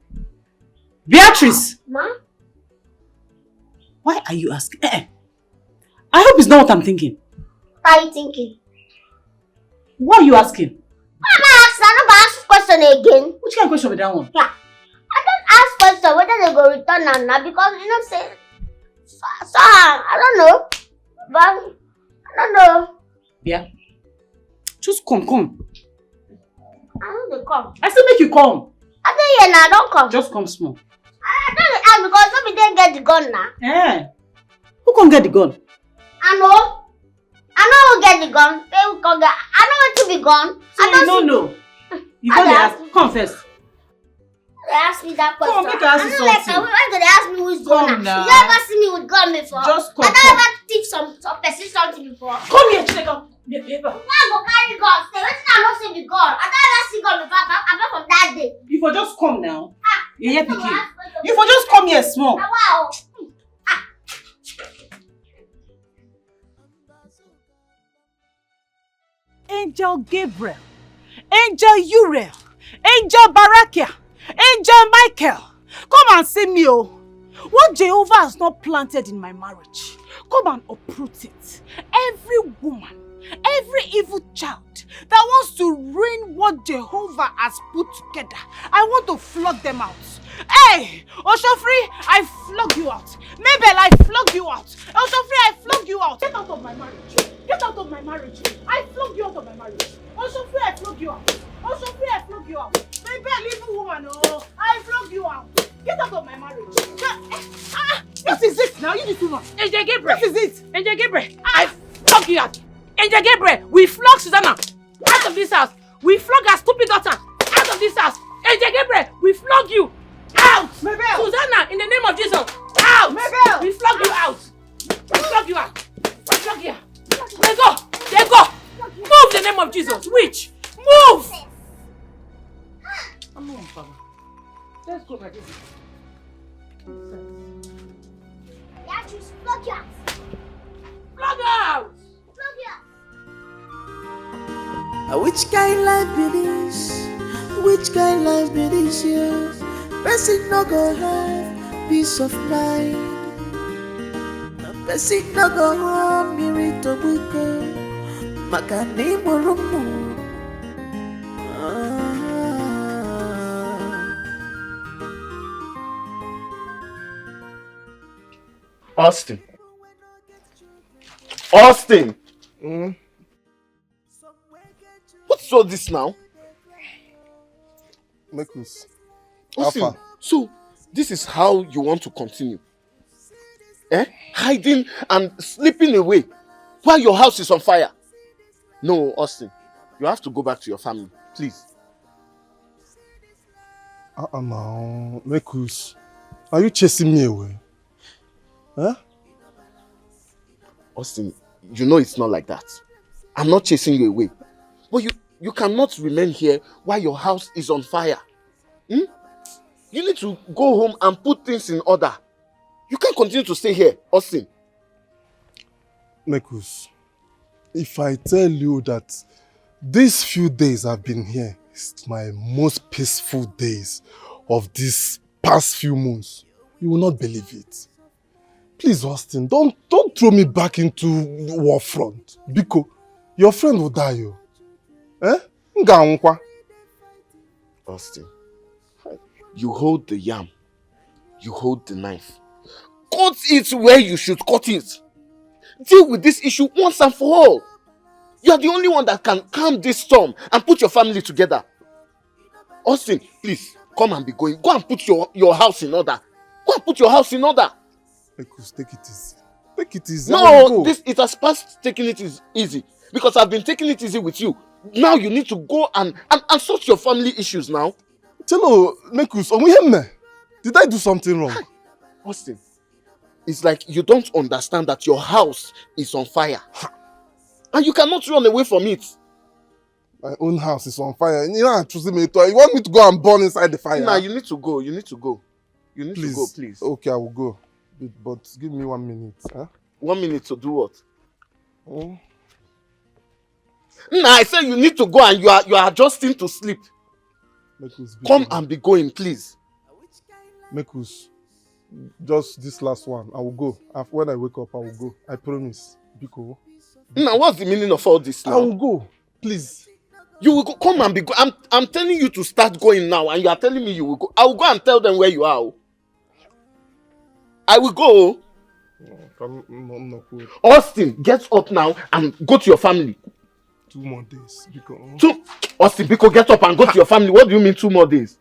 Beatrice! Ma? Why are you asking? I hope it's not what I'm thinking. What are you thinking? What are you asking? Why am I asking? I'm not going to ask question again. Which kind of question with that one? Yeah. I don't ask question whether they go return or not because you know say so I don't know. But I don't know. Yeah. Just come. I know they come. I still make you come. I don't hear now, don't come. Just come small. I don't ask because nobody didn't get the gun now. Who can get the gun? I know who get the gun. They will come get. I know where to be gone. So you don't know. You go there ask. Come first. They ask me that question. Come on, make I ask you something. Why do they ask me who's gun now? You ever see me with gun before? Just come. I don't ever thief some person something before. Come here, Chineka. The paper. Why go carry gun? Stay. Wait till I not see the gun. I don't ever see gun before. Apart from that day. You for just come now. You hear pikin? You for just come here small. Wow. Angel Gabriel, Angel Uriel, Angel Barakia, Angel Michael, come and see me, oh. What Jehovah has not planted in my marriage, come and uproot it. Every woman, every evil child that wants to ruin what Jehovah has put together, I want to flog them out. Hey, Oshofri, I flog you out. Mabel, I flog you out. Oshofri, I flog you out. Get out of my marriage. Get out of my marriage. I flog you out of my marriage. Oshofri, I flog you out. Oshofri, I flog you out. Mabel, evil woman, oh, I flog you out. Get out of my marriage. What is it now? You need to know. Angel Gabriel. What is it? Angel Gabriel. I flog you out. Angel Gabriel, we flog Susanna out of this house. We flog her stupid daughter out of this house. Angel Gabriel, we flog you out. Mabel. Susanna, in the name of Jesus, out. Mabel. We flog you out. We flog you out. We flog you out. They go. They go. Move the name of Jesus. Witch, move. I'm not Father. Let's go back. Yeah, just flog you out. Flog out. Flog you out. Which kind life be this? Which kind life be this, yeah? Person no go have peace of mind. Person no go have mirito buko. Makani moromo. Austin. Austin! What's all this now? Mekus. Austin, Alpha. so this is how you want to continue? Hiding and sleeping away while your house is on fire? No, Austin. You have to go back to your family, please. No. Mekus. Are you chasing me away? Huh? Austin, you know it's not like that. I'm not chasing you away. But you cannot remain here while your house is on fire. You need to go home and put things in order. You can't continue to stay here, Austin. Mekus, if I tell you that these few days I've been here, it's my most peaceful days of these past few months, you will not believe it. Please, Austin, don't throw me back into war front. Because your friend will die. Austin, you hold the yam, you hold the knife. Cut it where you should cut it. Deal with this issue once and for all. You are the only one that can calm this storm and put your family together. Austin, please, come and be going. Go and put your house in order. Go and put your house in order. Mekus, take it easy. Take it easy. No, it has passed taking it easy. Because I've been taking it easy with you. Now you need to go and sort your family issues now. Hello, Mekus, did I do something wrong? Austin, it's like you don't understand that your house is on fire. And you cannot run away from it. My own house is on fire. You want me to go and burn inside the fire? Nah, you need to go. You need to go. You need to go, please. Okay, I will go. But give me 1 minute. Huh? 1 minute to do what? Nah, I said you need to go and you are adjusting to sleep. Come and be going, please. Mekus, Just this last one. I will go. When I wake up, I will go. I promise. Biko. Now, what's the meaning of all this now? I will go. Please. You will go, come and be go. I'm telling you to start going now, and you are telling me you will go. I will go and tell them where you are. I will go. I'm not good. Austin, get up now and go to your family. 2 more days. Austin, Biko, get up and go to your family. What do you mean 2 more days?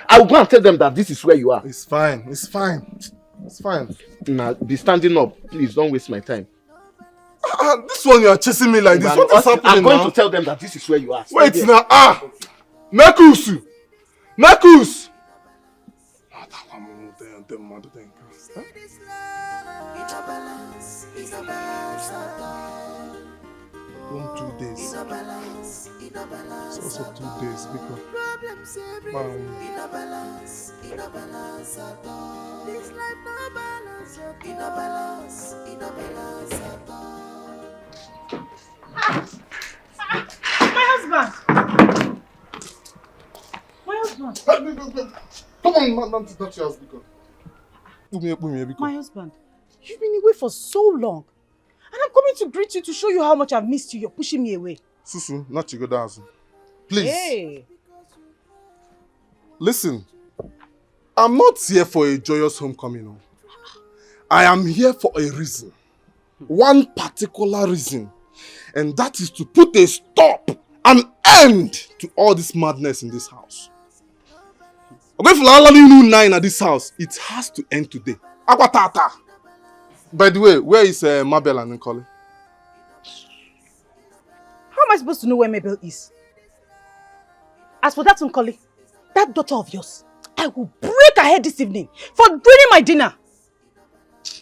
I will go and tell them that this is where you are. It's fine. It's fine. It's fine. Now, be standing up. Please, don't waste my time. This one you are chasing me like this. What is happening I'm going now? to tell them that this is where you are. Wait now. Nakusu. Nakus. Don't 2 days. It's also 2 days because My husband. Come on, not to touch your house because. My husband, you've been away for so long. And I'm coming to greet you to show you how much I've missed you. You're pushing me away. Susu, not to go dancing. Please. Hey. Listen, I'm not here for a joyous homecoming. No. I am here for a reason. One particular reason. And that is to put a stop, an end to all this madness in this house. Okay, if you 9 at this house, it has to end today. Akwatata. By the way, where is Mabel and Nkoli? How am I supposed to know where Mabel is? As for that Nkoli, that daughter of yours, I will break her head this evening for ruining my dinner.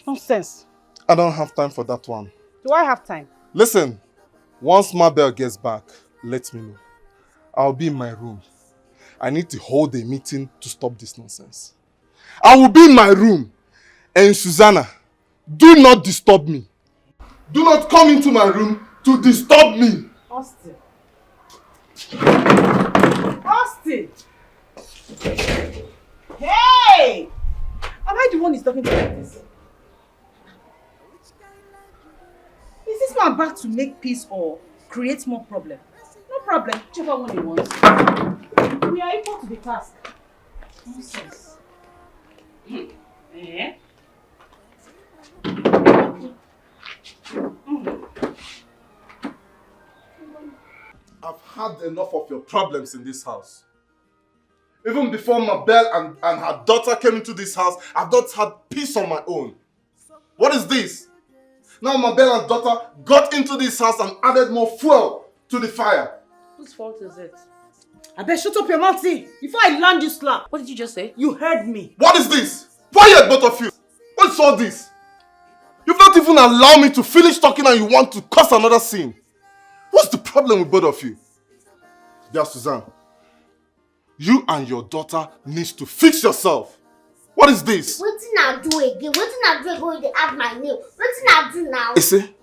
Nonsense. I don't have time for that one. Do I have time? Listen, once Mabel gets back, let me know. I'll be in my room. I need to hold a meeting to stop this nonsense. I will be in my room. And Susanna, do not disturb me. Do not come into my room to disturb me. Austin. Austin! Hey! Am I the one who's talking to like this? Is this man back to make peace or create more problem? No problem, whichever one he wants. We are equal to the task. Nonsense. Eh? I've had enough of your problems in this house. Even before Mabel and her daughter came into this house, I've not had peace on my own. What is this? Now Mabel and daughter got into this house and added more fuel to the fire. Whose fault is it? I better shut up your mouth, before I land you slap. What did you just say? You heard me. What is this? Quiet, both of you. What's all this? You've not even allowed me to finish talking and you want to cause another scene. What's the problem with both of you? Dear Suzanne, you and your daughter needs to fix yourself. What is this? What did I do again? What did I do again when they add my name? What did I do now? Is it?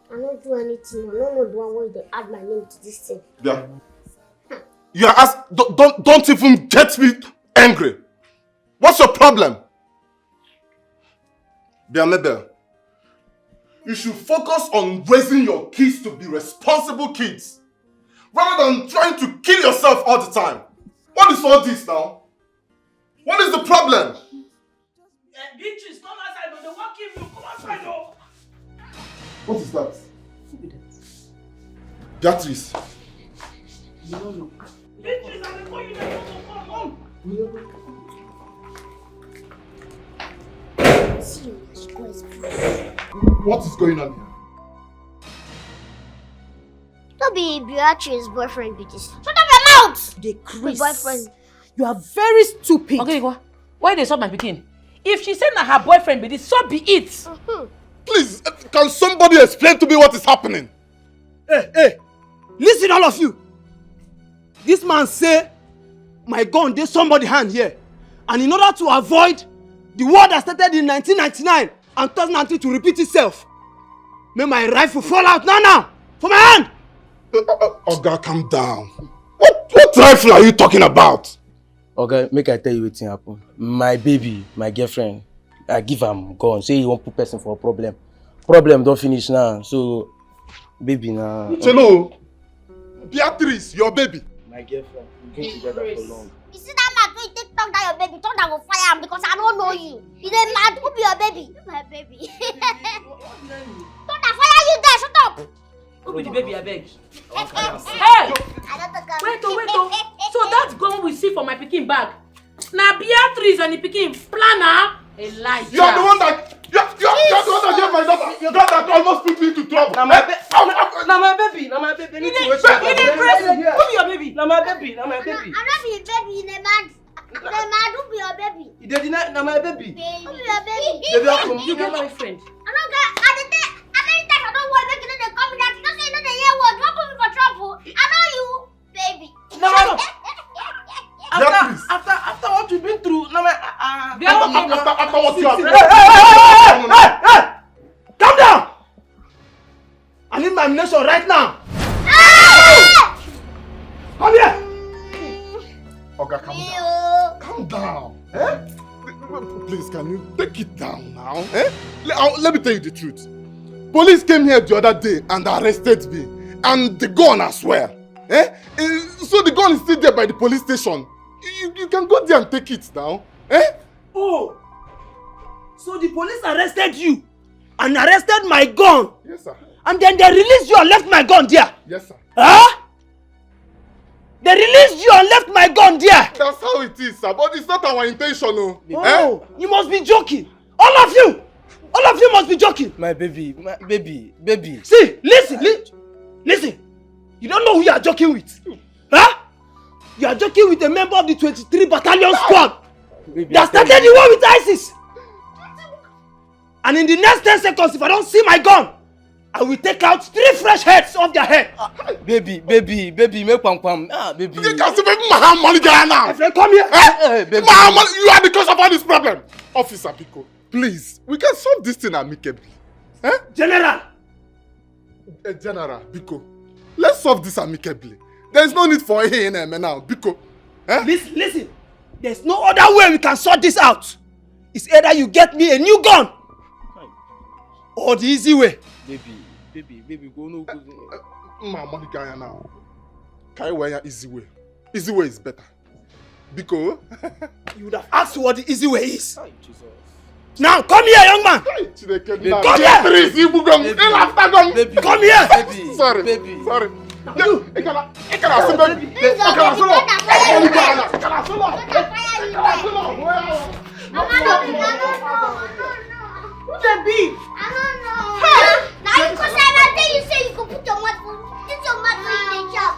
I don't do anything. I don't know the one where they add my name to this thing. Yeah. You are asked, don't even get me angry. What's your problem? Dear Mabel, you should focus on raising your kids to be responsible kids, rather than trying to kill yourself all the time. What is all this now? What is the problem? Beatrice, come outside, but they won't kill you. Come outside, oh. What is that? Beatrice. You don't know. Beatrice, I'm calling you. Come home. What is going on here? Don't be Beatrice's boyfriend, Beatrice. Shut up your mouth! The Chris. boyfriend. You are very stupid. Okay, why they stop my picking? If she said that her boyfriend be this, so be it. Please, can somebody explain to me what is happening? Hey, listen all of you. This man say my gun dey somebody hand here, and in order to avoid the war that started in 1999 and 2003 to repeat itself, may my rifle fall out now for my hand. Oga, calm down. What rifle are you talking about? Okay, make I tell you wetin happen. My baby, my girlfriend, I give am gun. Say you want put person for a problem. Problem don't finish now. So, baby now. Chelo, Beatrice, your baby. My girlfriend, we've been together for long. You see that man when you take talk that your baby, talk that will fire him because I don't know you. You dey mad? Who be your baby? My baby. Talk that fire you there, shut up. Who be the baby, I beg? Hey! Wait, so that gun we see for my pikin bag. Now Beatrice and the pikin planner. Elijah. You are the one that you're the one that gave my daughter. Your daughter almost put me into trouble. Now my baby. You dey crazy. Who be your baby? Now my baby. I don't be your baby, you dey mad. You dey mad, who be your baby? You dey deny now my baby. Who be your baby? Baby, how come? You get my friend. I don't get, I don't want make you know they come that. You don't say you know they hear word. Don't put me for trouble. I know you, baby. No. After what you've been through, no man. After what you have been Hey! Calm down! I need my ammunition right now. Come here. Oga, calm down. Eh? Please, can you take it down now? Eh? Let me tell you the truth. Police came here the other day and arrested me, and the gun as well. Eh? So the gun is still there by the police station. You can go there and take it now. Eh? Oh, so the police arrested you and arrested my gun. Yes, sir. And then they released you and left my gun there. Yes, sir. Huh? They released you and left my gun there. That's how it is, sir. But it's not our intention, no. Oh, you must be joking. All of you must be joking. My baby. See, listen. You don't know who you are joking with. Huh? You are joking with a member of the 23 Battalion Squad that started the war with ISIS. And in the next 10 seconds, if I don't see my gun, I will take out 3 fresh heads off their head. Baby, make pam. Baby. You can see baby Mahamali now. My friend, come here. Baby. Mahamali, you are the cause of all this problem. Officer Pico, please, we can solve this thing amicably. Eh? General, Pico, let's solve this amicably. There is no need for A&M now, Pico. Eh? Listen. There's no other way we can sort this out. It's either you get me a new gun or the easy way. Baby, go no go. Mahamali Gaya now. Can you wear easy way? Easy way is better. Because you would have asked what the easy way is. Now, come here, young man. Come here. Come here. Sorry. I don't know. Hey! Now you because you say you can put your mouth in the job.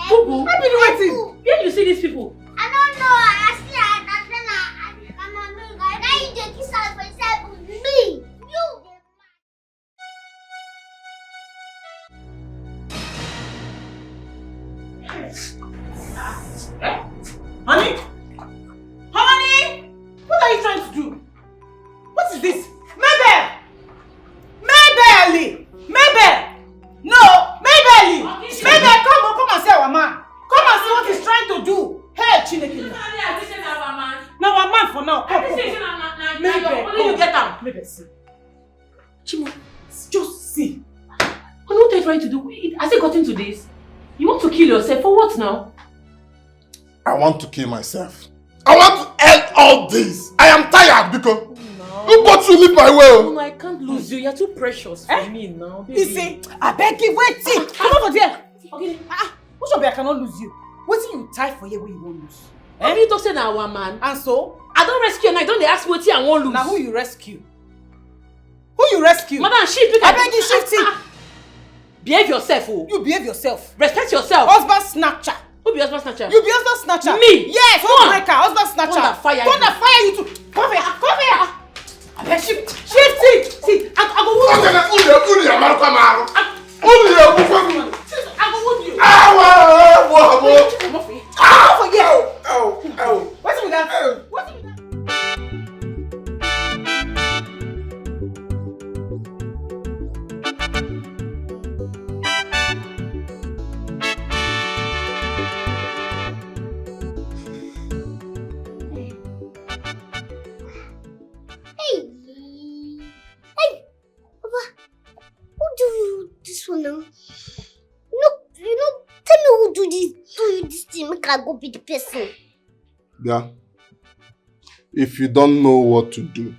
Boo-boo, what be the waiting? Where you see these people? I don't know. I see I'm a man. Now you just kiss out for yourself with me. You. Honey? What are you trying to do? What is this? Mabel! No! Mabel, come and see our man. Come and see what he's trying to do. Hey, Chineke. Now our man for now. Come. Mabel, you get out. Mabel, see. Chimo, just see. What are you trying to do? Has it gotten to this? You want to kill yourself? For what now? I want to kill myself. I want to end all this. I am tired because you both will leave my way. No, I can't lose you. You're too precious for me now, baby. You see, I beg you, wait. Come over there. Okay. Who should be I cannot lose you? What do you tie for here where you won't lose? Maybe you talk say na our man. And so? I don't rescue and I don't ask what I won't lose. Now who you rescue? Madam, she pick I beg you, shifty. Behave yourself, oh. You behave yourself. Respect yourself. Husband snatcher. Who be husband snatcher? You be husband snatcher. Me? Yes, homebreaker, husband snatcher. Thunder fire you too. Come here. I beg shifty. See, I go wound you. I go wound you. What's with that? make I go be the person. Yeah. If you don't know what to do,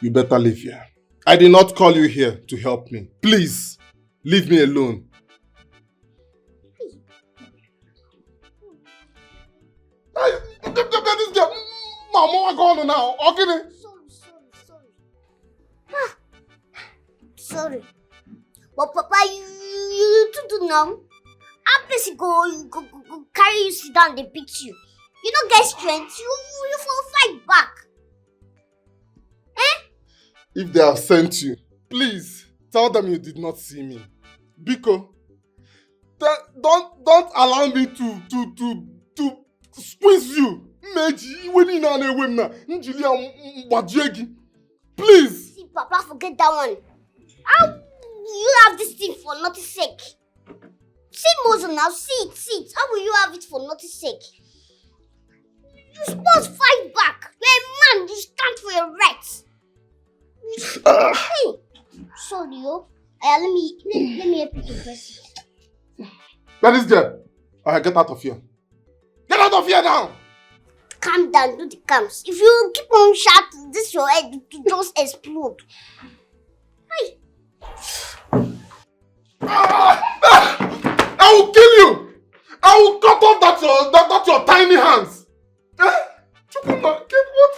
you better leave here. I did not call you here to help me. Please, leave me alone. This girl, Mama, what's going on now? Okay. Sorry. But Papa, you do now. I'm busy go carry you sit down, they beat you. You don't get strength, you will fight back. Eh? If they have sent you, please tell them you did not see me. Biko, don't allow me to squeeze you. Please. See, Papa, forget that one. How you have this thing for nothing's sake? See, Mozo now, see it. How will you have it for nothing's sake? You supposed to fight back. You're a man, you stand for your rights. Hey, sorry, yo. Let me help you to press it. That is there. Alright, get out of here. Get out of here now! Calm down, do the cams. If you keep on shouting, this your head to just explode. Hey. I will kill you! I will cut off that your tiny hands! What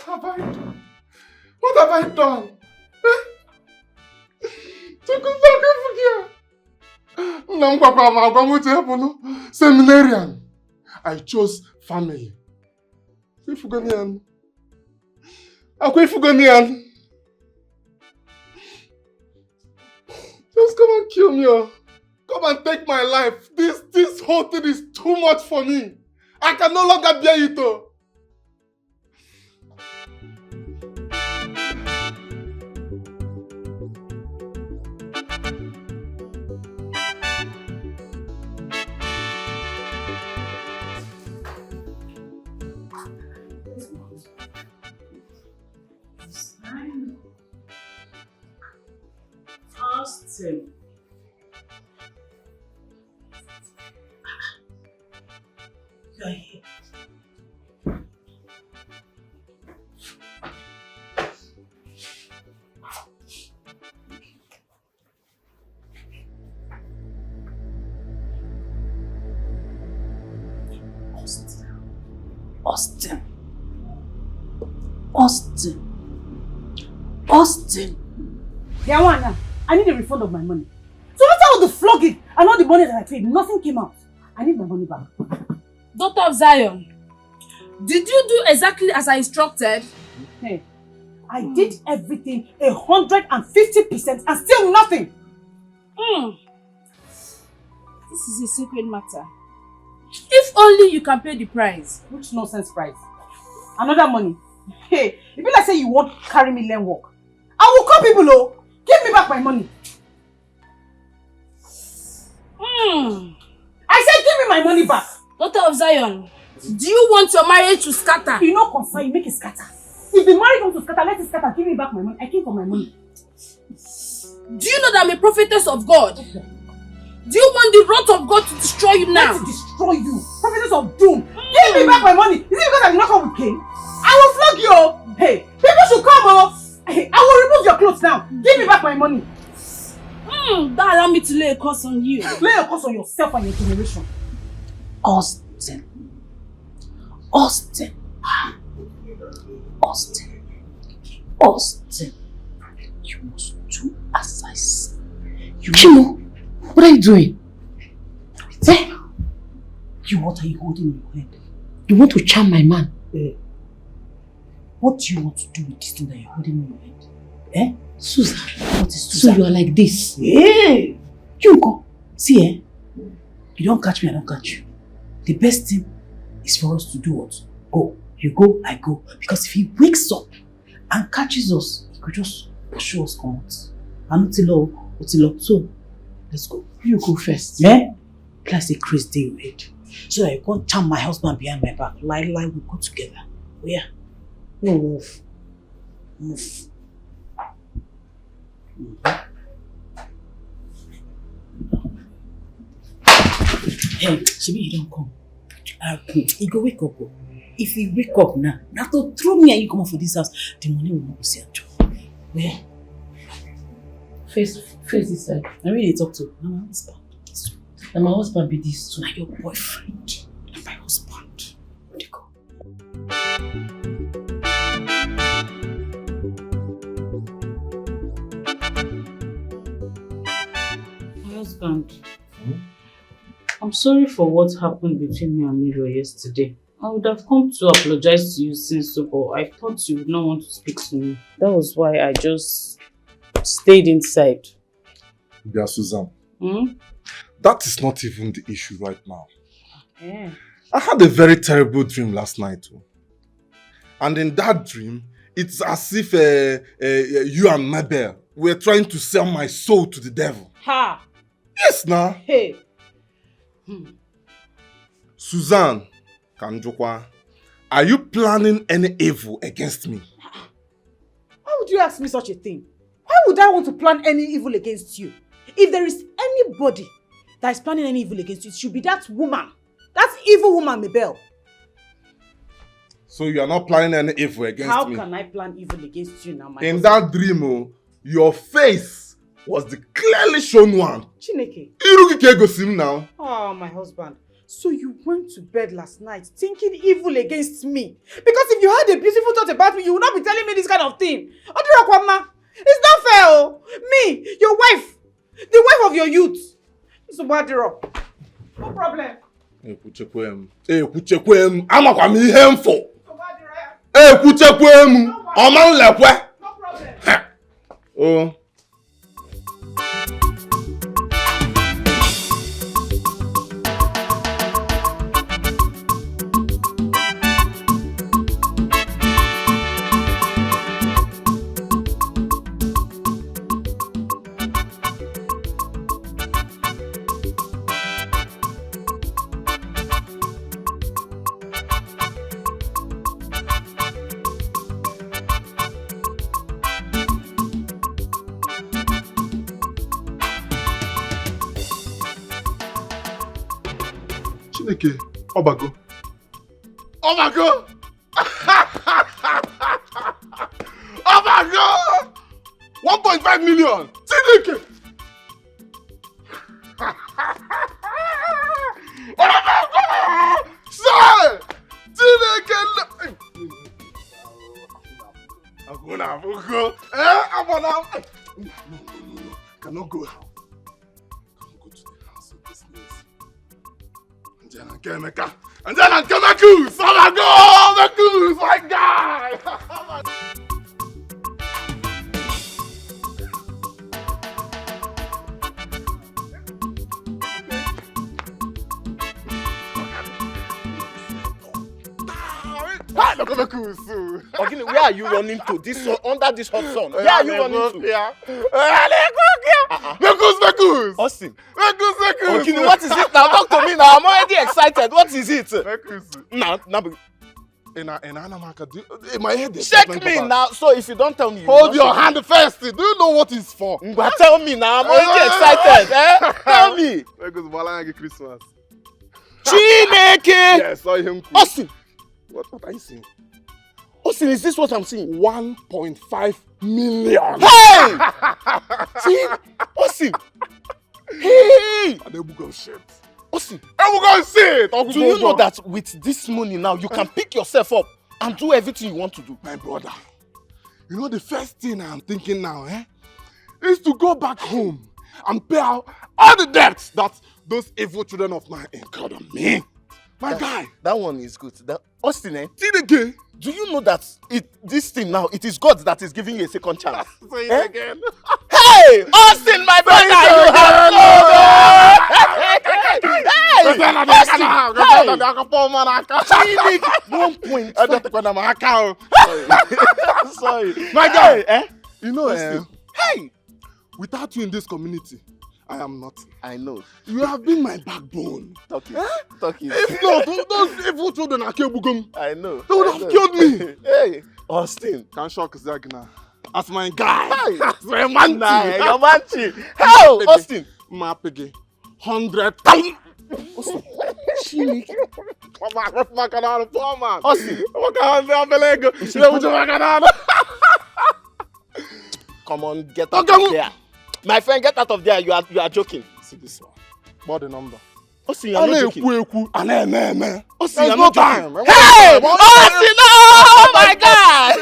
have I done? What have I done? Seminarian. I chose family. Ifugonian. Just come and kill me. Come and take my life. This whole thing is too much for me. I can no longer bear it. Austin. You're here. Austin. Yawana, I need a refund of my money. So after all the flogging and all the money that I paid, nothing came out. I need my money back. Daughter of Zion, did you do exactly as I instructed? Hey, I did everything 150% and still nothing. This is a sacred matter. If only you can pay the price. Which nonsense price? Another money. Hey, if you like say you won't carry me learn work, I will call people, oh, give me back my money. I said give me my money back. Daughter of Zion, do you want your marriage to scatter? You know, concern, you make it scatter. If the marriage wants to scatter, let it scatter. Give me back my money. I came for my money. Do you know that I'm a prophetess of God? Okay. Do you want the wrath of God to destroy you now? To destroy you. Prophetess of doom. Give me back my money. Is it because I did not come with Cain? I will flog you. Hey, people should come off. Hey, I will remove your clothes now. Give me back my money. Don't allow me to lay a curse on you. Lay a curse on yourself and your generation. Austin. You must do as I say. Chimo, what are you doing? Eh? What are you holding in your hand? You want to charm my man? What do you want to do with this thing that you're holding in your hand? Eh? Susan. What is Susan? So you are like this? Hey! You go. See, you don't catch me, I don't catch you. The best thing is for us to do what? Go. You go, I go. Because if he wakes up and catches us, he could just push us out. And Utilo. So, let's go. You go first. Eh? Plus a crazy day you head. So that you can't charm my husband behind my back. Lie, we go together. Oh yeah. No, move. Hey, Shibi, you don't come. He go wake up. If he wake up now, to throw me and you come out for this house, the money will not see a job. Where? Face this side. I really talk to my husband. And my husband be this too. Now your boyfriend. And my husband. Where they go? My husband. I'm sorry for what happened between me and Miro yesterday. I would have come to apologize to you since, but I thought you would not want to speak to me. That was why I just stayed inside. Yeah, Susan. Hmm? That is not even the issue right now. Yeah. I had a very terrible dream last night too. And in that dream, it's as if you and Mabel were trying to sell my soul to the devil. Ha! Yes, now. Hey! Suzanne Kanjokwa, are you planning any evil against me? Why would you ask me such a thing? Why would I want to plan any evil against you? If there is anybody that is planning any evil against you, it should be that woman. That evil woman, Mabel. So you are not planning any evil against me? How can I plan evil against you now, my In husband? that dream, your face was the clearly shown one. Chineke. Irukike gosim now. Oh, my husband. So you went to bed last night thinking evil against me. Because if you had a beautiful thought about me, you would not be telling me this kind of thing. Odirakwama, it's not fair. Oh. Me, your wife, the wife of your youth. Subadiro. No problem. Ekwuchekwem. Amakwa m ihe mfo. Ekwuchekwem. Ọma nlekwe. No problem. Oh. Chineke, Obago. Obago! Obago! 1.5 million! Chineke! Obago! Sir! Chineke! Aguna, Abugo! Abana! No. Cannot go out. And then I'm gonna goose! Oh my god! The goose! My guy! Look at the goose! Ogini, where are you running to? Under this hot sun? Where are you running to? The goose! Austin. The goose! Ogini, what is it now? Talk to me now. I'm already excited. What is it? Now, in my head. Check me now. So if you don't tell me, hold your hand first. Do you know what it's for? But tell me now. I'm already excited. Tell me. Christmas. Chineke. Yes, I him. Austin. What are you saying? Austin, is this what I'm seeing? 1.5 million. Hey! See? Austin. Hey! Ebube shit. Austin. Ebube shit. Do you know that with this money now, you can pick yourself up and do everything you want to do? My brother, you know the first thing I'm thinking now, is to go back home and pay out all the debts that those evil children of mine incurred on me. My guy. That one is good. Austin, Chineke. Do you know that this thing now, it is God that is giving you a second chance? Say it again. Hey! Austin, my brother! Sorry. My guy, you know, hey! Without you in this community, I am nothing. I know. You have been my backbone. Talking. If not, those evil children are Kebugum. I know. They would have killed me. Hey, Austin. Can shock Zagna. As my guy. Hey. As my manchi. Nah, your manchi. How, Austin? My piggy. 100,000. Macaroni, poor man. Austin. Come on, get out of there. My friend, get out of there. You are joking. See this one. What the number? Austin, you are not joking. Austin, There's no time. Hey! Austin, oh my God!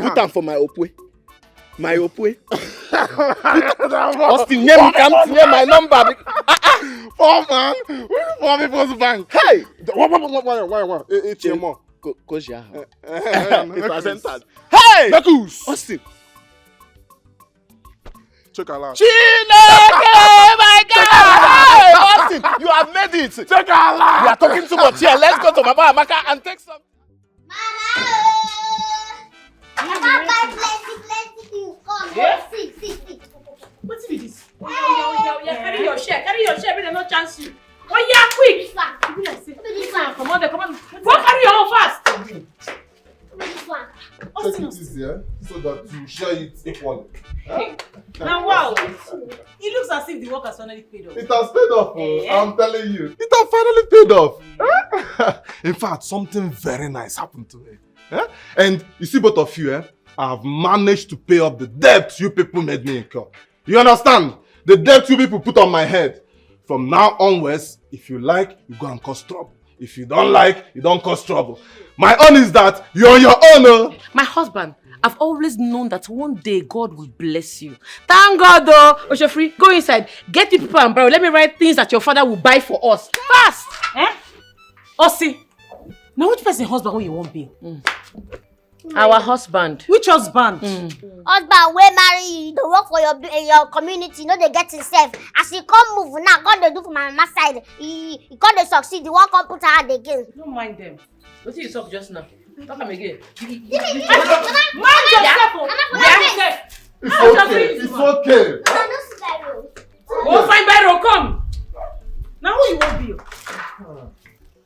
Put them for my opwe. My opwe. Austin, name my number. Poor man. Poor people's bank. Hey! Why? ATM. Koja. It has entered. Hey! Bekus. Austin. Check out. Chineke, my God! Hey, Austin, you have made it. Check out. We are talking too much here. Let's go to Mama Amaka and take some. Mama, buy plenty things. Come, see. What's this? Yeah, carry your share, but they no chance you. Oh yeah, quick! Come on. Go carry your own fast. Take it easy, so that you share it equally. Now wow, it looks as if the work has finally paid off. It has paid off, I'm telling you. It has finally paid off. In fact, something very nice happened to me. And you see both of you, I have managed to pay up the debt you people made me incur. You understand? The debt you people put on my head. From now onwards, if you like, you go and cause trouble. If you don't like, you don't cause trouble. My own is that you're on your own. My husband, I've always known that one day God will bless you. Thank God though. Oshofri, go inside. Get the people and borrow. Let me write things that your father will buy for us. Fast! Osi, now which person husband will you want be? Our husband. Which husband? Husband, we marry you, they work for your community, they get himself. As he come move now, God they do for my mama side. He can't they succeed, the one come put her hand again. Don't mind them. What did you talk just now? Talk them again. Mind yourself! It's okay. Go find Byro, come! Now who you want be?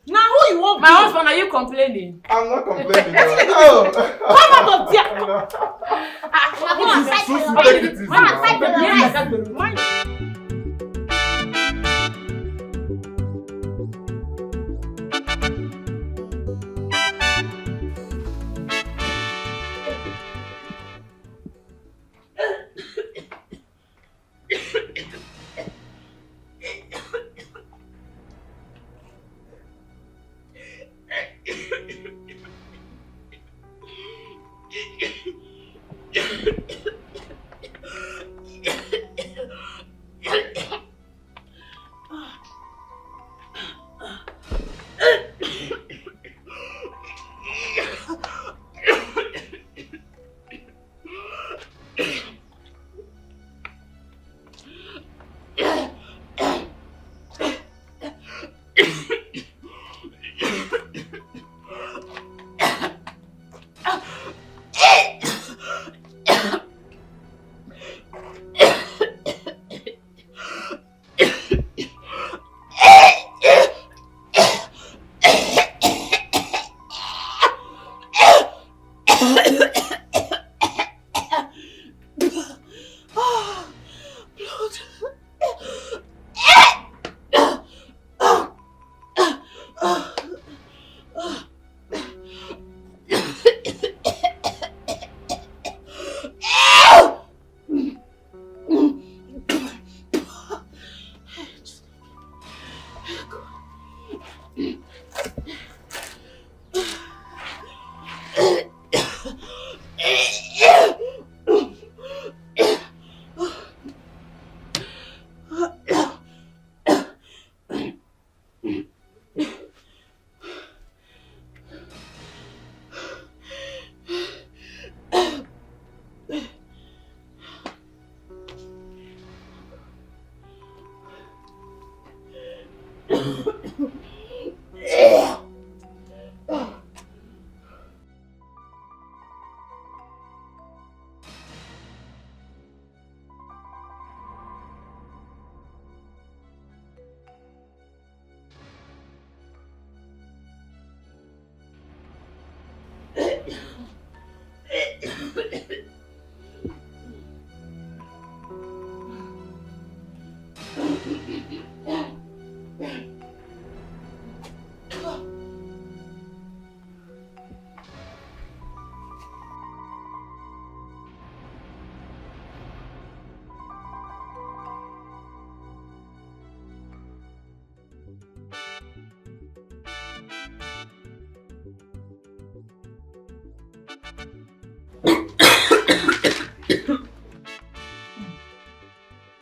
Now who you want be? My husband, are you complaining? I'm not complaining. Come out of there! Take it easy.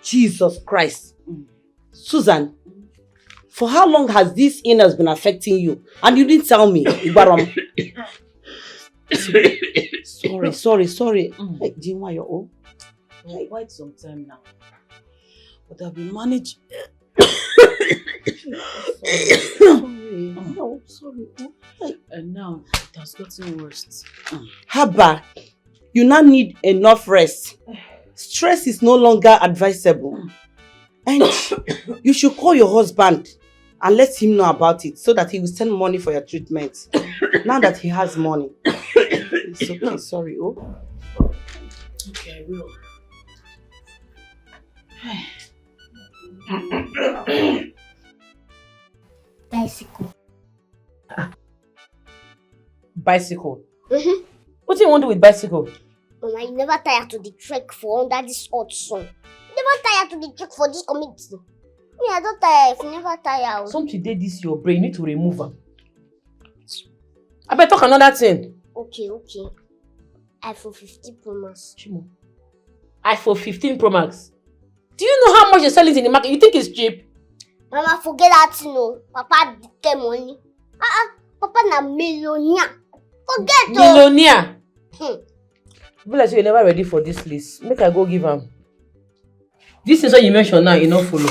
Jesus Christ. Susan, for how long has this illness been affecting you? And you didn't tell me, Ibaram. Sorry. Hey, Jinwa, you're old. Quite some time now. But I've been managing. Sorry. And now it has gotten worse. Haba, you now need enough rest. Stress is no longer advisable. And you should call your husband and let him know about it so that he will send money for your treatment. Now that he has money. It's okay, sorry. Okay, I will. Bicycle. Bicycle? Mm-hmm. What do you want to do with bicycle? Mama, you never tired to the trek for under this hot sun. You never tired to the trek for this community. Me, I don't tire if you never tire. Something did this your brain, you need to remove them. I better talk another thing. Okay. iPhone 15 Pro Max. Chimo. iPhone 15 Pro Max. Do you know how much you're selling in the market? You think it's cheap? Mama, forget that, Papa get money. Papa na millionaire. Forget it. Millionaire? Be like you're never ready for this list. Make I go give him. This is what you mentioned now, you don't follow.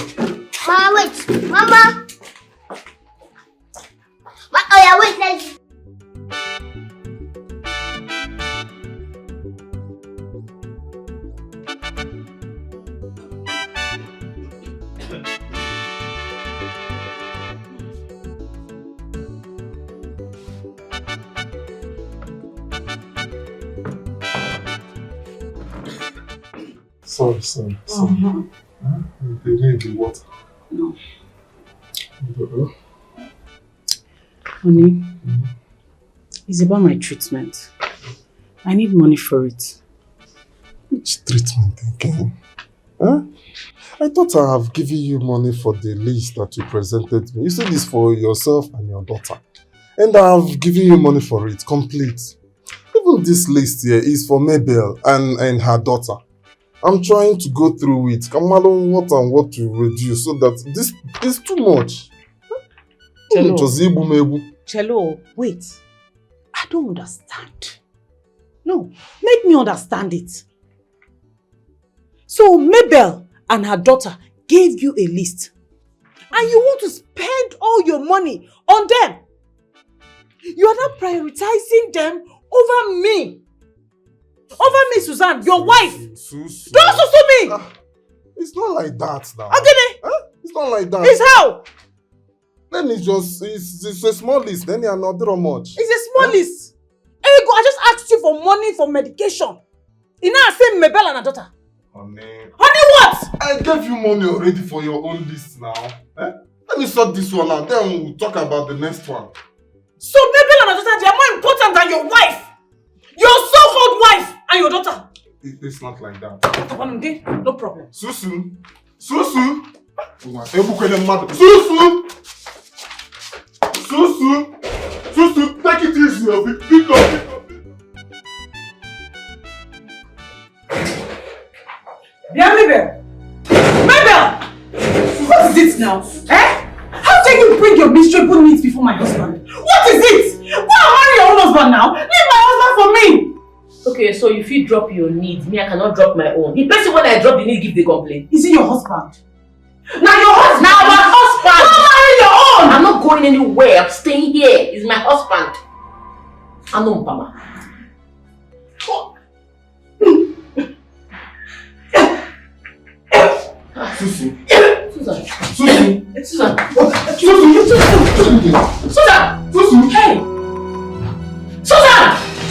Mama, wait. Mama. Oh yeah, wait, let's... Sorry. They need the water. No. Honey, it's about my treatment. I need money for it. Which treatment again? Huh? I thought I have given you money for the list that you presented me. You said this for yourself and your daughter. And I have given you money for it, complete. Even this list here is for Mabel and her daughter. I'm trying to go through it. Kamalo, what to reduce so that this is too much. Cello, wait. I don't understand. No, make me understand it. So Mabel and her daughter gave you a list. And you want to spend all your money on them. You are not prioritizing them over me. Over me, Suzanne, your wife. Susu. Don't susu me. It's not like that now. Okay. Huh? It's not like that. It's how? Then it's a small list. Then you are not that much. It's a small list. Hey, go, I just asked you for money for medication. You now say Mabel and her daughter. Honey what? I gave you money already for your own list now. Let me sort this one out. Then we'll talk about the next one. So Mabel and her daughter, they are more important than your wife. Your so-called wife and your daughter. It's not like that. No problem. Susu. Susu, take it easy. Pick up. Mabel! What is it now? How dare you bring your miserable needs before my husband? What is it? Why marry your own husband now? Leave my husband for me! Okay, so if you drop your needs, me I cannot drop my own. The person when I drop the need give the complaint. Is it your husband? Now your husband! Now my husband! Don't marry your own! I'm not going anywhere. I'm staying here. He's my husband. I know Mpama. Susu. Hey! Susan!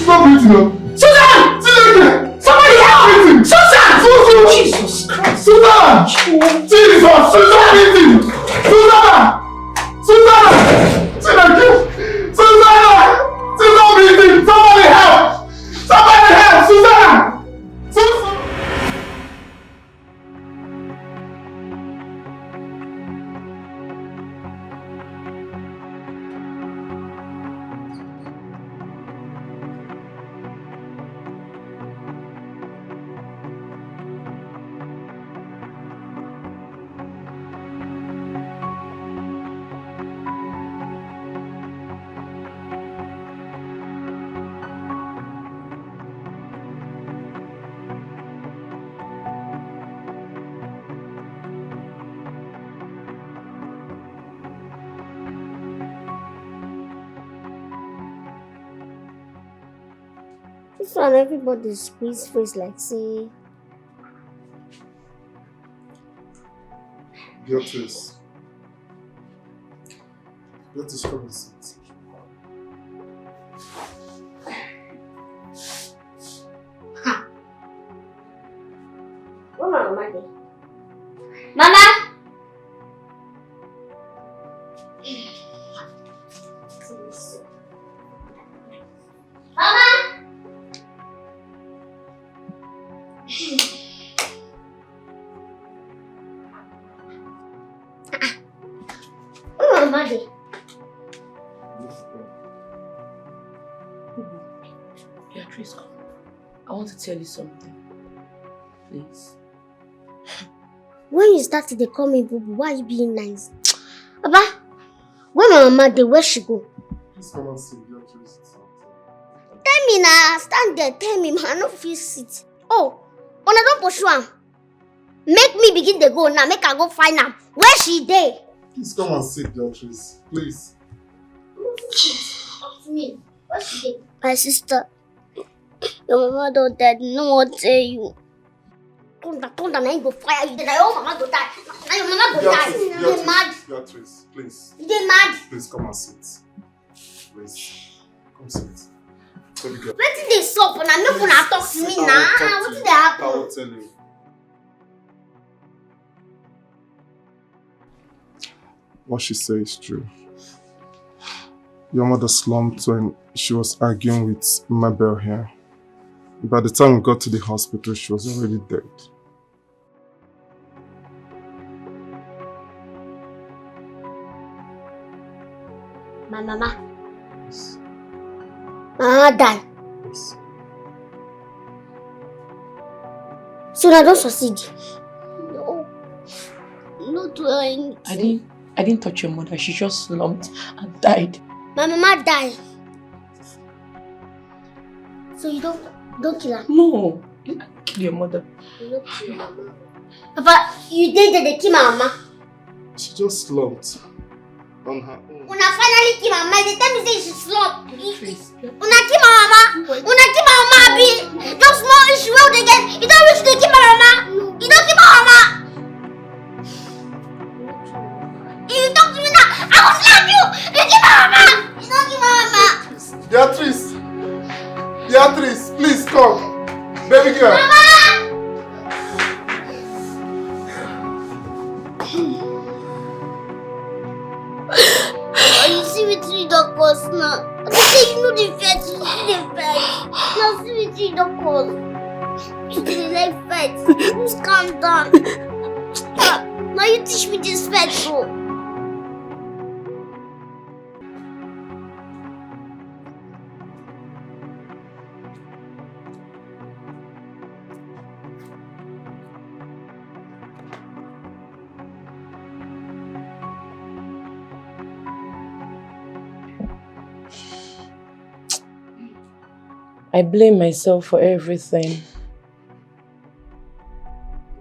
Stop beating her. Susan! Somebody help! Susan! Jesus Christ! Susan! Jesus! Susan beating! Susan! Beating! Somebody help! Susan! This one, everybody squeeze face like say. Beatrice. Beatrice, come and sit. Where my mama dey? Mama! Mama! Where my mama dey? Beatrice, come. I want to tell you something. Please. When you started to call me boo boo, why are you being nice? Papa, when my mama dey, where she go? Please come and sit, Beatrice. Tell me now, stand there, tell me, I no fit sit. Oh, una don pursue am. Make me begin to go now, make I go find am. Where she dey? Please come and sit, Beatrice. Please. Talk to me. Where she dey? My sister, your mama don die, no one tell you. Don't now you go fire you. Then your mama go die. Now your mama go die. You dey mad? Beatrice, please. You dey mad? Please come and sit. Please. Come sit. Baby girl. Wetin dey sup una? Make una talk to me now. Wetin dey happen? I will tell you. What she says is true. Your mother slumped when she was arguing with Mabel here. By the time we got to the hospital, she was already dead. My mama. Yes. My mama died. Yes. So I don't succeed. No. Not do anything. I didn't touch your mother. She just slumped and died. My mama died. So you don't kill her? No. You didn't kill your mother. You don't kill my mama. Papa, you did they kill my mama? She just slumped on her own. When I finally kill my mama, they tell me say she slumped. When I kill my mama, when I kill my mama, just small issue out again. You don't wish to kill my mama. You don't kill my mama. If you talk to me now, I will slap you. You kill my mama. You don't kill my mama. Beatrice! Beatrice, please come. Baby girl. Mama! You see what you don't cause now. I say you know the fight, you see the fight. Now see what you don't cause. You see the fight. Please calm down. Now you teach me this fight, bro. I blame myself for everything.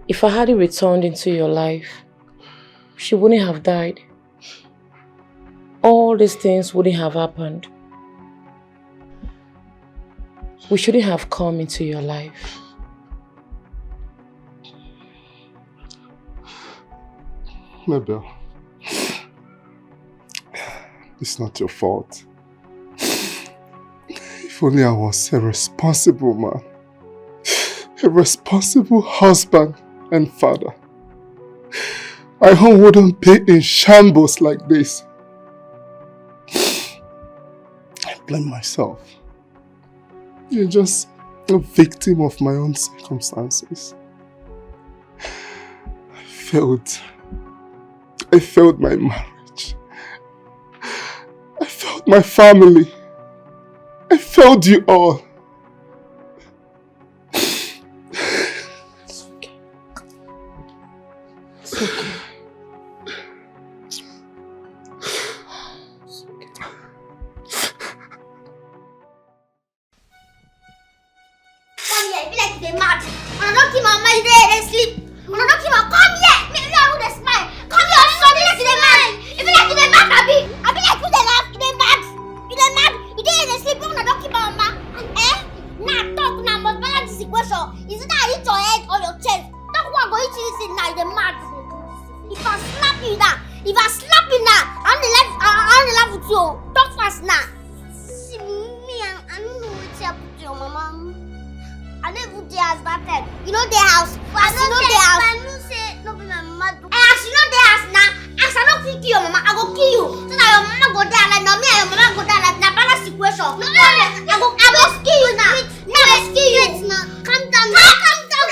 If I hadn't returned into your life, she wouldn't have died. All these things wouldn't have happened. We shouldn't have come into your life. Mabel, it's not your fault. If only I was a responsible man, a responsible husband and father, my home wouldn't be in shambles like this. I blame myself. You're just a victim of my own circumstances. I failed my marriage. I failed my family. I failed you all. It's okay. It's okay. It's okay. Come here, I feel like they're mad. When I don't keep my mind there, they sleep. When I don't keep my come here, make me I would smile. Come here, so I feel like they're mad. I feel like they're mad, Abby. I feel like you they laugh, they're mad. You they mad. You didn't sleep when I don't keep my mama. Eh? Nah, situation. Is it that I hit your head or your chest? Talk about going to this thing now, the mad. If I slap you now, I'm the life with you. Talk fast now. See me, I don't know what's up with your mama. I don't even there as that time. You know the house. I know say no be my mama. As you know the house now, as I don't kill your mama, I go kill you. So that your mama go there like no me and your mama go there like na balance situation. No, I go kill you now. I go kill you now. Calm down. Calm down.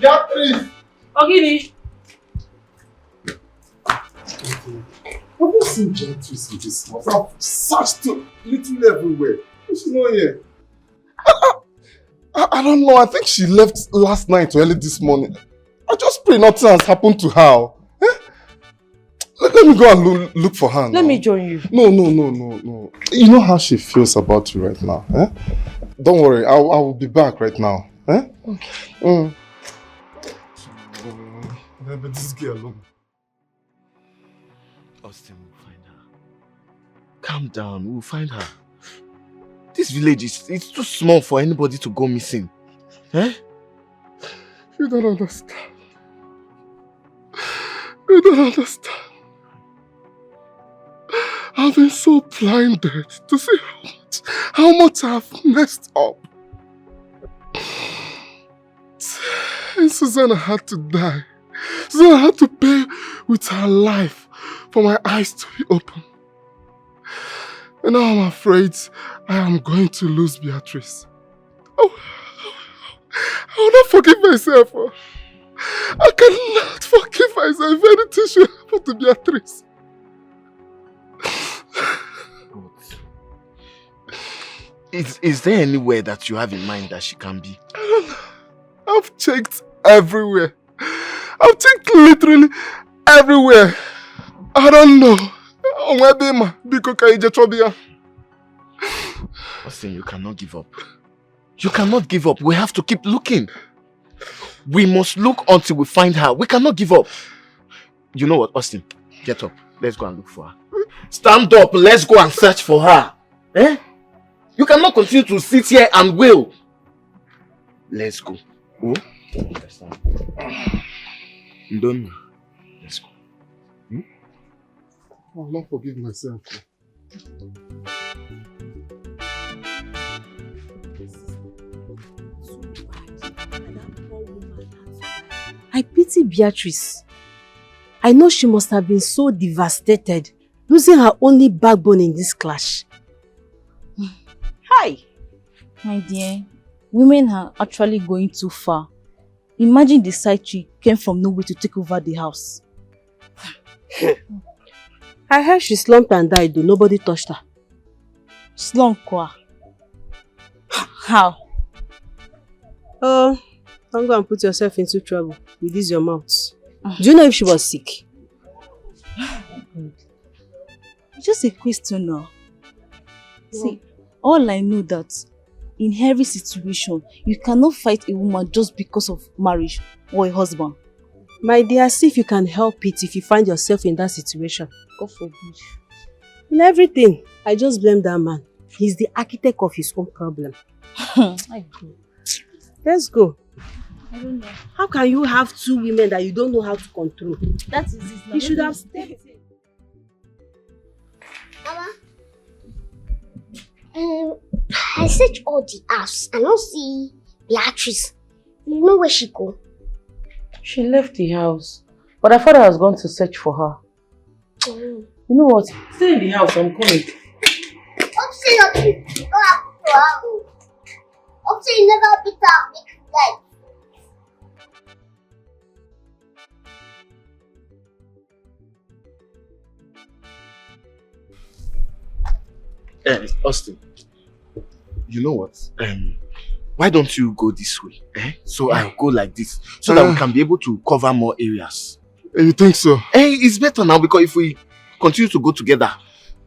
Beatrice! Ogini! Have you seen Beatrice in this house? I've searched little everywhere. She's not here. I don't know. I think she left last night or early this morning. I just pray nothing has happened to her. Eh? Let me go and look for her now. Let me join you. No. You know how she feels about you right now. Eh? Don't worry. I will be back right now. Eh? Okay. But this girl alone. Austin, we'll find her. Calm down, we'll find her. This village it's too small for anybody to go missing. Eh? You don't understand. You don't understand. I've been so blinded to see how much I've messed up. And Susanna had to die. Susanna had to pay with her life for my eyes to be open. And now I'm afraid I am going to lose Beatrice. Oh, I will not forgive myself. I cannot forgive myself if anything should happen to Beatrice. Is there anywhere that you have in mind that she can be? I don't know. I've checked everywhere. I've checked literally everywhere. I don't know. Austin, you cannot give up. You cannot give up. We have to keep looking. We must look until we find her. We cannot give up. You know what, Austin? Get up. Let's go and look for her. Stand up. Let's go and search for her. Eh? You cannot continue to sit here and wail. Let's go. Oh? Don't. Let's go. I will not forgive myself. I pity Beatrice. I know she must have been so devastated, losing her only backbone in this clash. Hi! My dear, women are actually going too far. Imagine the side chick came from nowhere to take over the house. I heard she slumped and died though. Nobody touched her. Slump kwa? How? Oh, don't go and put yourself into trouble with this your mouth. Do you know if she was sick? It's just a question now. See, all I know that in every situation, you cannot fight a woman just because of marriage or a husband. My dear, see if you can help it if you find yourself in that situation. God forbid. In everything, I just blame that man. He's the architect of his own problem. Let's go. I don't know. How can you have two women that you don't know how to control? That is it. You should have stayed. Mama, I searched all the house. I don't see Beatrice. You know where she go? She left the house. But her father has gone to search for her. Mm. You know what? Stay in the house, I'm coming. Upsy, you never beat her. Make you die. Austin, you know what? Why don't you go this way? So I'll go like this, so that we can be able to cover more areas. You think so? It's better now, because if we continue to go together,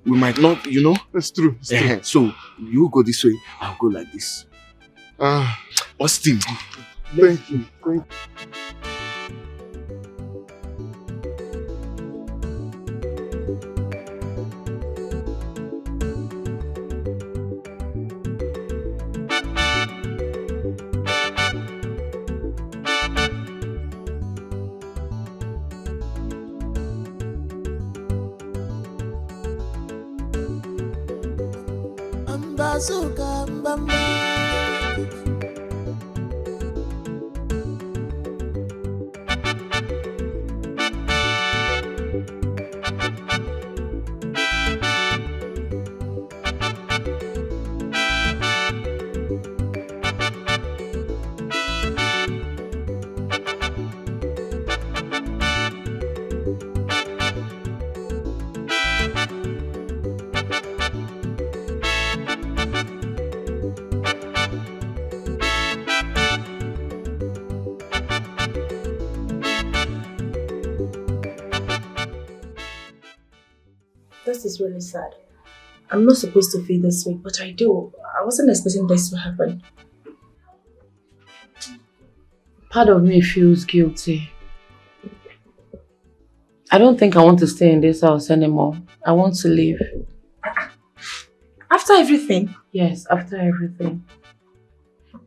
we might not, you know. That's true. It's true. So you go this way, I'll go like this. Austin, thank you. Thank you. Bazooka mbamba. This is really sad. I'm not supposed to feel this way, but I do. I wasn't expecting this to happen. Part of me feels guilty. I don't think I want to stay in this house anymore. I want to leave. After everything? Yes, after everything.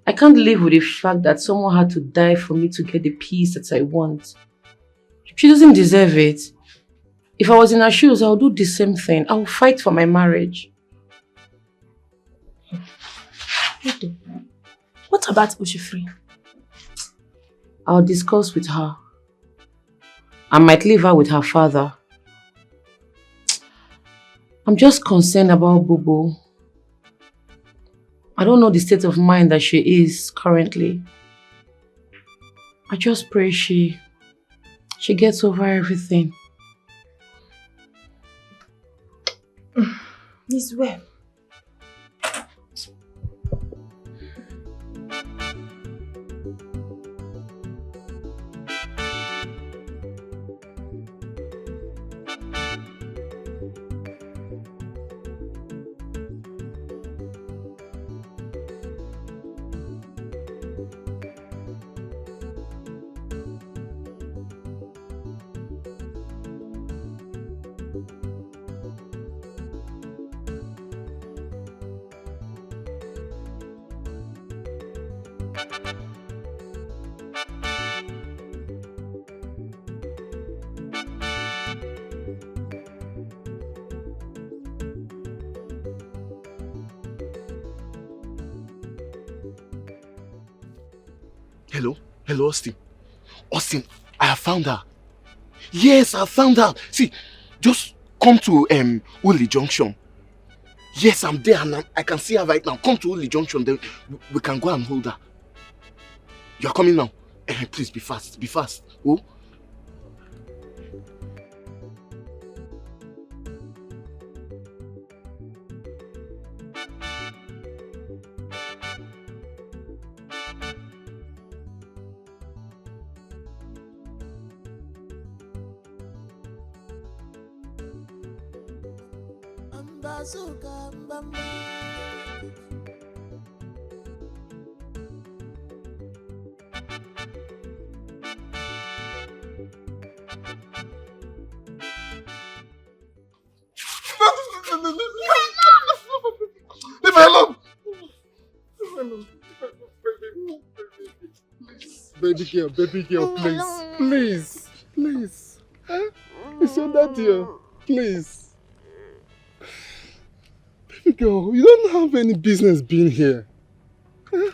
I can't live with the fact that someone had to die for me to get the peace that I want. She doesn't deserve it. If I was in her shoes, I would do the same thing. I would fight for my marriage. What about Ushifri? I'll discuss with her. I might leave her with her father. I'm just concerned about Bubu. I don't know the state of mind that she is currently. I just pray she gets over everything. This way. Hello, Austin. Austin, I have found her. Yes, I found her. See, just come to Uli Junction. Yes, I'm there and I can see her right now. Come to Uli Junction, then we can go and hold her. You are coming now. Please be fast, be fast. Oh. Bazooka Leave her alone. Baby girl, please. Huh? It's your daddy, please. Baby girl, you don't have any business being here. Huh?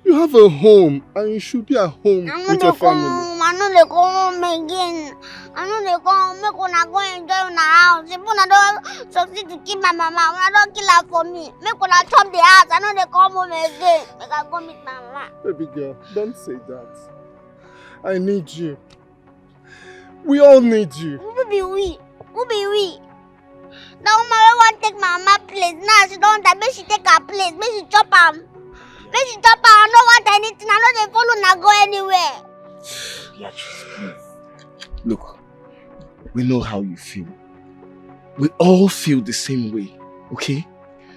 You have a home and you should be at home with your family. I know they come home again. I know they come home. Make una go enjoy una house. If una don't succeed to kill my mama, una don't kill her for me. Make una chop the house. I know they come home again. Make I go meet my mama. Baby girl, don't say that. I need you. We all need you. Who be we? The woman wey want take my mama place. Now she don't die. Make she take her place. Make she chop am. Make she chop am. I don't want anything. I know they follow una go anywhere. Beatrice, please. Look, we know how you feel. We all feel the same way, okay?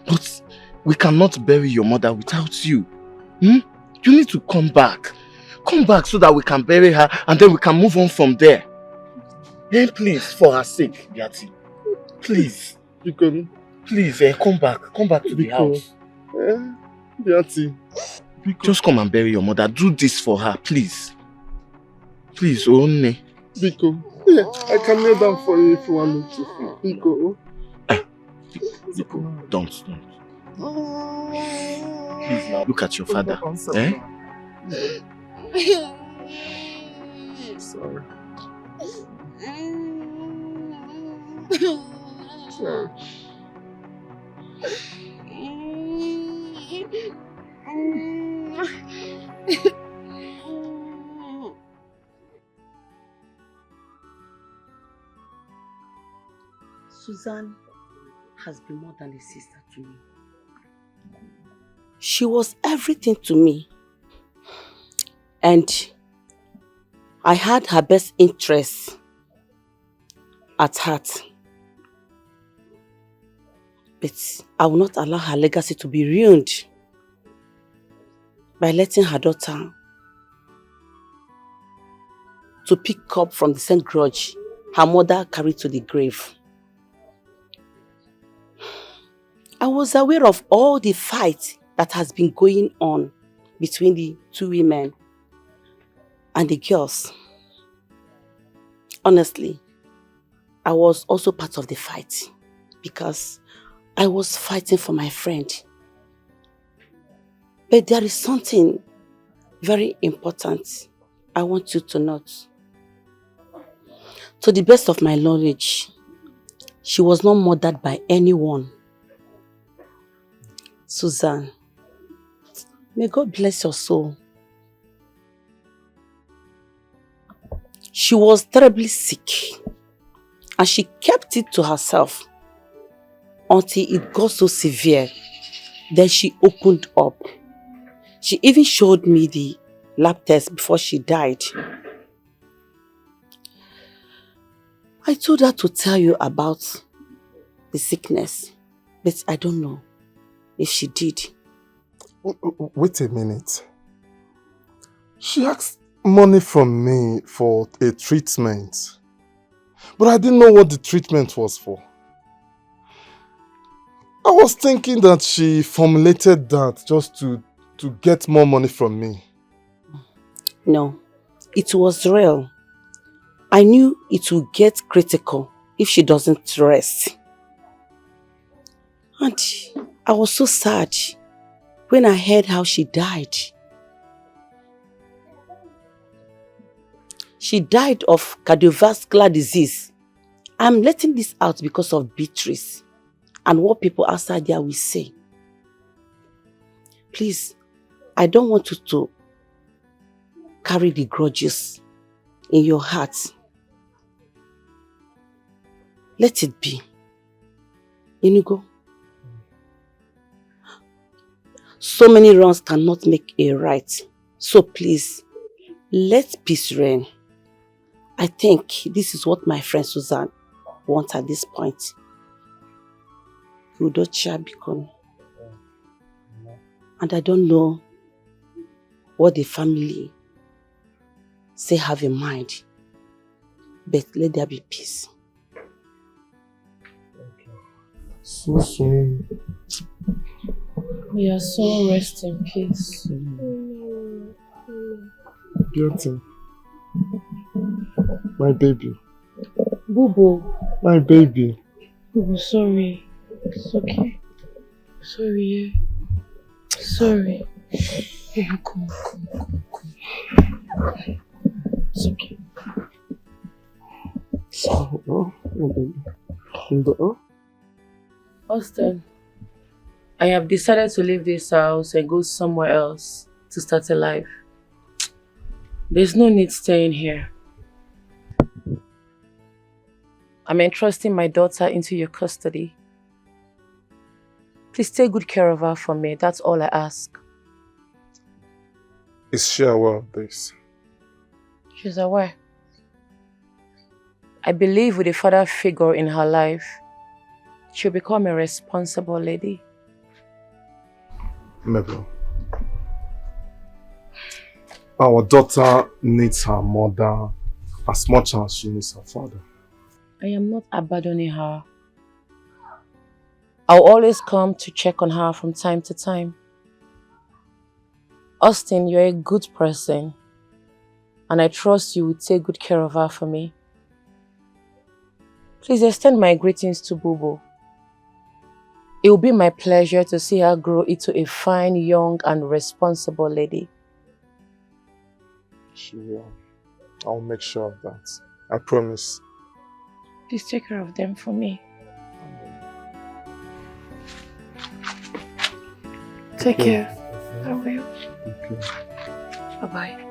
But we cannot bury your mother without you. You need to come back. Come back so that we can bury her and then we can move on from there. Hey, please, for her sake, Beatrice. Please. Please, come back. Come back to the house. Beatrice. Just come and bury your mother. Do this for her, please. Please, Onne. Biko. Yeah, I can kneel down for you if you want me to. Biko. Biko, don't. Please now, look at your father. Sorry. Suzanne has been more than a sister to me. She was everything to me. And I had her best interests at heart. But I will not allow her legacy to be ruined by letting her daughter to pick up from the same grudge her mother carried to the grave. I was aware of all the fight that has been going on between the two women and the girls. Honestly, I was also part of the fight because I was fighting for my friend. But there is something very important I want you to note. To the best of my knowledge, she was not murdered by anyone. Suzanne, may God bless your soul. She was terribly sick and she kept it to herself until it got so severe. Then she opened up. She even showed me the lab test before she died. I told her to tell you about the sickness, but I don't know if she did. Wait a minute. She asked money from me for a treatment, but I didn't know what the treatment was for. I was thinking that she formulated that just to get more money from me. No, it was real. I knew it would get critical if she doesn't rest. And I was so sad when I heard how she died. She died of cardiovascular disease. I'm letting this out because of Beatrice and what people outside there will say. Please, I don't want you to carry the grudges in your heart. Let it be. Inigo. So many wrongs cannot make a right. So please, let peace reign. I think this is what my friend Suzanne wants at this point. Udochia Bikon. And I don't know what the family say have in mind. But let there be peace. So soon. We are so rest in peace. Beauty. My baby. Bubu. My baby. Bubu, sorry. It's okay. Sorry. Sorry. Bubu, come. It's okay. Oh, my baby. Austin, I have decided to leave this house and go somewhere else to start a life. There's no need staying here. I'm entrusting my daughter into your custody. Please take good care of her for me. That's all I ask. Is she aware of this? She's aware. I believe with a father figure in her life, she'll become a responsible lady. Mabel, our daughter needs her mother as much as she needs her father. I am not abandoning her. I'll always come to check on her from time to time. Austin, you're a good person, and I trust you will take good care of her for me. Please extend my greetings to Bubu. It will be my pleasure to see her grow into a fine, young and responsible lady. She will. I'll make sure of that. I promise. Please take care of them for me. Take care. I will. Okay. Bye-bye.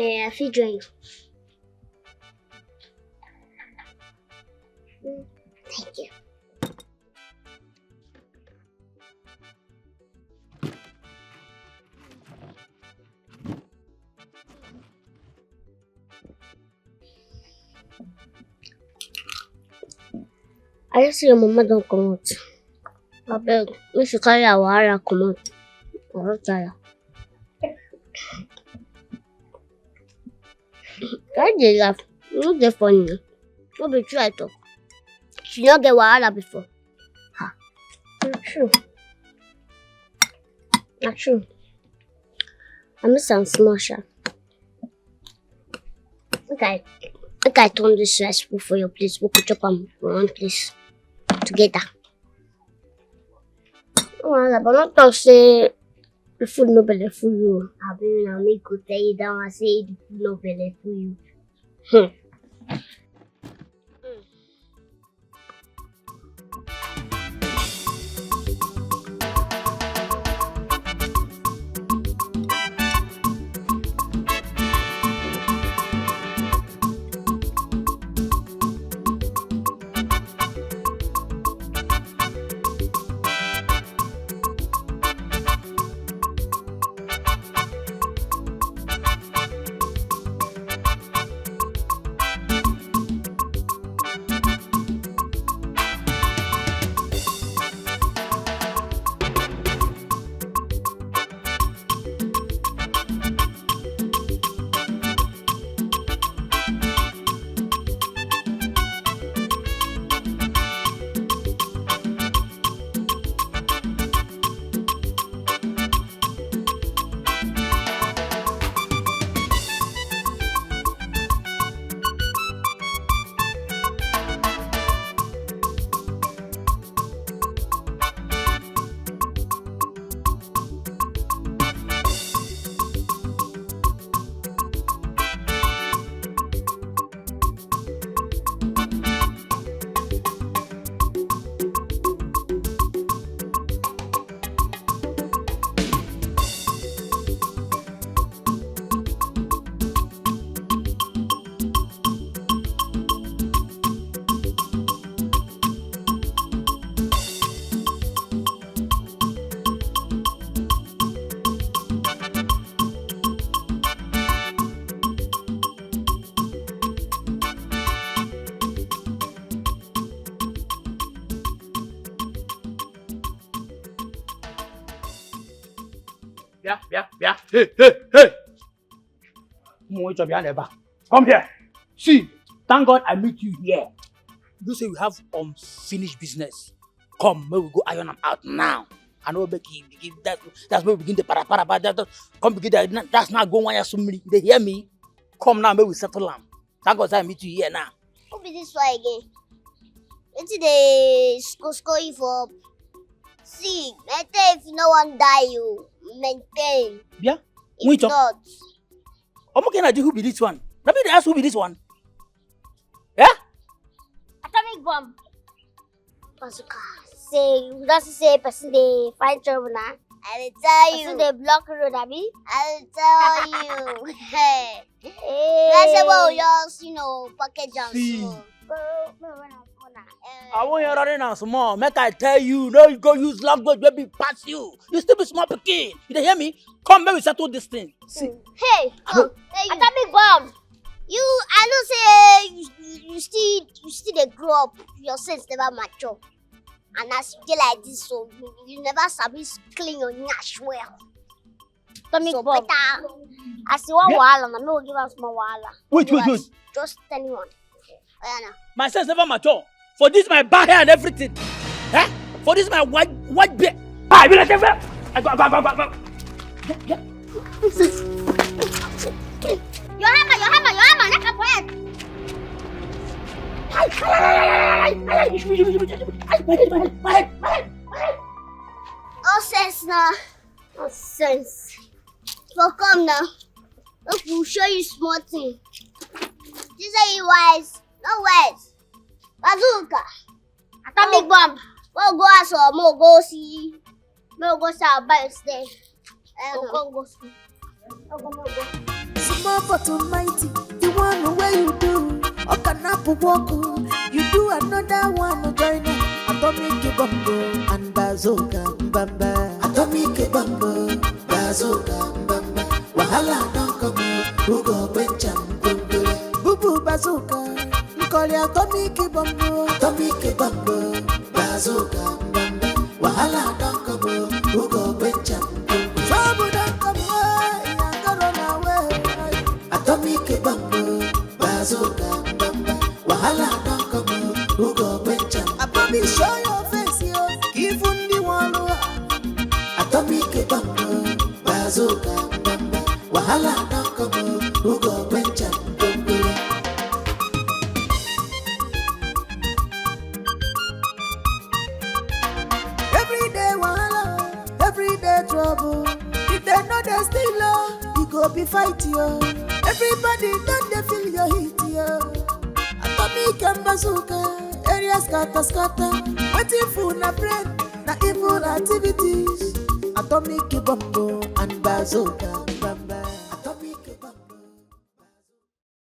I feel join you. Thank you. I just see your mama don't come out. I beg, we should carry our area come out. I don't tire. Why dey laugh? You no dey funny. No be true I talk. She no get wahala before. Ha. Na true. Na true. I miss am small sha. Make I turn this rice food for your place. We could chop am for one place together. No wahala, but not talk say the food no belle full you. Abi na me go tell you that one say the food no belle full you. Hey. Come here. See, thank God I meet you here. You say we have unfinished business. Come, may we go iron them out now. I know that's where we begin the para. Come begin that's not going on so many. They hear me? Come now, may we settle them. Thank God I meet you here now. Who be this one again? It's the score you for. See, maintain if no one die, you maintain. Yeah? If not. Who be this one? Let me ask who be this one. Yeah? Atomic bomb. Bazooka. Say, you don't say person they find trouble now. I'll tell you. Person they block road, Abby. I'll tell you. Hey. That's about yours, package and small. I want you running now some more. Make I tell you, no, you go use language, baby, pass you. You still be small pikin. You dey hear me? Come, let me settle this thing. See. Hey, come. Hey, Atomic bomb. I know say you still dey grow up. Your sense never mature. And as you dey like this, so you never sabi clean your nyash well. Atomic bomb. Better. As you want wahala, I no give us more wahala. Wait. Just anyone. My sense never mature. For this my back hair and everything. Eh? For this my white beard. I be like that. I go. Yeah. Your hammer, let me quiet. No sense now. No sense. So come now. Look, we'll show you small thing. This are you wise. No words. Bazooka. Atomic bomb. We'll go ask or more go see. We'll go see our bikes there. Go see. Go. Small but mighty, the one where you do. Okanapu walk, you do another one join us. Atomic bombo and bazooka mbamba. Atomic bombo, bazooka mbamba. Wahala don't come, who go bencham kumbe. Bubu bazooka. Call your atomic bombo, bazooka, bamba. Wahala don't come, who go bencham. Trouble don't come away, I run away. Atomic bombo, bazooka, bamba. Wahala don't come, who go bencham. I promise show your face, yo. Give the one. Atomic bombo, bazooka, bamba. Wahala don't come, who go bencham. Trouble. If they know they still low, you go be fight yo. Everybody don't they feel your heat yo. Atomic and bazooka, area scatter. Waiting for na brain, na evil activities. Atomic bombo and bazooka.